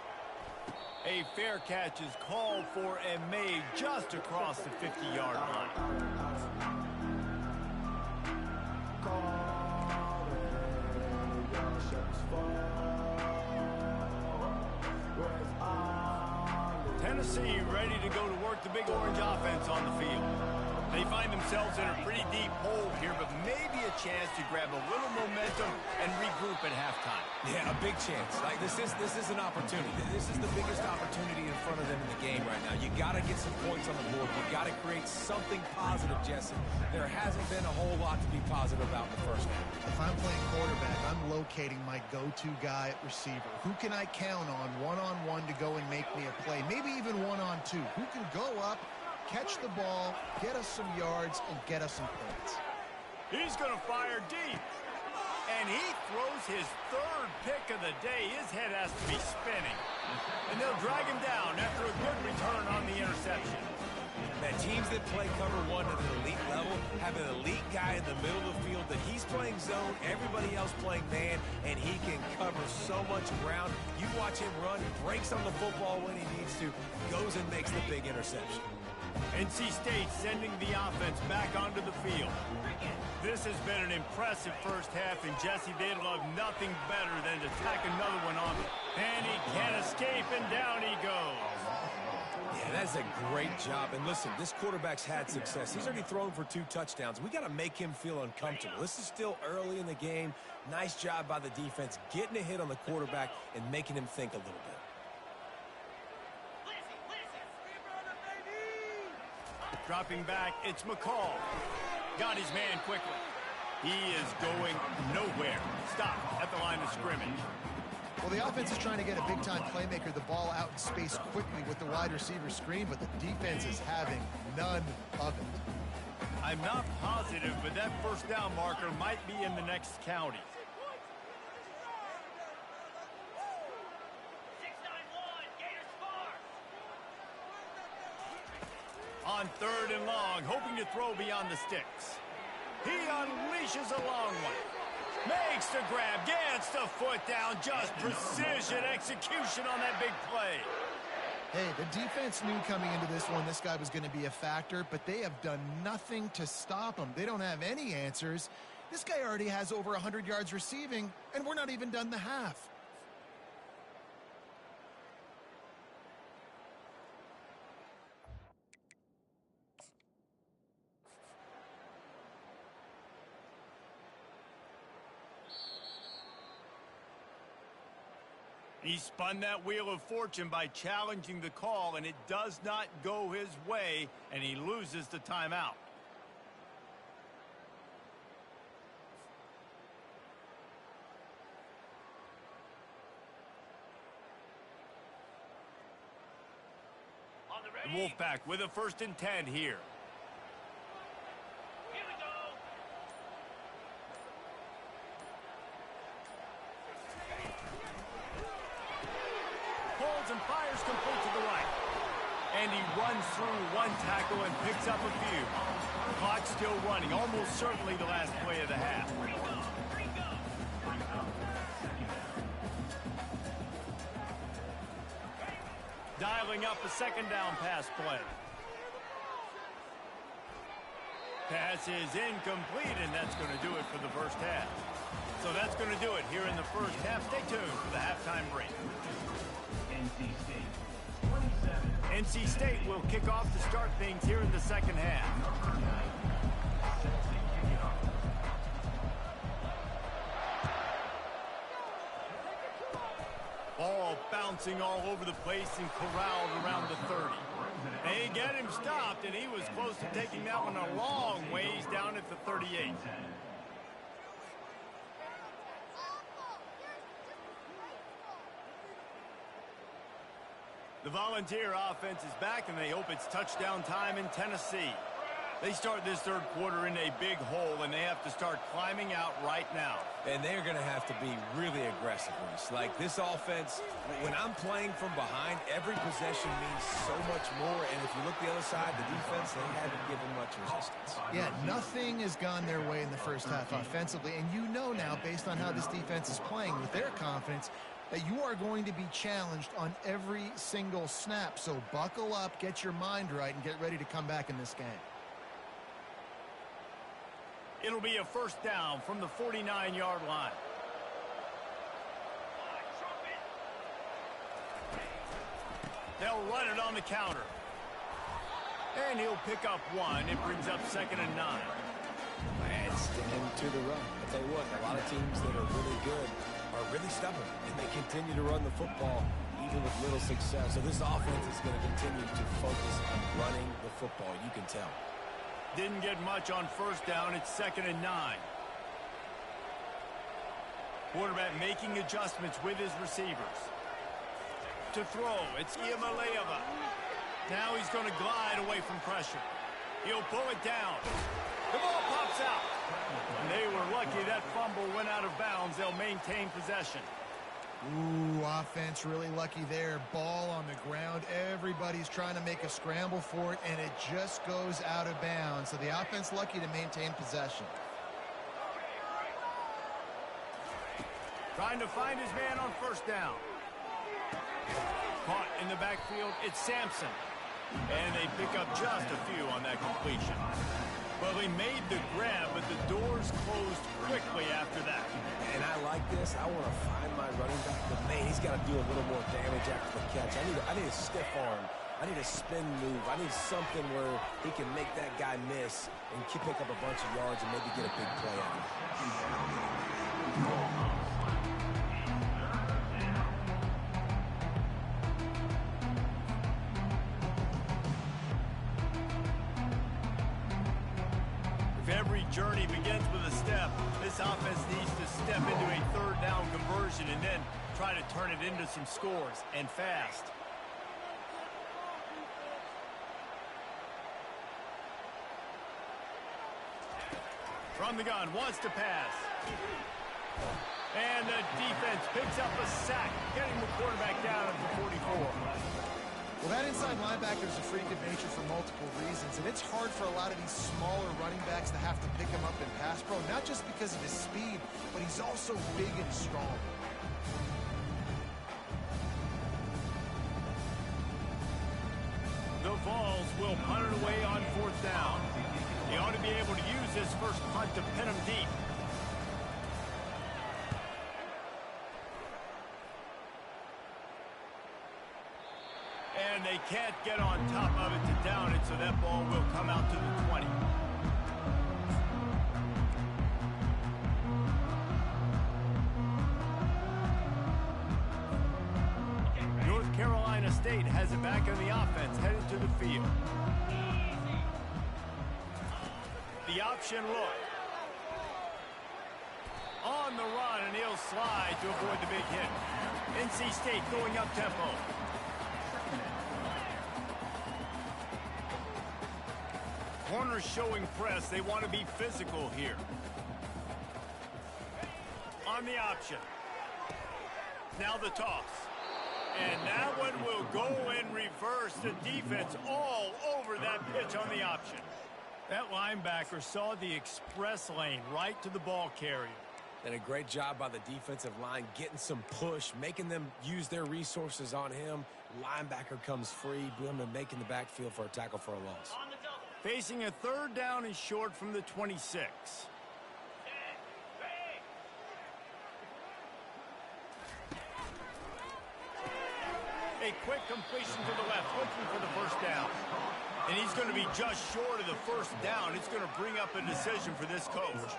[SPEAKER 1] A fair catch is called for and made just across the 50-yard line. Tennessee ready to go to work the Big Orange offense on the field. They find themselves in a pretty deep hole here, but maybe a chance to grab a little momentum and regroup at halftime.
[SPEAKER 4] Yeah, a big chance. Like this is an opportunity. This is the biggest opportunity in front of them in the game right now. You got to get some points on the board. You got to create something positive, Jesse. There hasn't been a whole lot to be positive about in the first half.
[SPEAKER 3] If I'm playing quarterback, I'm locating my go-to guy at receiver. Who can I count on one-on-one to go and make me a play? Maybe even one-on-two. Who can go up, catch the ball, get us some yards, and get us some points?
[SPEAKER 1] He's going to fire deep. And he throws his 3rd pick of the day. His head has to be spinning. And they'll drag him down after a good return on the interception.
[SPEAKER 4] That teams that play cover 1 at an elite level have an elite guy in the middle of the field that he's playing zone, everybody else playing man, and he can cover so much ground. You watch him run, he breaks on the football when he needs to, goes and makes the big interception.
[SPEAKER 1] NC State sending the offense back onto the field. This This has been an impressive first half, and Jesse, they'd love nothing better than to tack another one on them. And he can't escape, and down he goes.
[SPEAKER 4] Yeah, that's a great job. And listen, this quarterback's had success. He's already thrown for 2 touchdowns. We got to make him feel uncomfortable. This is still early in the game. Nice job by the defense, getting a hit on the quarterback and making him think a little bit.
[SPEAKER 1] Dropping back, it's McCall. Got his man quickly. He is going nowhere. Stop at the line of scrimmage.
[SPEAKER 3] Well, the offense is trying to get a big-time playmaker the ball out in space quickly with the wide receiver screen, but the defense is having none of it.
[SPEAKER 1] I'm not positive, but that first down marker might be in the next county.
[SPEAKER 5] 691, Gators far.
[SPEAKER 1] On 3rd and long, hoping to throw beyond the sticks. He unleashes a long one. Makes the grab, gets the foot down, just precision execution on that big play.
[SPEAKER 3] Hey, the defense knew coming into this one this guy was going to be a factor, but they have done nothing to stop him. They don't have any answers. This guy already has over 100 yards receiving, and we're not even done the half.
[SPEAKER 1] He spun that wheel of fortune by challenging the call, and it does not go his way, and he loses the timeout.
[SPEAKER 5] On the
[SPEAKER 1] The
[SPEAKER 5] ready.
[SPEAKER 1] Wolfpack with a 1st and 10 here.
[SPEAKER 5] Here we go.
[SPEAKER 1] Pulls and fires complete to the right. And he runs through one tackle and picks up a few. Clock still running, almost certainly the last play of the half. Dialing up a 2nd down pass play. Pass is incomplete, and that's going to do it for the first half. So that's going to do it here in the first half. Stay tuned for the halftime break.
[SPEAKER 6] NC State 27.
[SPEAKER 1] NC State will kick off to start things here in the second half.
[SPEAKER 6] Set to kick it off.
[SPEAKER 1] Ball bouncing all over the place and corralled around the 30. They get him stopped, and he was close to taking that one a long ways down at the 38. The Volunteer offense is back, and they hope it's touchdown time in Tennessee. They start this 3rd quarter in a big hole, and they have to start climbing out right now.
[SPEAKER 4] And they're going to have to be really aggressive, Reese. Like this offense, when I'm playing from behind, every possession means so much more. And if you look the other side, the defense, they haven't given much resistance.
[SPEAKER 3] Yeah, nothing has gone their way in the first half offensively, and you know now, based on how this defense is playing with their confidence, that you are going to be challenged on every single snap. So buckle up, get your mind right, and get ready to come back in this game.
[SPEAKER 1] It'll be a 1st down from the 49-yard line. They'll run it on the counter. And he'll pick up 1. It brings up 2nd and 9.
[SPEAKER 4] And sticking to the run. I'll tell you what, a lot of teams that are really good are really stubborn, and they continue to run the football even with little success. So this offense is going to continue to focus on running the football. You can tell.
[SPEAKER 1] Didn't get much on 1st down. It's 2nd and 9. Quarterback making adjustments with his receivers. To throw, it's Iamaleava. Now he's going to glide away from pressure. He'll pull it down. The ball pops out. And they were lucky that fumble went out of bounds. They'll maintain possession.
[SPEAKER 3] Ooh, offense really lucky there. Ball on the ground. Everybody's trying to make a scramble for it, and it just goes out of bounds. So the offense lucky to maintain possession.
[SPEAKER 1] Trying to find his man on 1st down. Caught in the backfield, it's Sampson. And they pick up just a few on that completion. Well, he made the grab, but the doors closed quickly after that.
[SPEAKER 4] And I like this. I want to find my running back, but man, he's got to do a little more damage after the catch. I need a stiff arm. I need a spin move. I need something where he can make that guy miss and pick up a bunch of yards and maybe get a big play out of it.
[SPEAKER 1] If every journey begins with a step, this offense needs to step into a third down conversion and then try to turn it into some scores, and fast. From the gun, wants to pass. And the defense picks up a sack, getting the quarterback down at the 44.
[SPEAKER 3] Well, that inside linebacker is a freak of nature for multiple reasons, and it's hard for a lot of these smaller running backs to have to pick him up in pass pro, not just because of his speed, but he's also big and strong.
[SPEAKER 1] The Vols will punt it away on fourth down. He ought to be able to use this first punt to pin him deep. And they can't get on top of it to down it, so that ball will come out to the 20. North Carolina State has it back on the offense, headed to the field. The option look. On the run, and he'll slide to avoid the big hit. NC State going up tempo. Corners showing press. They want to be physical here. On the option. Now the toss. And that one will go in reverse. The defense all over that pitch on the option. That linebacker saw the express lane right to the ball carrier.
[SPEAKER 4] And a great job by the defensive line getting some push, making them use their resources on him. Linebacker comes free, boom, and making the backfield for a tackle for a loss.
[SPEAKER 1] Facing a third down and short from the 26. A quick completion to the left, looking for the first down. And he's going to be just short of the first down. It's going to bring up a decision for this coach.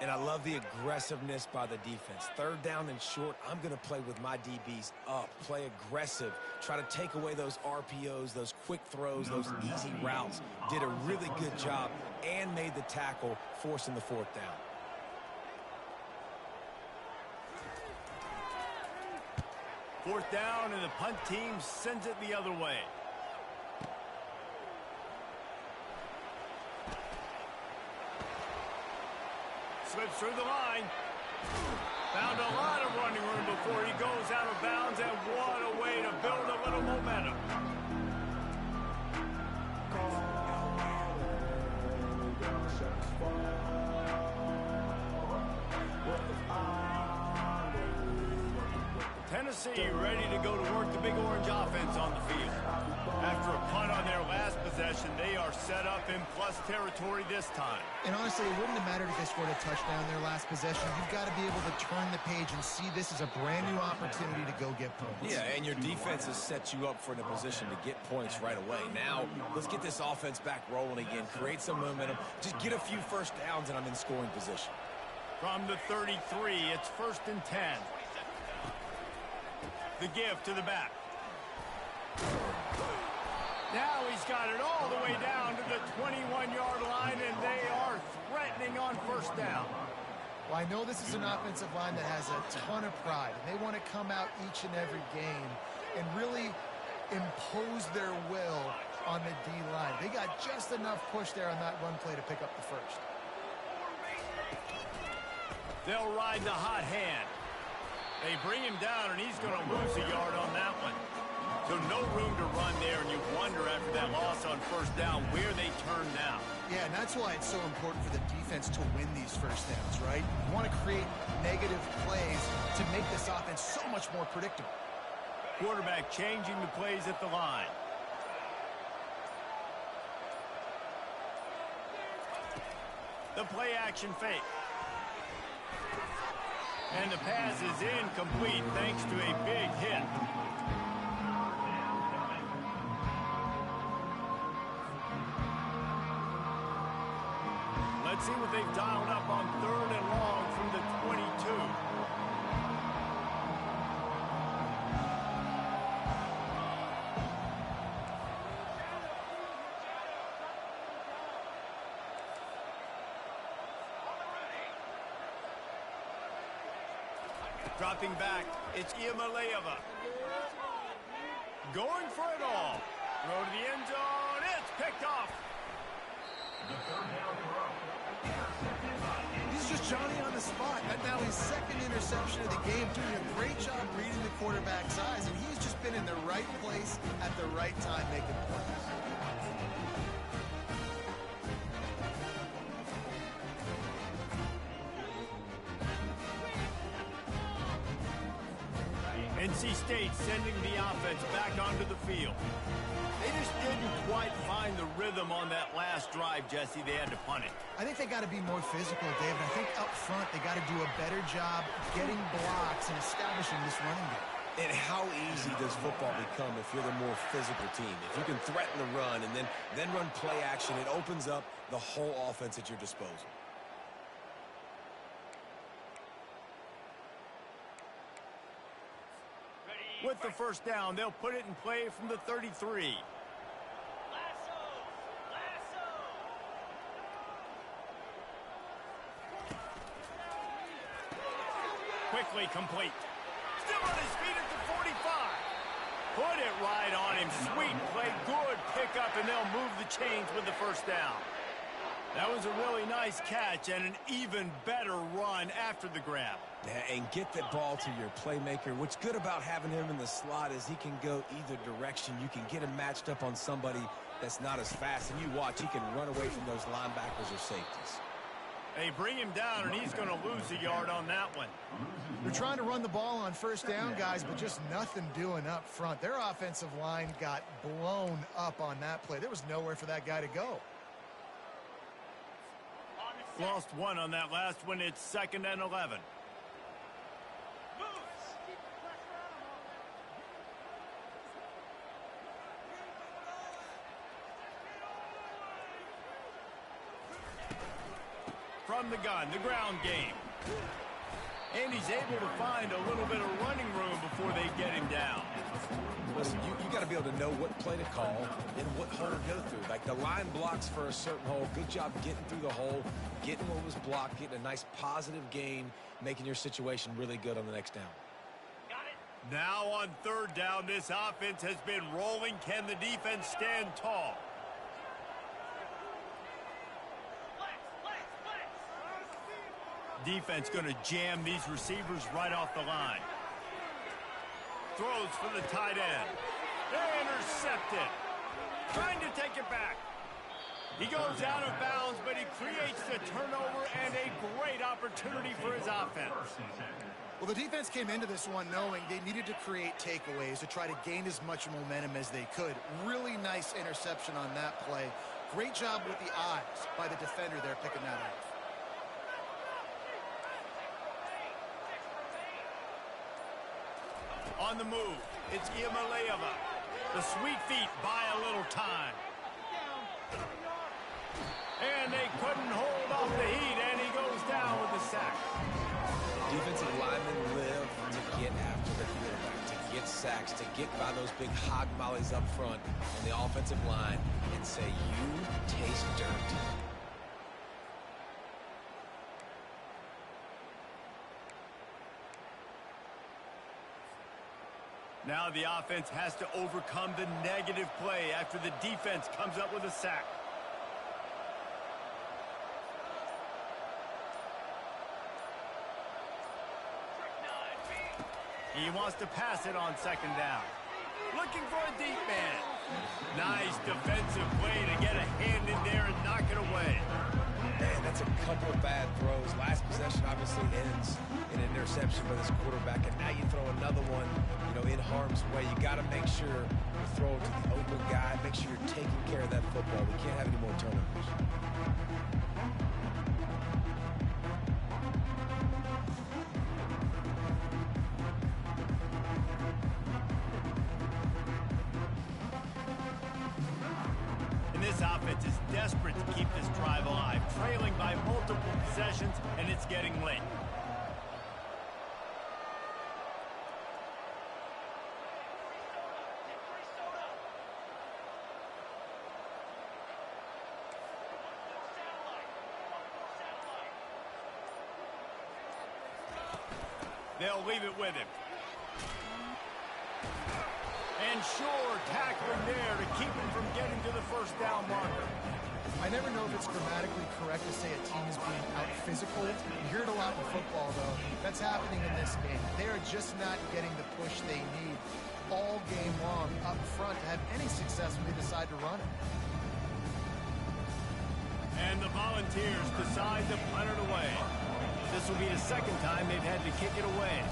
[SPEAKER 4] And I love the aggressiveness by the defense. Third down and short, I'm going to play with my DBs up, play aggressive, try to take away those RPOs, those quick throws, those easy routes. Did a really good job and made the tackle, forcing the fourth down.
[SPEAKER 1] Fourth down, and the punt team sends it the other way. Slips through the line. Found a lot of running room before he goes out of bounds, and what a way to build a little momentum. Tennessee ready to go to work the Big Orange offense on the field. After a punt on their last possession, they are set up in plus territory this time.
[SPEAKER 3] And honestly, it wouldn't have mattered if they scored a touchdown their last possession. You've got to be able to turn the page and see this as a brand new opportunity to go get points.
[SPEAKER 4] Yeah, and your defense has set you up for a position to get points right away. Now, let's get this offense back rolling again, create some momentum, just get a few first downs, and I'm in scoring position.
[SPEAKER 1] From the 33, it's 1st and 10. The give to the back. Now he's got it all the way down to the 21-yard line, and they are threatening on first down.
[SPEAKER 3] Well, I know this is an offensive line that has a ton of pride, and they want to come out each and every game and really impose their will on the D-line. They got just enough push there on that run play to pick up the first.
[SPEAKER 1] They'll ride the hot hand. They bring him down, and he's going to lose a yard on that one. So no room to run there, and you wonder after that loss on first down where they turn now.
[SPEAKER 3] Yeah, and that's why it's so important for the defense to win these first downs, right? You want to create negative plays to make this offense so much more predictable.
[SPEAKER 1] Quarterback changing the plays at the line. The play action fake. And the pass is incomplete thanks to a big hit. Let's see what they've dialed up on 3rd and long from the 22. Dropping back, it's Iamaleava. Going for it all. Throw to the end zone. It's picked off.
[SPEAKER 3] He's just Johnny on the spot. And now his 2nd interception of the game, doing a great job reading the quarterback's eyes, and he's just been in the right place at the right time making plays.
[SPEAKER 1] NC State sending the offense back onto the field. They just didn't quite find the rhythm on that last drive, Jesse. They had to punt it.
[SPEAKER 3] I think they got to be more physical, David. I think up front they got to do a better job getting blocks and establishing this running game.
[SPEAKER 4] And how easy does football become if you're the more physical team? If you can threaten the run and then run play action, it opens up the whole offense at your disposal.
[SPEAKER 1] With the first down, they'll put it in play from the 33. Quickly complete. Still on his feet at the 45. Put it right on him. Sweet play. Good pickup, and they'll move the chains with the first down. That was a really nice catch and an even better run after the grab.
[SPEAKER 4] Yeah, and get the ball to your playmaker. What's good about having him in the slot is he can go either direction. You can get him matched up on somebody that's not as fast, and you watch, he can run away from those linebackers or safeties.
[SPEAKER 1] They bring him down, and he's going to lose a yard on that one.
[SPEAKER 3] They're trying to run the ball on first down, guys, but just nothing doing up front. Their offensive line got blown up on that play. There was nowhere for that guy to go.
[SPEAKER 1] Lost one on that last one. It's 2nd and 11. From the gun, the ground game. And he's able to find a little bit of running room before they get him down.
[SPEAKER 4] Listen, you got to be able to know what play to call and what hole to go through. Like the line blocks for a certain hole. Good job getting through the hole, getting what was blocked, getting a nice positive gain, making your situation really good on the next down.
[SPEAKER 5] Got it.
[SPEAKER 1] Now on 3rd down, this offense has been rolling. Can the defense stand tall? Defense going to jam these receivers right off the line. Throws for the tight end. Intercepted. Trying to take it back. He goes out of bounds, but he creates the turnover and a great opportunity for his offense.
[SPEAKER 3] Well, the defense came into this one knowing they needed to create takeaways to try to gain as much momentum as they could. Really nice interception on that play. Great job with the eyes by the defender there picking that off.
[SPEAKER 1] On the move, it's Iamaleava. The sweet feet buy a little time. And they couldn't hold off the heat, and he goes down with the sack.
[SPEAKER 4] Defensive linemen live to get after the quarterback, to get sacks, to get by those big hog mollies up front on the offensive line and say, you taste dirt.
[SPEAKER 1] Now the offense has to overcome the negative play after the defense comes up with a sack. He wants to pass it on 2nd down. Looking for a deep man. Nice defensive play to get a hand in there and knock it away.
[SPEAKER 4] Man, that's a couple of bad throws. Last possession obviously ends in an interception by this quarterback, and now you throw another one, in harm's way. You got to make sure you throw it to the open guy. Make sure you're taking care of that football. We can't have any more turnovers.
[SPEAKER 1] desperate to keep this drive alive, trailing by multiple possessions, and it's getting late. They'll leave it with him. And sure, tackling there to keep him from getting to the first down marker.
[SPEAKER 3] I never know if it's grammatically correct to say a team is being out-physical. You hear it a lot in football, though. That's happening in this game. They are just not getting the push they need all game long up front to have any success when they decide to run it.
[SPEAKER 1] And the Volunteers decide to punt it away. This will be the second time they've had to kick it away.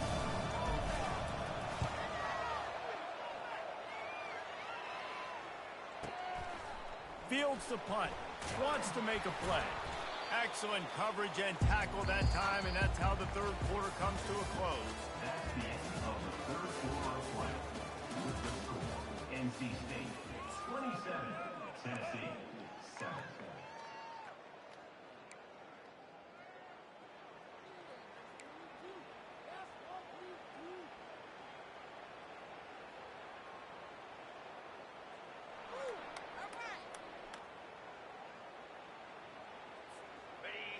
[SPEAKER 1] Fields the punt. Wants to make a play. Excellent coverage and tackle that time, and that's how the third quarter comes to a close.
[SPEAKER 6] That's the end of the third quarter of play. With the score, NC State 27, Tennessee 7.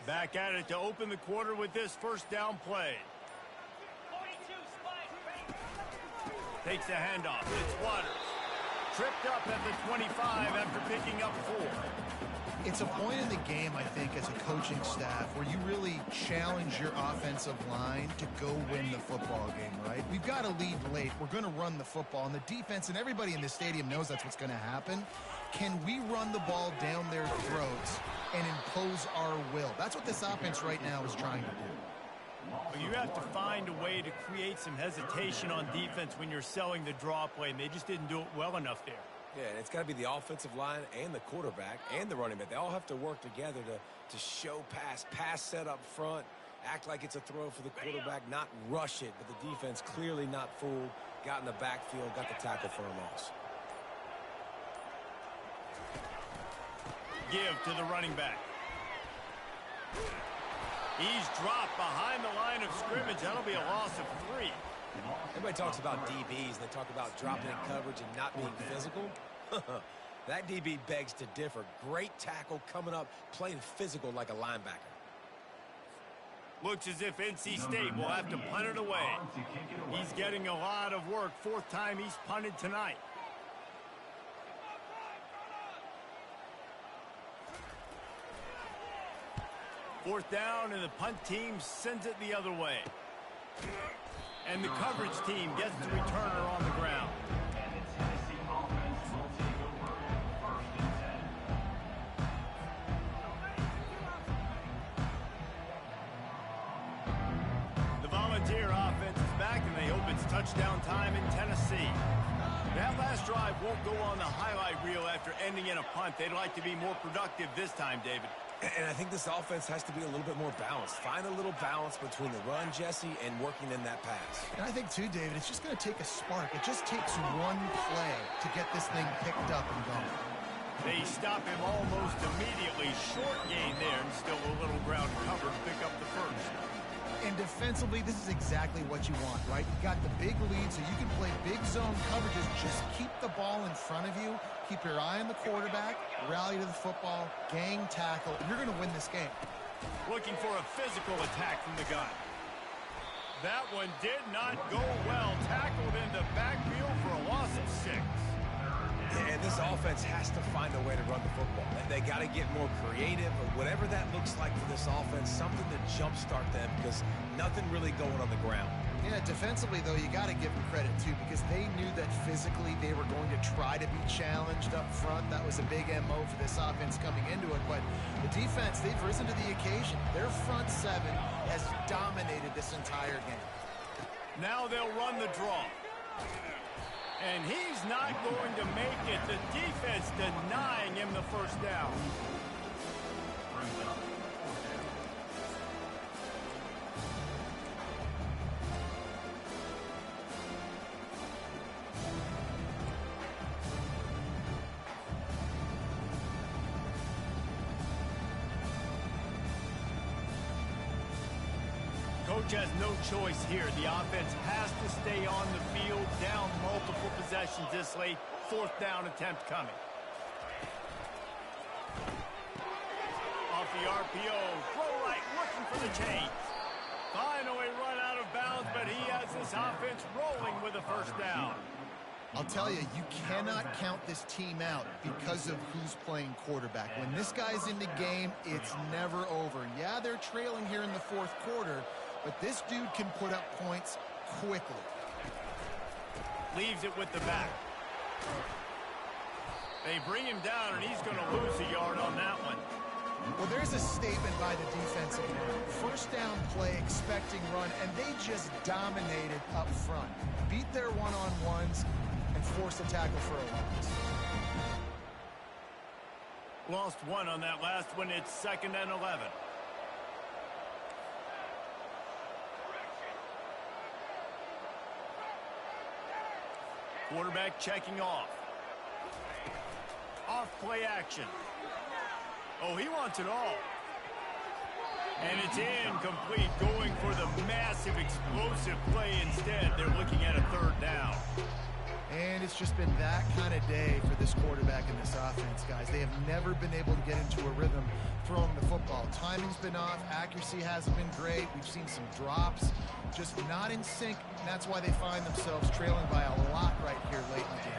[SPEAKER 1] Back at it to open the quarter with this first down play.
[SPEAKER 5] 42, spike.
[SPEAKER 1] Takes the handoff. It's Waters. Tripped up at the 25 after picking up 4.
[SPEAKER 3] It's a point in the game, I think, as a coaching staff where you really challenge your offensive line to go win the football game, right? We've got to lead late. We're going to run the football. And the defense and everybody in the stadium knows that's what's going to happen. Can we run the ball down their throats and impose our will? That's what this offense right now is trying to do.
[SPEAKER 1] Well, you have to find a way to create some hesitation on defense when you're selling the draw play, and they just didn't do it well enough there.
[SPEAKER 4] Yeah, and it's got to be the offensive line and the quarterback and the running back. They all have to work together to show pass set up front, act like it's a throw for the quarterback, not rush it, but the defense clearly not fooled, got in the backfield, got the tackle for a loss.
[SPEAKER 1] Give to the running back. He's dropped behind the line of scrimmage. That'll be a loss of 3.
[SPEAKER 4] Everybody talks about DBs. They talk about dropping in coverage and not being physical. That DB begs to differ. Great tackle coming up, playing physical like a linebacker.
[SPEAKER 1] Looks as if NC State will have to punt it away. He's getting a lot of work. 4th time he's punted tonight. Fourth down, and the punt team sends it the other way. And the coverage team gets the returner on the ground.
[SPEAKER 6] And the Tennessee offense will take over 1st and 10.
[SPEAKER 1] The Volunteer offense is back, and they hope it's touchdown time in Tennessee. That last drive won't go on the highlight reel after ending in a punt. They'd like to be more productive this time, David.
[SPEAKER 4] And I think this offense has to be a little bit more balanced. Find a little balance between the run, Jesse, and working in that pass.
[SPEAKER 3] And I think, too, David, it's just going to take a spark. It just takes one play to get this thing picked up and going.
[SPEAKER 1] They stop him almost immediately. Short gain there, and still a little ground cover to pick up the first.
[SPEAKER 3] And defensively, this is exactly what you want, right? You got the big lead, so you can play big zone coverages. Just keep the ball in front of you. Keep your eye on the quarterback. Rally to the football. Gang tackle. And you're going to win this game.
[SPEAKER 1] Looking for a physical attack from the gun. That one did not go well. Tackled in the backfield for a loss of 6.
[SPEAKER 4] And this offense has to find a way to run the football. They got to get more creative, or whatever that looks like for this offense, something to jumpstart them, because nothing really going on the ground.
[SPEAKER 3] Yeah, defensively, though, you got to give them credit, too, because they knew that physically they were going to try to be challenged up front. That was a big MO for this offense coming into it. But the defense, they've risen to the occasion. Their front 7 has dominated this entire game.
[SPEAKER 1] Now they'll run the draw. And he's not going to make it. The defense denying him the first down. Coach has no choice here. The offense has to stay on the field, down multiple possessions this late. Fourth down attempt coming. Off the RPO, throw right, looking for the chain. Finally run out of bounds, but he has this offense rolling with a first down.
[SPEAKER 3] I'll tell you, you cannot count this team out because of who's playing quarterback. When this guy's in the game, it's never over. Yeah, they're trailing here in the fourth quarter, but this dude can put up points quickly.
[SPEAKER 1] Leaves it with the back. They bring him down, and he's going to lose a yard on that one.
[SPEAKER 3] Well, there's a statement by the defensive line. First down play, expecting run, and they just dominated up front. Beat their one-on-ones and forced a tackle for a loss.
[SPEAKER 1] Lost one on that last one. It's 2nd and 11. Quarterback checking off. Off play action. Oh, he wants it all. And it's incomplete, going for the massive explosive play instead. They're looking at a 3rd down.
[SPEAKER 3] And it's just been that kind of day for this quarterback and this offense, guys. They have never been able to get into a rhythm throwing the football. Timing's been off. Accuracy hasn't been great. We've seen some drops, just not in sync. And that's why they find themselves trailing by a lot right here late in the game.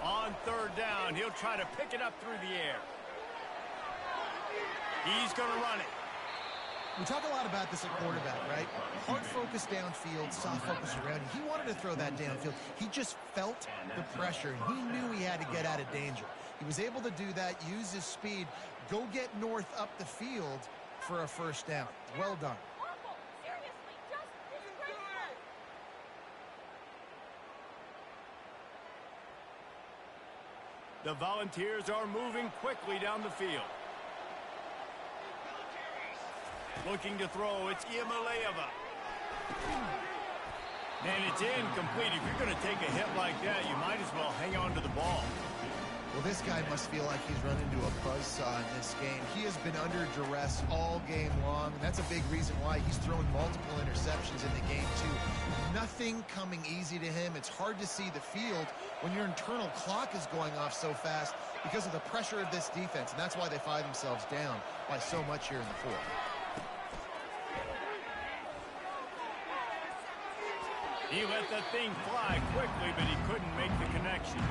[SPEAKER 1] On 3rd down, he'll try to pick it up through the air. He's going to run it.
[SPEAKER 3] We talk a lot about this at quarterback, right? Hard focus downfield, soft focus around you. He wanted to throw that downfield. He just felt the pressure, and he knew he had to get out of danger. He was able to do that, use his speed, go get north up the field for a first down. Well done.
[SPEAKER 7] Seriously, just disgraceful.
[SPEAKER 1] The Volunteers are moving quickly down the field. Looking to throw, it's Iamaleava. And it's incomplete. If you're going to take a hit like that, you might as well hang on to the ball.
[SPEAKER 3] Well, this guy must feel like he's run into a buzzsaw in this game. He has been under duress all game long, and that's a big reason why he's thrown multiple interceptions in the game, too. Nothing coming easy to him. It's hard to see the field when your internal clock is going off so fast because of the pressure of this defense, and that's why they find themselves down by so much here in the fourth.
[SPEAKER 1] He let that thing fly quickly, but he couldn't make the connection.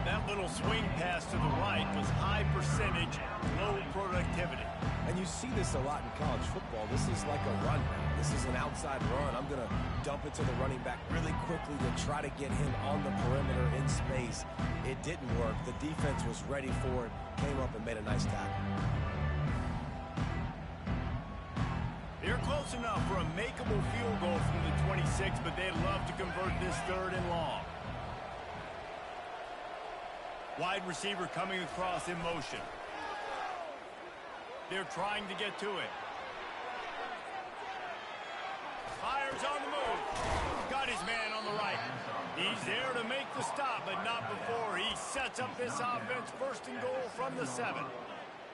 [SPEAKER 1] That little swing pass to the right was high percentage, low productivity.
[SPEAKER 4] And you see this a lot in college football. This is like a run. This is an outside run. I'm going to dump it to the running back really quickly to try to get him on the perimeter in space. It didn't work. The defense was ready for it, came up and made a nice tackle.
[SPEAKER 1] They're close enough for a makeable field goal from the 26, but they'd love to convert this 3rd and long. Wide receiver coming across in motion. They're trying to get to it. Fires on the move. Got his man on the right. He's there to make the stop, but not before he sets up this offense. 1st and goal from the 7.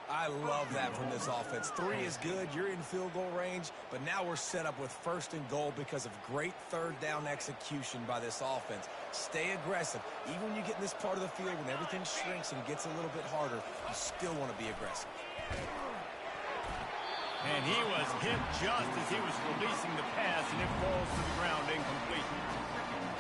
[SPEAKER 4] I love that from this offense. 3 is good. You're in field goal range, but now we're set up with 1st and goal because of great 3rd down execution by this offense. Stay aggressive. Even when you get in this part of the field, when everything shrinks and gets a little bit harder, you still want to be aggressive.
[SPEAKER 1] And he was hit just as he was releasing the pass, and it falls to the ground incomplete.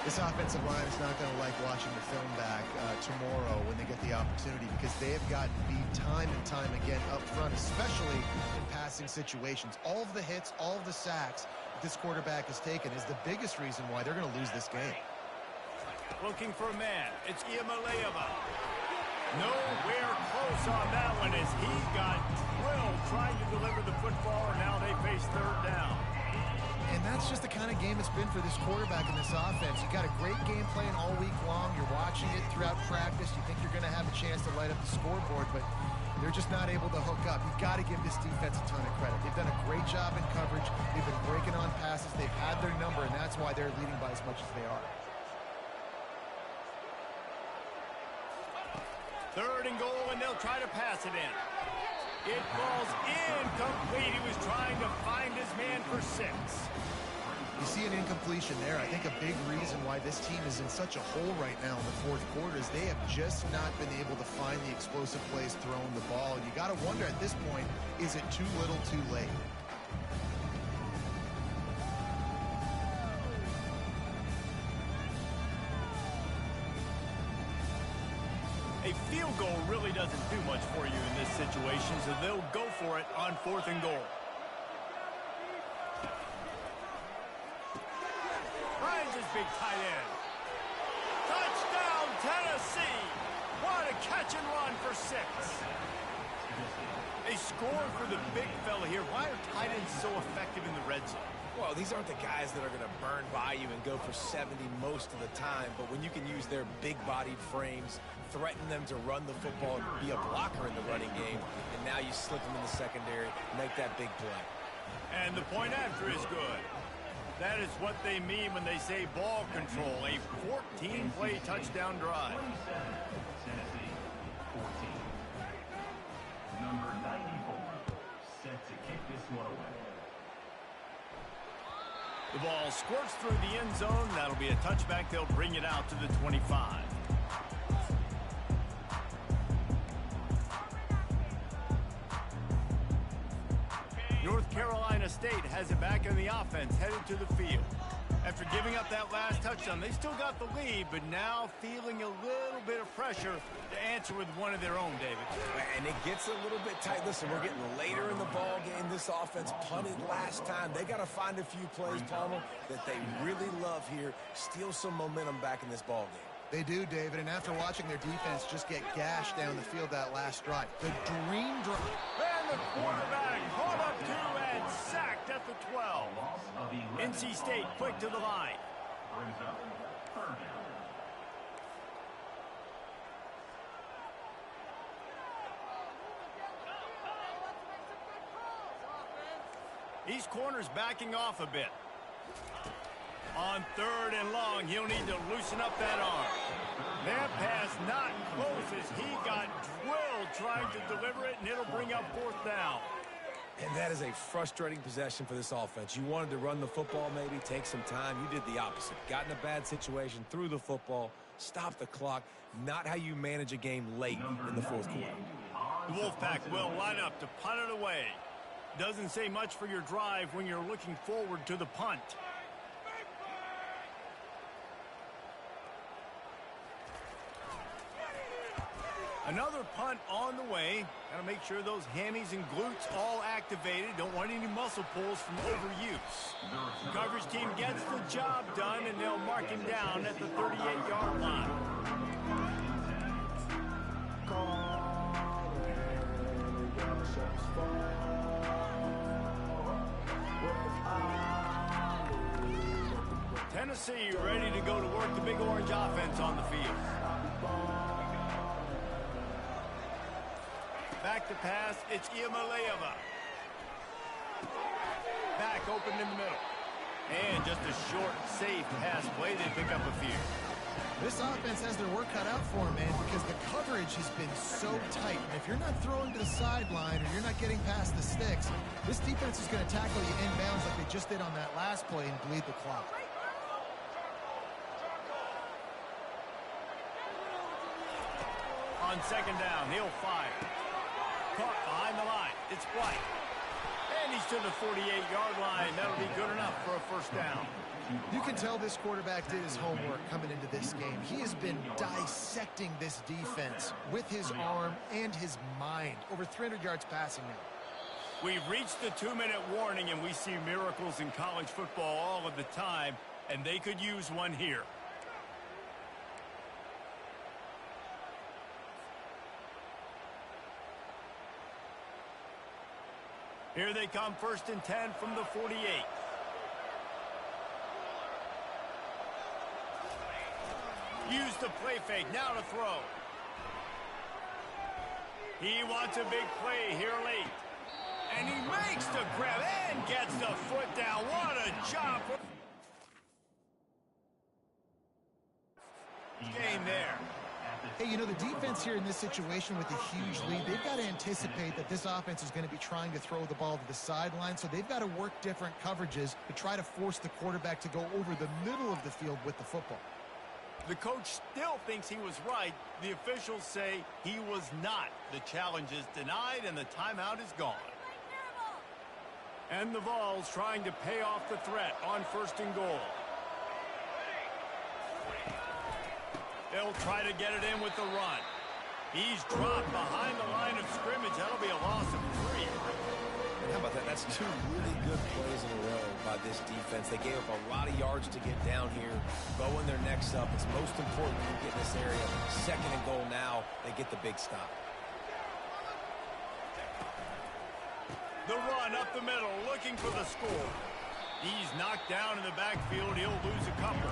[SPEAKER 3] This offensive line is not going to like watching the film back tomorrow when they get the opportunity because they have gotten beat time and time again up front, especially in passing situations. All of the hits, all of the sacks that this quarterback has taken is the biggest reason why they're going to lose this game.
[SPEAKER 1] Looking for a man. It's Iamaleava. Nowhere close on that one as he got drilled trying to deliver the football, and now they face 3rd down.
[SPEAKER 3] And that's just the kind of game it's been for this quarterback and this offense. You got a great game plan all week long. You're watching it throughout practice. You think you're going to have a chance to light up the scoreboard, but they're just not able to hook up. You've got to give this defense a ton of credit. They've done a great job in coverage. They've been breaking on passes. They've had their number, and that's why they're leading by as much as they are.
[SPEAKER 1] 3rd and goal, and they'll try to pass it in. It falls incomplete. He was trying to find his man for 6.
[SPEAKER 3] You see an incompletion there. I think a big reason why this team is in such a hole right now in the fourth quarter is they have just not been able to find the explosive plays throwing the ball. You got to wonder at this point, is it too little too late?
[SPEAKER 1] A field goal really doesn't do much for you in this situation, so they'll go for it on 4th and goal. Finds his big tight end. Touchdown, Tennessee! What a catch and run for 6. They score for the big fella here. Why are tight ends so effective in the red zone?
[SPEAKER 4] Well, these aren't the guys that are going to burn by you and go for 70 most of the time, but when you can use their big-bodied frames, threaten them to run the football, and be a blocker in the running game, and now you slip them in the secondary, make that big play.
[SPEAKER 1] And the point after is good. That is what they mean when they say ball control, a 14-play touchdown drive.
[SPEAKER 6] 27, Tennessee, 14. Number 94, set to kick this one away.
[SPEAKER 1] The ball squirts through the end zone. That'll be a touchback. They'll bring it out to the 25. North Carolina State has it back in the offense, headed to the field. After giving up that last touchdown, they still got the lead, but now feeling a little bit of pressure to answer with one of their own, David.
[SPEAKER 4] And it gets a little bit tight. Listen, we're getting later in the ball game. This offense punted last time. They got to find a few plays, Palmer, that they really love here. Steal some momentum back in this ball game.
[SPEAKER 3] They do, David, and after watching their defense just get gashed down the field that last drive, the dream drive.
[SPEAKER 1] And the quarterback caught up to and sacked at the 12. NC State quick to the line.
[SPEAKER 6] Brings up third down.
[SPEAKER 1] These corners backing off a bit. On 3rd and long, he'll need to loosen up that arm. That pass not close as he got drilled trying to deliver it, and it'll bring up 4th down.
[SPEAKER 4] And that is a frustrating possession for this offense. You wanted to run the football, maybe take some time. You did the opposite. Got in a bad situation, threw the football, stopped the clock. Not how you manage a game late in the fourth quarter.
[SPEAKER 1] The Wolfpack will line up to punt it away. Doesn't say much for your drive when you're looking forward to the punt. Another punt on the way. Got to make sure those hammies and glutes all activated. Don't want any muscle pulls from overuse. The coverage team gets the job done, and they'll mark him down at the 38-yard line. Tennessee ready to go to work the Big Orange offense on the field. Back to pass, it's Iamaleava. Back open in the middle. And just a short, safe pass play. They pick up a few.
[SPEAKER 3] This offense has their work cut out for them, man, because the coverage has been so tight. And if you're not throwing to the sideline or you're not getting past the sticks, this defense is going to tackle you inbounds like they just did on that last play and bleed the clock.
[SPEAKER 1] On 2nd down, he'll fire. Caught behind the line. It's White. And he's to the 48-yard line. That'll be good enough for a 1st down.
[SPEAKER 3] You can tell this quarterback did his homework coming into this game. He has been dissecting this defense with his arm and his mind. Over 300 yards passing now.
[SPEAKER 1] We've reached the 2-minute warning, and we see miracles in college football all of the time, and they could use one here. Here they come, 1st and 10 from the 48. Use the play fake, now to throw. He wants a big play here late. And he makes the grab and gets the foot down. What a job. Game there.
[SPEAKER 3] Hey, you know, the defense here in this situation with a huge lead, they've got to anticipate that this offense is going to be trying to throw the ball to the sideline, so they've got to work different coverages to try to force the quarterback to go over the middle of the field with the football.
[SPEAKER 1] The coach still thinks he was right. The officials say he was not. The challenge is denied, and the timeout is gone. And the Vols trying to pay off the threat on 1st and goal. They'll try to get it in with the run. He's dropped behind the line of scrimmage. That'll be a loss of 3.
[SPEAKER 4] And how about that? That's 2 really good plays in a row by this defense. They gave up a lot of yards to get down here, bowing their necks up. It's most important to get in this area. 2nd and goal now. They get the big stop.
[SPEAKER 1] The run up the middle, looking for the score. He's knocked down in the backfield. He'll lose a couple.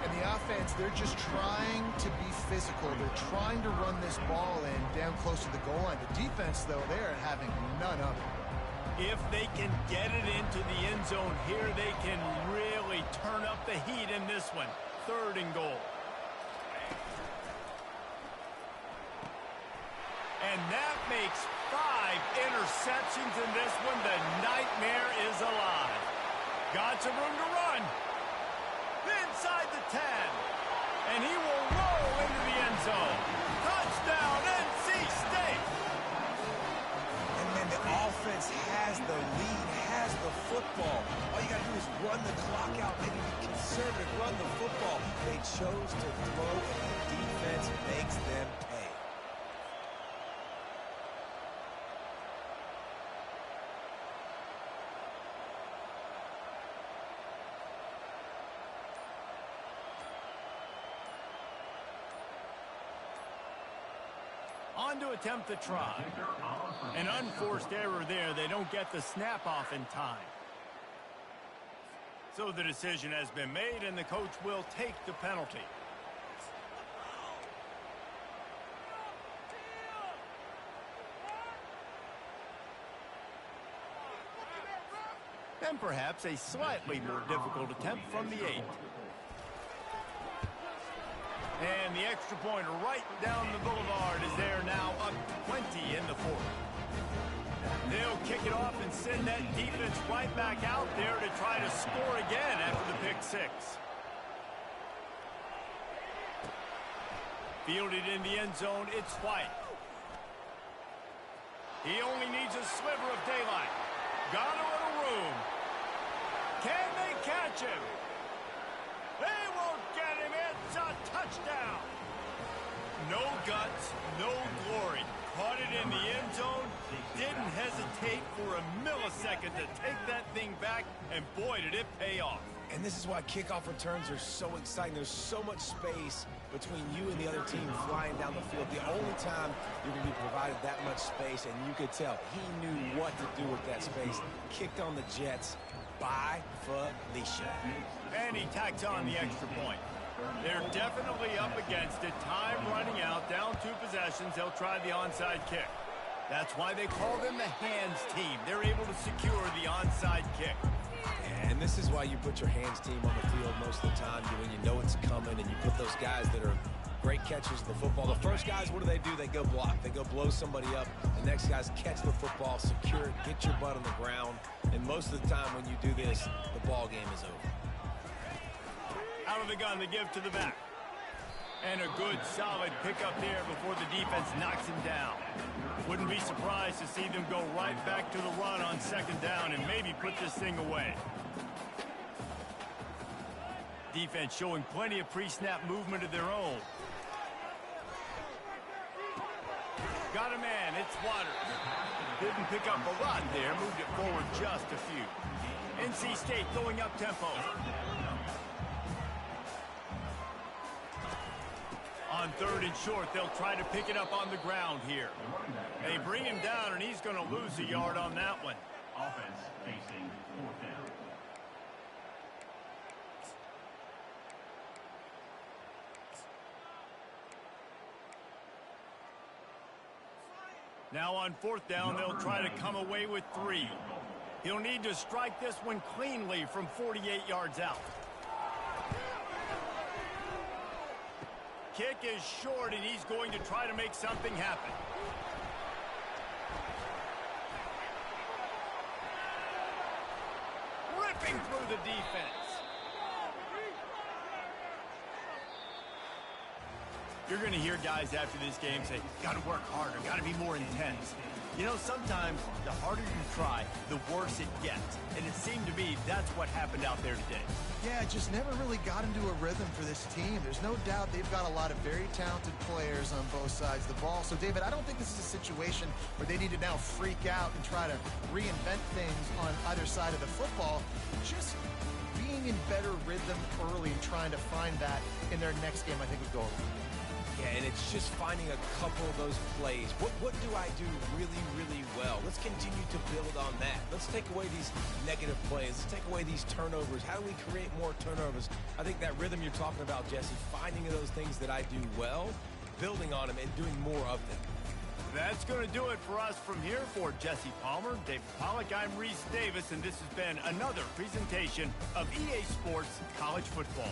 [SPEAKER 3] And the offense, they're just trying to be physical. They're trying to run this ball in down close to the goal line. The defense, though, they're having none of it.
[SPEAKER 1] If they can get it into the end zone here, they can really turn up the heat in this one. 3rd and goal. And that makes 5 interceptions in this one. The nightmare is alive. Got some room to run. Inside the 10. And he will roll into the end zone. Touchdown, NC State.
[SPEAKER 4] And then the offense has the lead, has the football. All you got to do is run the clock out, maybe be conservative, run the football. They chose to throw, and the defense makes them pay.
[SPEAKER 1] On to attempt the try. An unforced error there. They don't get the snap off in time. So the decision has been made, and the coach will take the penalty. And perhaps a slightly more difficult attempt from the 8. And the extra point right down the boulevard is there now, up 20 in the 4th. They'll kick it off and send that defense right back out there to try to score again after the pick 6. Fielded in the end zone, it's White. He only needs a sliver of daylight. Got a little room. Can they catch him? They won't get him. It's a touchdown. No guts, no glory. Caught it in the end zone. Didn't hesitate for a millisecond to take that thing back, and boy, did it pay off.
[SPEAKER 4] And this is why kickoff returns are so exciting. There's so much space between you and the other team flying down the field. The only time you're going to be provided that much space, and you could tell he knew what to do with that space. Kicked on the Jets by Felicia.
[SPEAKER 1] And he tacks on the extra point. They're definitely up against it. Time running out, down 2 possessions. They'll try the onside kick. That's why they call them the hands team. They're able to secure the onside kick.
[SPEAKER 4] And this is why you put your hands team on the field most of the time, when you know it's coming, and you put those guys that are great catchers of the football. The first guys, what do? They go block. They go blow somebody up. The next guys catch the football, secure it, get your butt on the ground. And most of the time when you do this, the ball game is over.
[SPEAKER 1] Out of the gun, they give to the back. And a good, solid pickup there before the defense knocks him down. Wouldn't be surprised to see them go right back to the run on 2nd down and maybe put this thing away. Defense showing plenty of pre-snap movement of their own. Got a man, it's Waters. Didn't pick up a lot there, moved it forward just a few. NC State going up tempo. On 3rd and short, they'll try to pick it up on the ground here. They bring him down, and he's going to lose a yard on that one.
[SPEAKER 6] Offense facing 4th down.
[SPEAKER 1] Now on 4th down, they'll try to come away with 3. He'll need to strike this one cleanly from 48 yards out. kick is short, and he's going to try to make something happen. Ripping through the defense. You're going to hear guys after this game say, got to work harder, got to be more intense. You know, sometimes the harder you try, the worse it gets. And it seemed to me that's what happened out there today.
[SPEAKER 3] Yeah, it just never really got into a rhythm for this team. There's no doubt they've got a lot of very talented players on both sides of the ball. So, David, I don't think this is a situation where they need to now freak out and try to reinvent things on either side of the football. Just being in better rhythm early and trying to find that in their next game, I think, would go a long way.
[SPEAKER 4] Yeah, and it's just finding a couple of those plays. What do I do really, really well? Let's continue to build on that. Let's take away these negative plays. Let's take away these turnovers. How do we create more turnovers? I think that rhythm you're talking about, Jesse, finding those things that I do well, building on them, and doing more of them.
[SPEAKER 1] That's going to do it for us from here. For Jesse Palmer, David Pollack, I'm Reese Davis, and this has been another presentation of EA Sports College Football.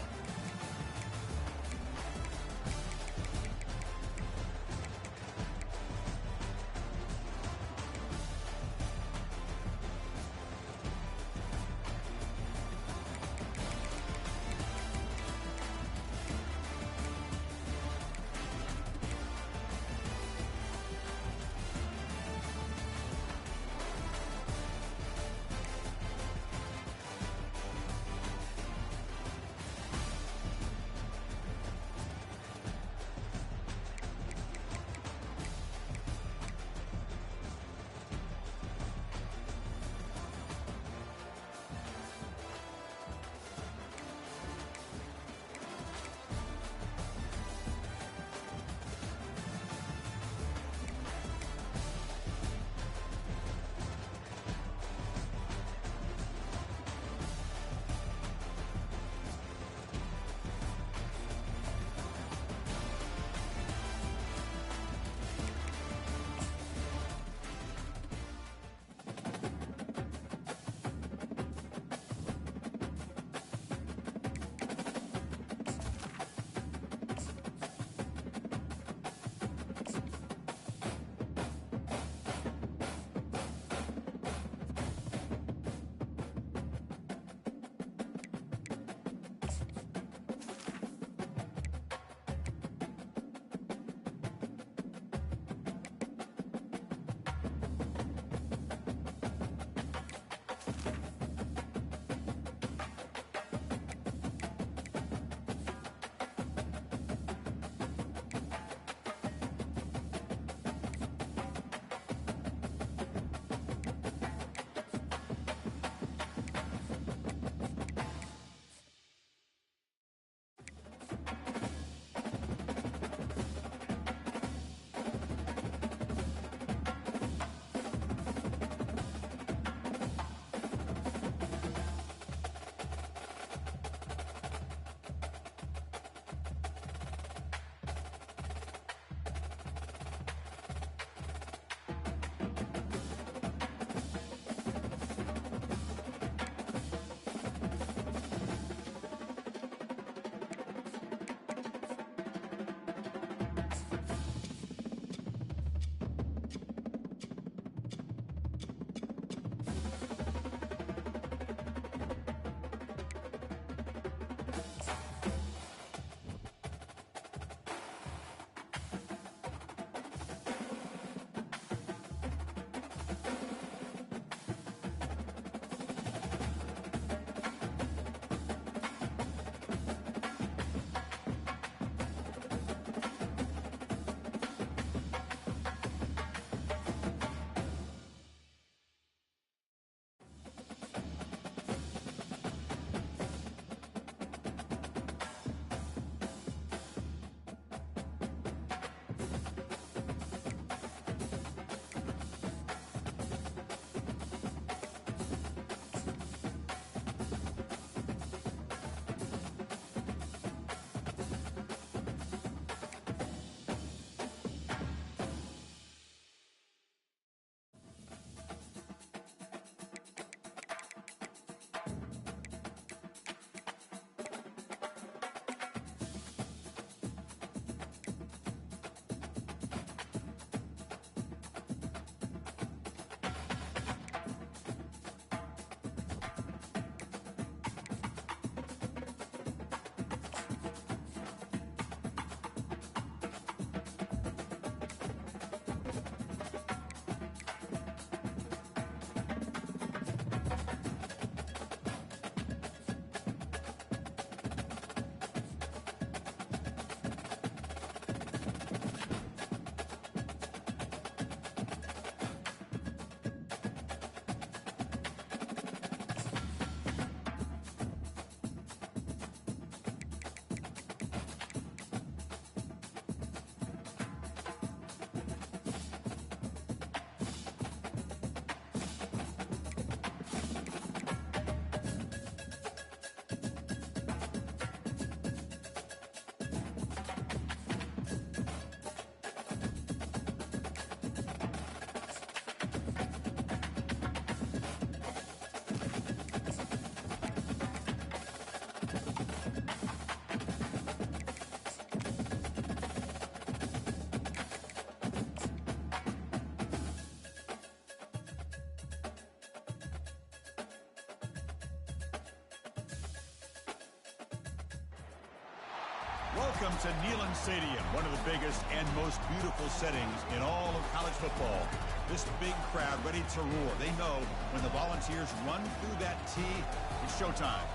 [SPEAKER 8] Welcome to Neyland Stadium, one of the biggest and most beautiful settings in all of college football. This big crowd ready to roar. They know when the Volunteers run through that tee, it's showtime.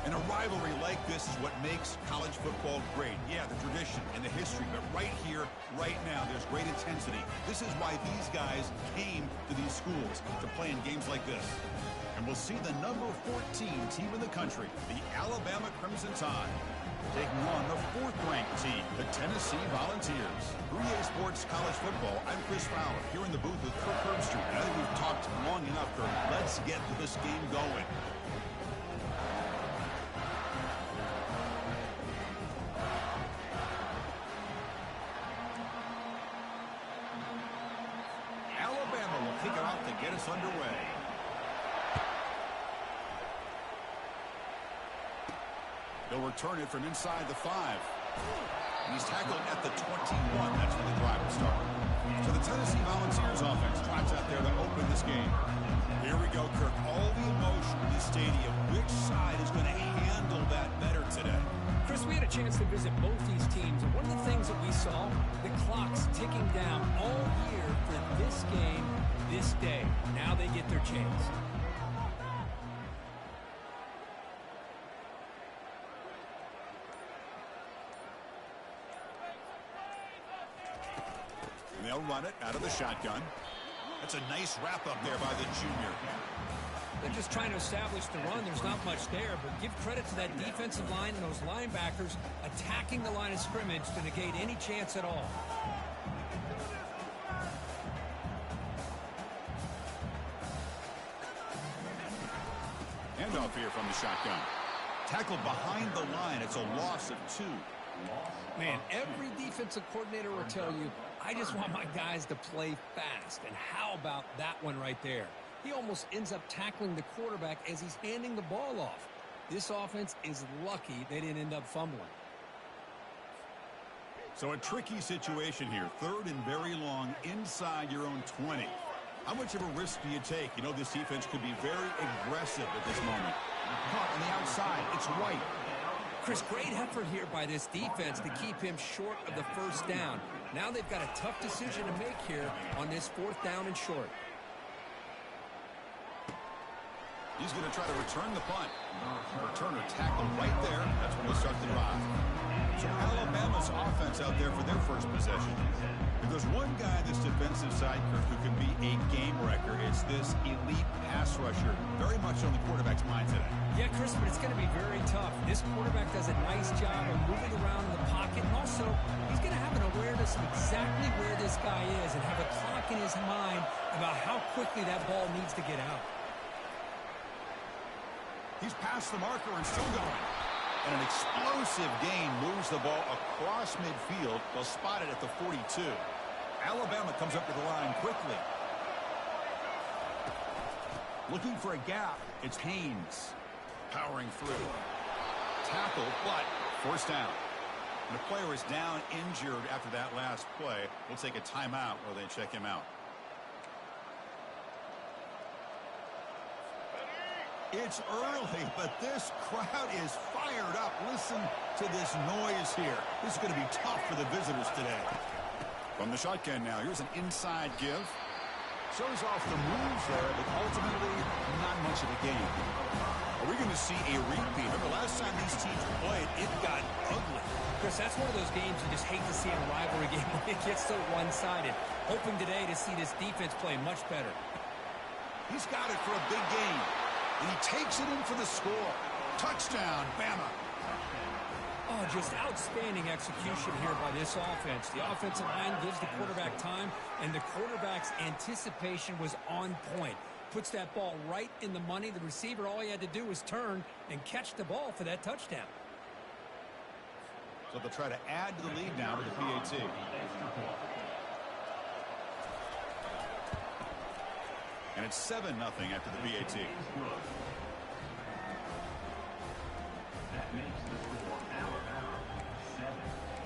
[SPEAKER 8] And a rivalry like this is what makes college football great. Yeah, the tradition and the history, but right here, right now, there's great intensity. This is why these guys came to these schools to play in games like this. And we'll see the number 14 team in the country, the Alabama Crimson Tide, taking on the 4th-ranked team, the Tennessee Volunteers. For EA Sports College Football, I'm Chris Fowler, here in the booth with Kirk Herbstreit. And I think we've talked long enough, Kirk. Let's get this game going. Alabama will kick it off to get us underway. They'll return it from inside the 5. And he's tackled at the 21. That's where the drive will start. So the Tennessee Volunteers offense drives out there to open this game. Here we go, Kirk. All the emotion in the stadium. Which side is going to handle that better today?
[SPEAKER 9] Chris, we had a chance to visit both these teams, and one of the things that we saw, the clock's ticking down all year for this game, this day. Now they get their chance.
[SPEAKER 8] They'll run it out of the shotgun. That's a nice wrap up there by the junior.
[SPEAKER 9] They're just trying to establish the run. There's not much there, but give credit to that defensive line and those linebackers attacking the line of scrimmage to negate any chance at all.
[SPEAKER 8] Handoff here from the shotgun. Tackled behind the line. It's a loss of 2.
[SPEAKER 9] Man, every defensive coordinator will tell you, I just want my guys to play fast. And how about that one right there? He almost ends up tackling the quarterback as he's handing the ball off. This offense is lucky they didn't end up fumbling.
[SPEAKER 8] So a tricky situation here. 3rd and very long inside your own 20. How much of a risk do you take? You know, this defense could be very aggressive at this moment. Caught on the outside. It's White.
[SPEAKER 9] Chris, great effort here by this defense to keep him short of the first down. Now they've got a tough decision to make here on this 4th down and short.
[SPEAKER 8] He's going to try to return the punt. Returner tackled right there. That's when we'll start the drive. So Alabama's offense out there for their first possession. If there's one guy on this defensive side, Kirk, who can be a game wrecker, it's this elite pass rusher. Very much on the quarterback's mind today.
[SPEAKER 9] Yeah, Chris, but it's going to be very tough. This quarterback does a nice job of moving around in the pocket, and also he's going to have an awareness of exactly where this guy is and have a clock in his mind about how quickly that ball needs to get out.
[SPEAKER 8] He's past the marker and still going. And an explosive gain moves the ball across midfield. They'll spot it at the 42. Alabama comes up to the line quickly. Looking for a gap. It's Haynes powering through. Tackle, but first down. And the player is down injured after that last play. We'll take a timeout while they check him out. It's early, but this crowd is fired up. Listen to this noise here. This is going to be tough for the visitors today. From the shotgun now, here's an inside give. Shows off the moves there, but ultimately not much of a game. Are we going to see a repeat? Remember, last time these teams played, it got ugly.
[SPEAKER 9] Chris, that's one of those games you just hate to see in a rivalry game when it gets so one-sided. Hoping today to see this defense play much better.
[SPEAKER 8] He's got it for a big game. And he takes it in for the score. Touchdown, Bama.
[SPEAKER 9] Oh, just outstanding execution here by this offense. The offensive line gives the quarterback time, and the quarterback's anticipation was on point. Puts that ball right in the money. The receiver, all he had to do was turn and catch the ball for that touchdown.
[SPEAKER 8] So they'll try to add to the lead now with the PAT. And it's 7-0 after the PAT.
[SPEAKER 6] That makes the score Alabama 7,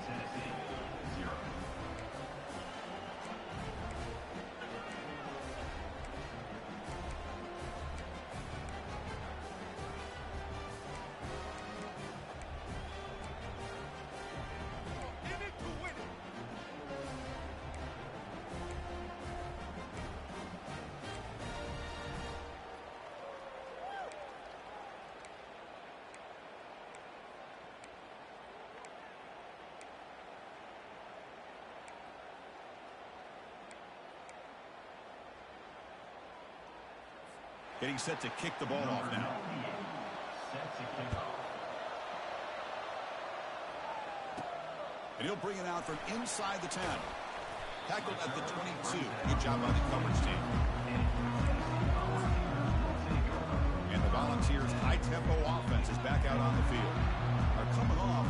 [SPEAKER 6] Tennessee 0.
[SPEAKER 8] Getting set to kick the ball off now.
[SPEAKER 6] Set to kick off.
[SPEAKER 8] And he'll bring it out from inside the 10. Tackled at the 22. Good job by the coverage team. And the Volunteers' high-tempo offense is back out on the field. They're coming off a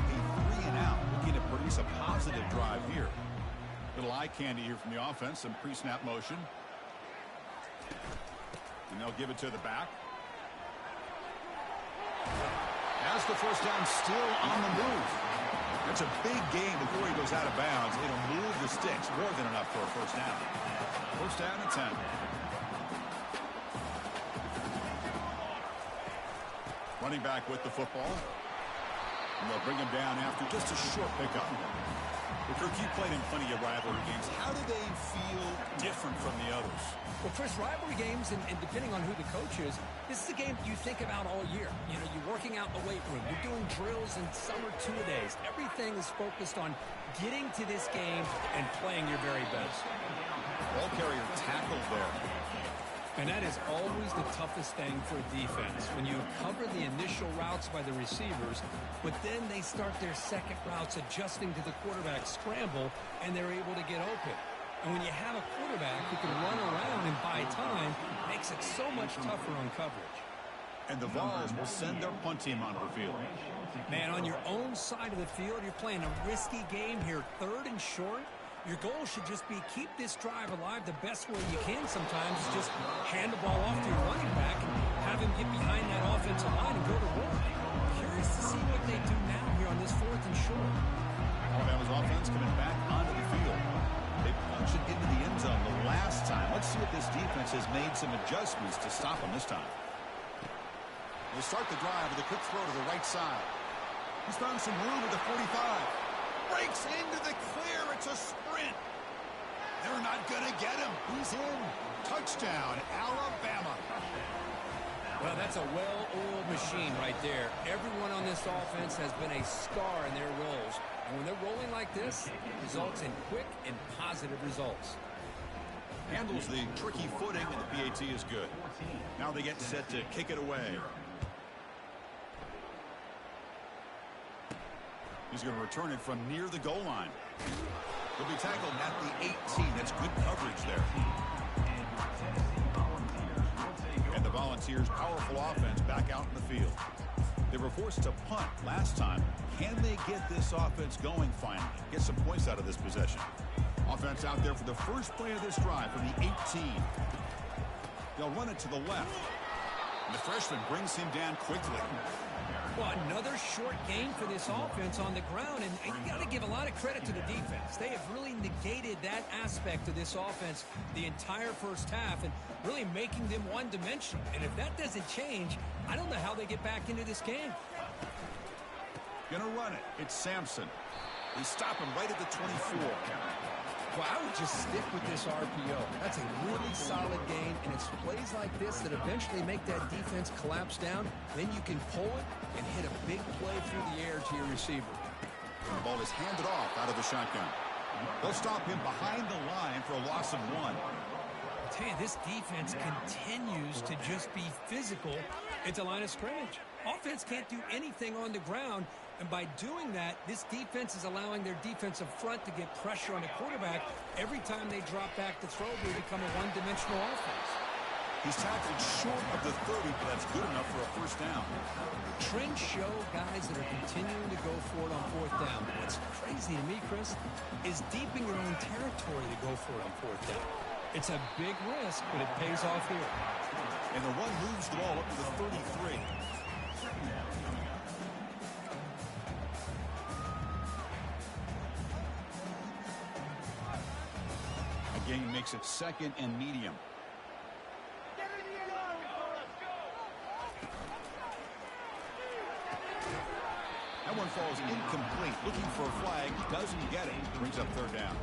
[SPEAKER 8] 3-and-out, looking to produce a positive drive here. Little eye candy here from the offense, some pre-snap motion. And they'll give it to the back. As the first down, still on the move. That's a big gain before he goes out of bounds. It'll move the sticks, more than enough for a first down. First down and 10. Running back with the football. And they'll bring him down after just a short pickup. Well, Kirk, you played in plenty of rivalry games. How do they feel different from the others?
[SPEAKER 9] Well, Chris, rivalry games, and depending on who the coach is, this is a game you think about all year. You know, you're working out in the weight room. You're doing drills and summer two-a-days. Everything is focused on getting to this game and playing your very best.
[SPEAKER 8] Ball carrier tackled there.
[SPEAKER 9] And that is always the toughest thing for a defense. When you cover the initial routes by the receivers, but then they start their second routes adjusting to the quarterback scramble, and they're able to get open. And when you have a quarterback who can run around and buy time, it makes it so much tougher on coverage.
[SPEAKER 8] And the Vols will send their punt team onto the field.
[SPEAKER 9] Man, on your own side of the field, you're playing a risky game here, 3rd and short. Your goal should just be keep this drive alive the best way you can sometimes. Is just hand the ball off to your running back and have him get behind that offensive line and go to work. Curious to see what they do now here on this 4th and short.
[SPEAKER 8] Alabama's offense coming back onto the field. They punched it into the end zone the last time. Let's see if this defense has made some adjustments to stop them this time. They start the drive with a quick throw to the right side. He's found some room at the 45. Breaks into the clear. It's a sprint. They're not going to get him. He's in. Touchdown, Alabama.
[SPEAKER 9] Well, that's a well-oiled machine right there. Everyone on this offense has been a star in their roles. And when they're rolling like this, it results in quick and positive results.
[SPEAKER 8] Handles the tricky footing, and the PAT is good. Now they get set to kick it away. He's going to return it from near the goal line. He'll be tackled at the 18. That's good coverage there. And the Volunteers' powerful offense back out in the field. They were forced to punt last time. Can they get this offense going finally? Get some points out of this possession. Offense out there for the first play of this drive from the 18. They'll run it to the left. And the freshman brings him down quickly.
[SPEAKER 9] Well, another short gain for this offense on the ground, and you got to give a lot of credit to the defense. They have really negated that aspect of this offense the entire first half and really making them one-dimensional. And if that doesn't change, I don't know how they get back into this game.
[SPEAKER 8] Gonna run it. It's Sampson. They stop him right at the 24.
[SPEAKER 9] Well, I would just stick with this RPO. That's a really solid gain, and it's plays like this that eventually make that defense collapse down. Then you can pull it and hit a big play through the air to your receiver.
[SPEAKER 8] The ball is handed off out of the shotgun. They'll stop him behind the line for a loss of 1.
[SPEAKER 9] I tell you, this defense continues to just be physical at the line of scrimmage. Offense can't do anything on the ground. And by doing that, this defense is allowing their defensive front to get pressure on the quarterback. Every time they drop back to throw, they become a one-dimensional offense.
[SPEAKER 8] He's tackled short of the 30, but that's good enough for a first down.
[SPEAKER 9] Trends show guys that are continuing to go for it on 4th down. But what's crazy to me, Chris, is deep in your own territory to go for it on 4th down. It's a big risk, but it pays off here.
[SPEAKER 8] And the run moves the ball up to the 33. Again, makes it 2nd and medium. That one falls incomplete. Looking for a flag, doesn't get it. Brings up 3rd down.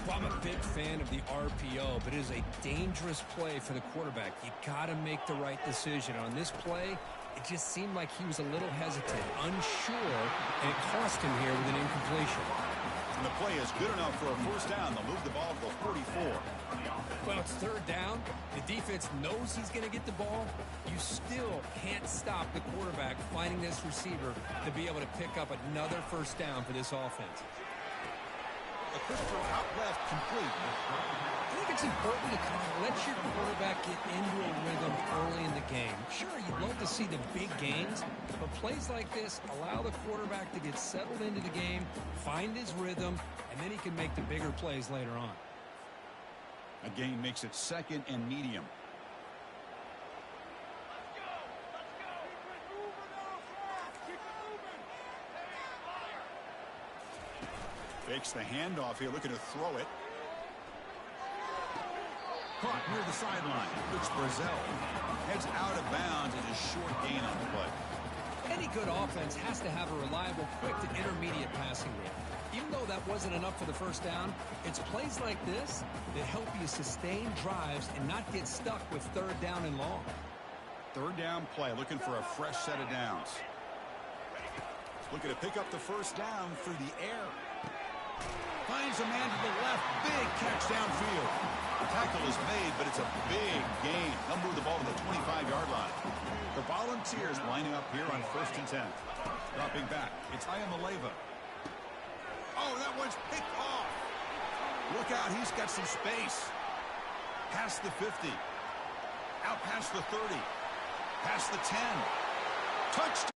[SPEAKER 9] Well, I'm a big fan of the RPO, but it is a dangerous play for the quarterback. You got to make the right decision. On this play, it just seemed like he was a little hesitant, unsure, and it cost him here with an incompletion.
[SPEAKER 8] And the play is good enough for a first down. They'll move the ball to the 44.
[SPEAKER 9] Well, it's third down. The defense knows he's going to get the ball. You still can't stop the quarterback finding this receiver to be able to pick up another first down for this offense.
[SPEAKER 8] Christopher out left, complete.
[SPEAKER 9] I think it's important to kind of let your quarterback get into a rhythm early in the game. Sure, you'd love to see the big gains, but plays like this allow the quarterback to get settled into the game, find his rhythm, and then he can make the bigger plays later on.
[SPEAKER 8] A gain makes it second and medium. Fakes the handoff here, looking to throw it. Caught near the sideline. It's Brazzell. Heads out of bounds and a short gain on the play.
[SPEAKER 9] Any good offense has to have a reliable, quick to intermediate passing game. Even though that wasn't enough for the first down, it's plays like this that help you sustain drives and not get stuck with third down and long.
[SPEAKER 8] Third down play, looking for a fresh set of downs. Looking to pick up the first down through the air. Finds a man to the left. Big catch downfield. The tackle is made, but it's a big gain. They'll move the ball to the 25-yard line. The Volunteers lining up here on 1st and 10. Dropping back. It's Iamaleava. Oh, that one's picked off. Look out. He's got some space. Past the 50. Out past the 30. Past the 10. Touchdown.